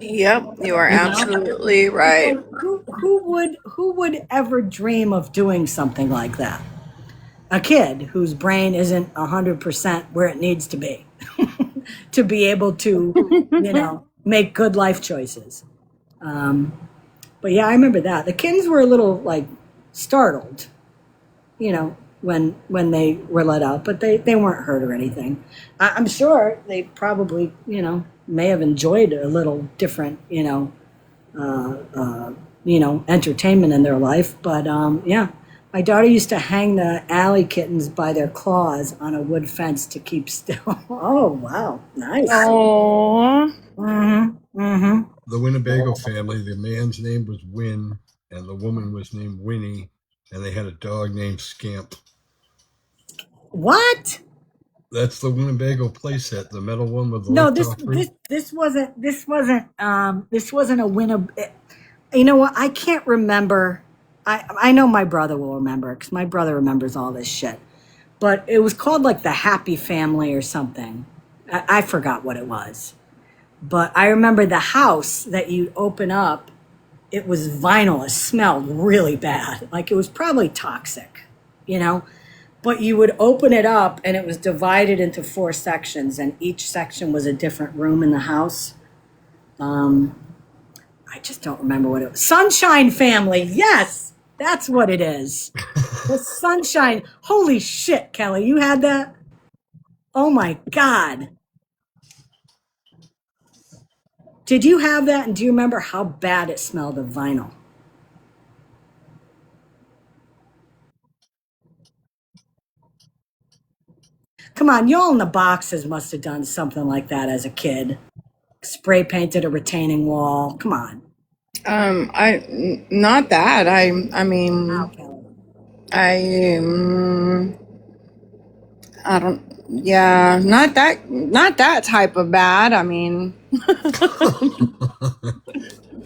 Yep, you are absolutely right. Who would ever dream of doing something like that? A kid whose brain isn't 100% where it needs to be to be able to, make good life choices. But yeah, I remember that. The kids were a little like startled, when they were let out, but they weren't hurt or anything. I'm sure they probably, may have enjoyed a little different, entertainment in their life. But yeah, my daughter used to hang the alley kittens by their claws on a wood fence to keep still. Oh, wow. Nice. Oh. The Winnebago family, the man's name was Win, and the woman was named Winnie, and they had a dog named Scamp. What? That's the Winnebago playset, the metal one with the No, lift-off roof. this wasn't a Winnebago. You know what? I can't remember. I know my brother will remember because my brother remembers all this shit. But it was called like the Happy Family or something. I forgot what it was. But I remember the house that you'd open up, it was vinyl. It smelled really bad. Like it was probably toxic, But you would open it up and it was divided into 4 sections and each section was a different room in the house. I just don't remember what it was. Sunshine Family. Yes, that's what it is. The Sunshine. Holy shit, Kelly, you had that? Oh my God. Did you have that? And do you remember how bad it smelled of vinyl? Come on, y'all in the boxes must have done something like that as a kid. Spray painted a retaining wall. Come on. Not that. I mean, Wow, Kelly. I don't. Yeah, not that type of bad. I mean,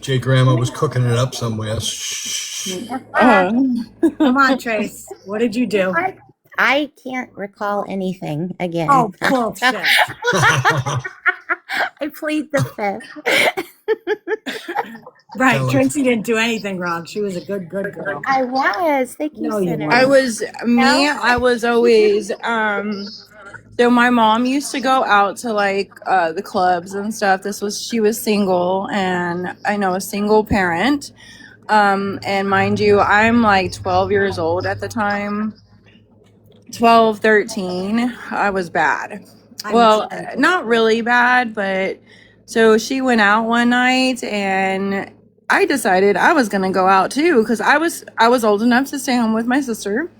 Jay Grandma was cooking it up somewhere. Shh. Come on, Trace. What did you do? I can't recall anything again. Oh, bullshit. I plead the fifth. Right, Kelly. Tracy didn't do anything wrong. She was a good girl. I was. Thank you, No, you Senator. weren't. I was always, so my mom used to go out to like the clubs and stuff. She was single and I know a single parent. And mind you, I'm like 12 years old at the time. 12, 13. I was bad. Well, not really bad, but so she went out one night and I decided I was going to go out too because I was old enough to stay home with my sister.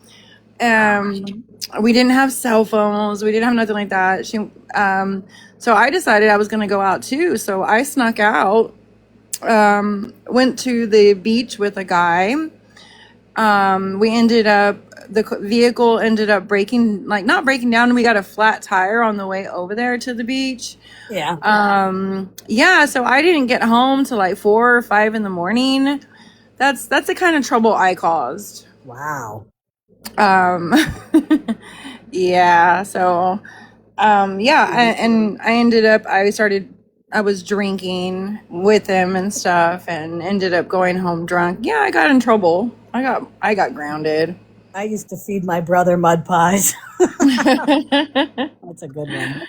We didn't have cell phones. We didn't have nothing like that. So I decided I was going to go out too. So I snuck out, went to the beach with a guy. We ended up, the vehicle ended up breaking, like not breaking down, and we got a flat tire on the way over there to the beach. Yeah. Yeah, so I didn't get home till like 4 or 5 in the morning. That's the kind of trouble I caused. Wow. Yeah, so and I ended up, I was drinking with him and stuff, and ended up going home drunk. Yeah, I got in trouble. I got grounded. I used to feed my brother mud pies. That's a good one.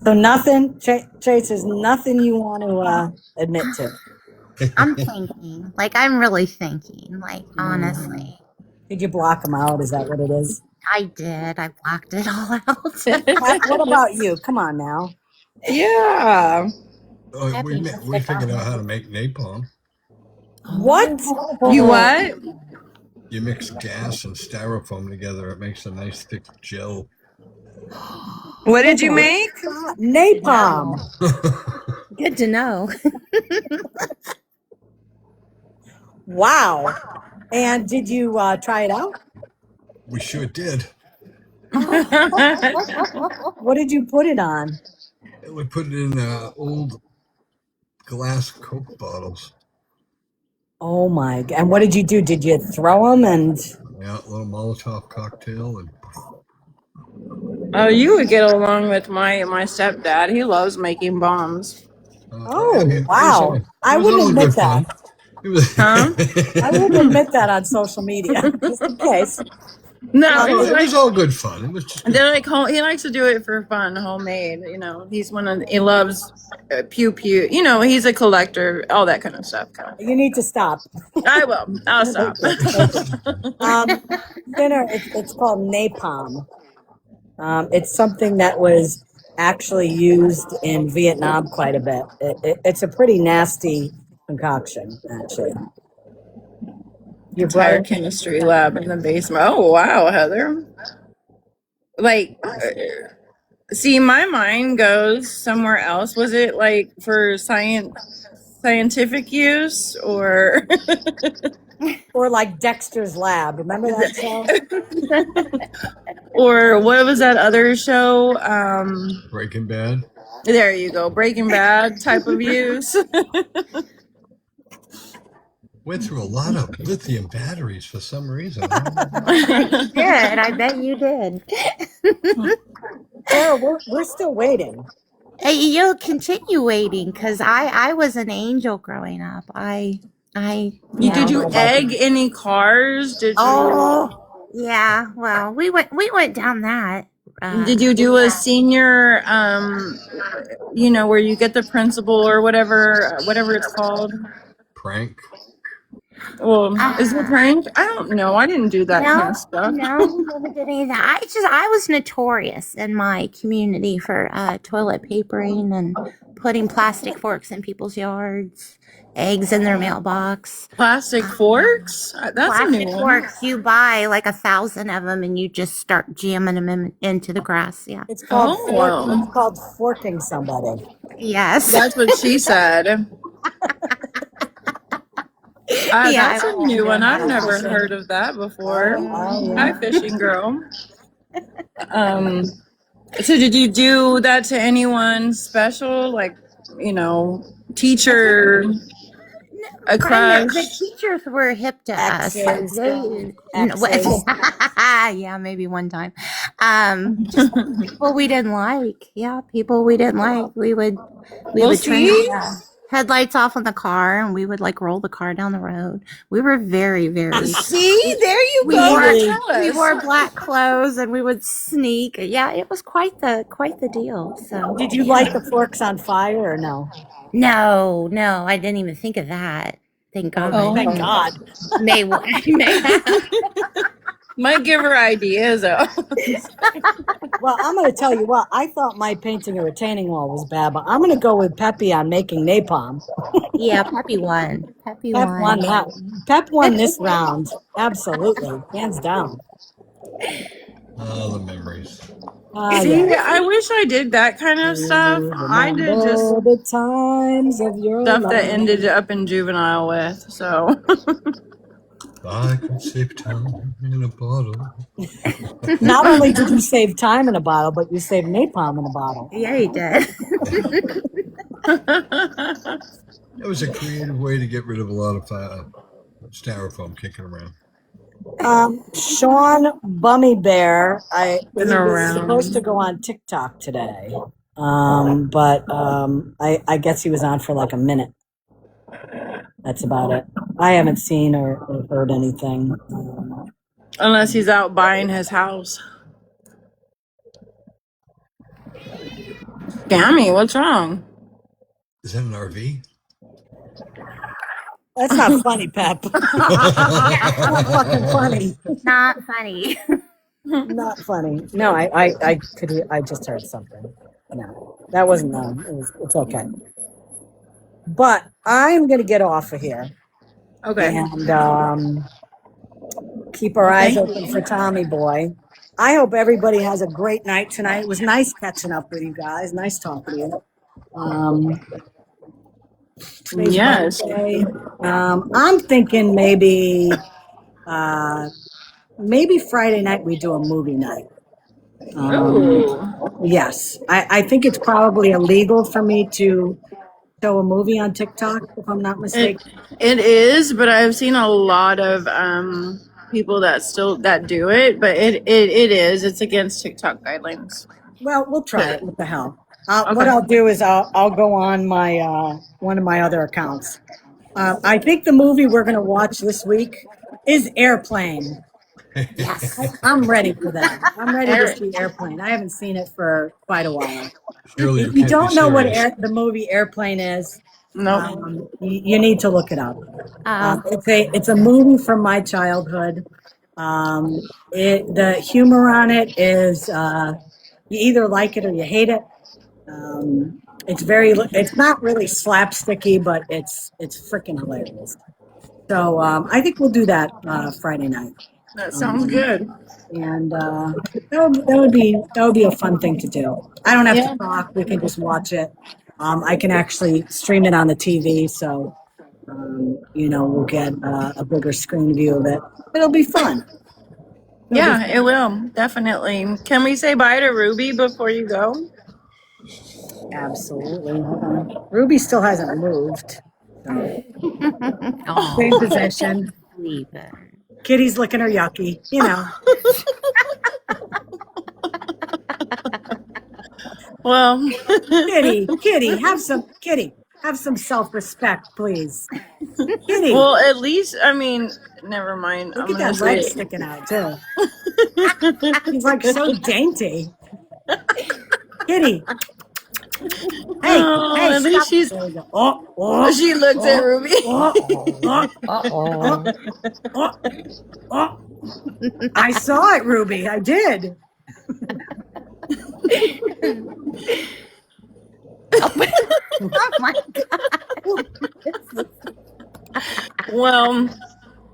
So nothing, Trace, there's nothing you want to admit to. I'm thinking. Like, I'm really thinking. Like, honestly. Did you block them out? Is that what it is? I did. I blocked it all out. What about you? Come on now. Yeah. We figured out how to make napalm. What? You what? You mix gas and styrofoam together. It makes a nice thick gel. What did you make? Napalm. Good to know. Wow. And did you try it out? We sure did. What did you put it on? We put it in old glass Coke bottles. Oh my God. And what did you do? Did you throw them and... Yeah, a little Molotov cocktail. And Oh, you would get along with my stepdad. He loves making bombs. Wow. I wouldn't admit that. Huh? I wouldn't admit that on social media, just in case. No, it was all good fun. It was just good. They're like, he likes to do it for fun, homemade. You know, he loves pew pew. You know, he's a collector, all that kind of stuff. You need to stop. I will. I'll stop. Dinner. It's called napalm. It's something that was actually used in Vietnam quite a bit. It's a pretty nasty concoction, actually. Your Entire brother? chemistry lab in the basement. Oh wow, Heather. Like, see, my mind goes somewhere else. Was it like for scientific use, or or like Dexter's Lab? Remember that show? Or what was that other show? Breaking Bad. There you go, Breaking Bad type of use. Went through a lot of lithium batteries for some reason. You did. I bet you did. Sarah, we're still waiting. Hey, you'll continue waiting because I was an angel growing up. Did you egg any cars? Did you? Oh, yeah. Well, we went down that. Did you do a senior, where you get the principal or whatever it's called? Prank. Well, is it prank? I don't know. I didn't do that kind of stuff. No, never did any of that. I was notorious in my community for toilet papering and putting plastic forks in people's yards, eggs in their mailbox. Plastic forks? That's a new one. Forks. You buy like 1,000 of them and you just start jamming them into the grass. Yeah. It's called it's called forking somebody. Yes. That's what she said. That's a new one. I've never heard of that before. Hi, fishing girl. So did you do that to anyone special, like, teacher, a crush? The teachers were hip to us. Yeah, maybe one time. Just people we didn't like. Yeah, people we didn't like. We would turn the headlights off on the car, and we would like roll the car down the road. We were very, very. See, there you go. We wore black clothes, and we would sneak. Yeah, it was quite the deal. So, did you light the forks on fire or no? No, I didn't even think of that. Thank God. Oh, thank God. May Might give her ideas. Well, I'm going to tell you what. I thought my painting a retaining wall was bad, but I'm going to go with Peppy on making napalm. Yeah, Peppy won. Pep won this round. Absolutely, hands down. Oh, the memories. See, Yes. I wish I did that kind of stuff. You I did just remember the times of your stuff that life. ended up in juvenile with. So I could save time in a bottle. Not only did you save time in a bottle, but you saved napalm in a bottle. Yeah, he did. That was a creative way to get rid of a lot of styrofoam kicking around. Sean Bummy Bear, been he was supposed to around. go on TikTok today, but I guess he was on for like a minute. That's about it. I haven't seen or heard anything. Unless he's out buying his house. Scammy, what's wrong? Is that an RV? That's not funny, Pep. Not fucking funny. Not funny. Not funny. No, I just heard something. No, that wasn't it's okay. But I'm gonna get off of here Okay. and keep our eyes Thank open you. for Tommy Boy. I hope everybody has a great night tonight. It was nice catching up with you guys. Nice talking to you. Today's Yes. Wednesday. I'm thinking maybe Friday night we do a movie night. Ooh. Yes, I think it's probably illegal for me to show a movie on TikTok, if I'm not mistaken. It is, but I've seen a lot of people that do it, but it is. It's against TikTok guidelines. Well, we'll try it. What the hell? Okay. What I'll do is I'll go on my one of my other accounts. I think the movie we're going to watch this week is Airplane. Yes. I'm ready for that. I'm ready to Eric. see Airplane. I haven't seen it for quite a while. Surely If you you can't be don't know what serious. the movie Airplane is, No. you need to look it up. Oh, It's a movie from my childhood. The humor on it is you either like it or you hate it. It's not really slapsticky, but it's freaking hilarious. So I think we'll do that Friday night. That sounds good. And that would be a fun thing to do. I don't have Yeah. to talk; we can just watch it. I can actually stream it on the TV, so we'll get a bigger screen view of it. It'll be fun. Yeah, it will. Definitely. Can we say bye to Ruby before you go? Absolutely. Hold on. Ruby still hasn't moved. So. Same oh, position. leave it. Kitty's licking her yucky. Well, Kitty, have some self-respect, please. Kitty, well, at least never mind. look I'm at gonna that leg say sticking out too. She's like so dainty. Kitty. Hey, oh, at least she's There we go. Oh, she looks at Ruby. oh. I saw it, Ruby. I did. Oh my God. Well,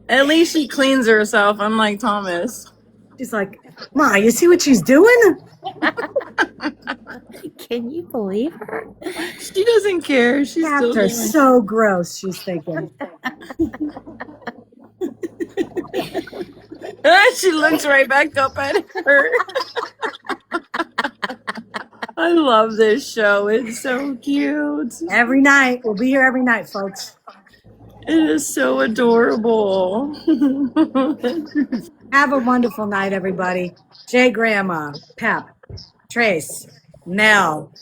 at least she cleans herself, unlike Thomas. She's like, Ma, you see what she's doing? Can you believe her? She doesn't care. She's still After doing. so gross, she's thinking. She looks right back up at her. I love this show. It's so cute. Every night. We'll be here every night, folks. It is so adorable. Have a wonderful night, everybody. Jay Grandma, Pep, Trace, Nell,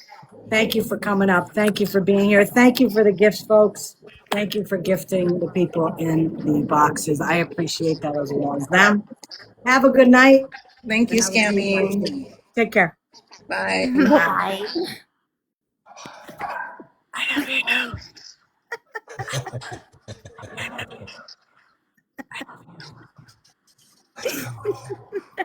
thank you for coming up. Thank you for being here. Thank you for the gifts, folks. Thank you for gifting the people in the boxes. I appreciate that as well as them. Have a good night. Thank you, Have a good Scammy. Wednesday. Take care. Bye. Bye. I love you. Let's go.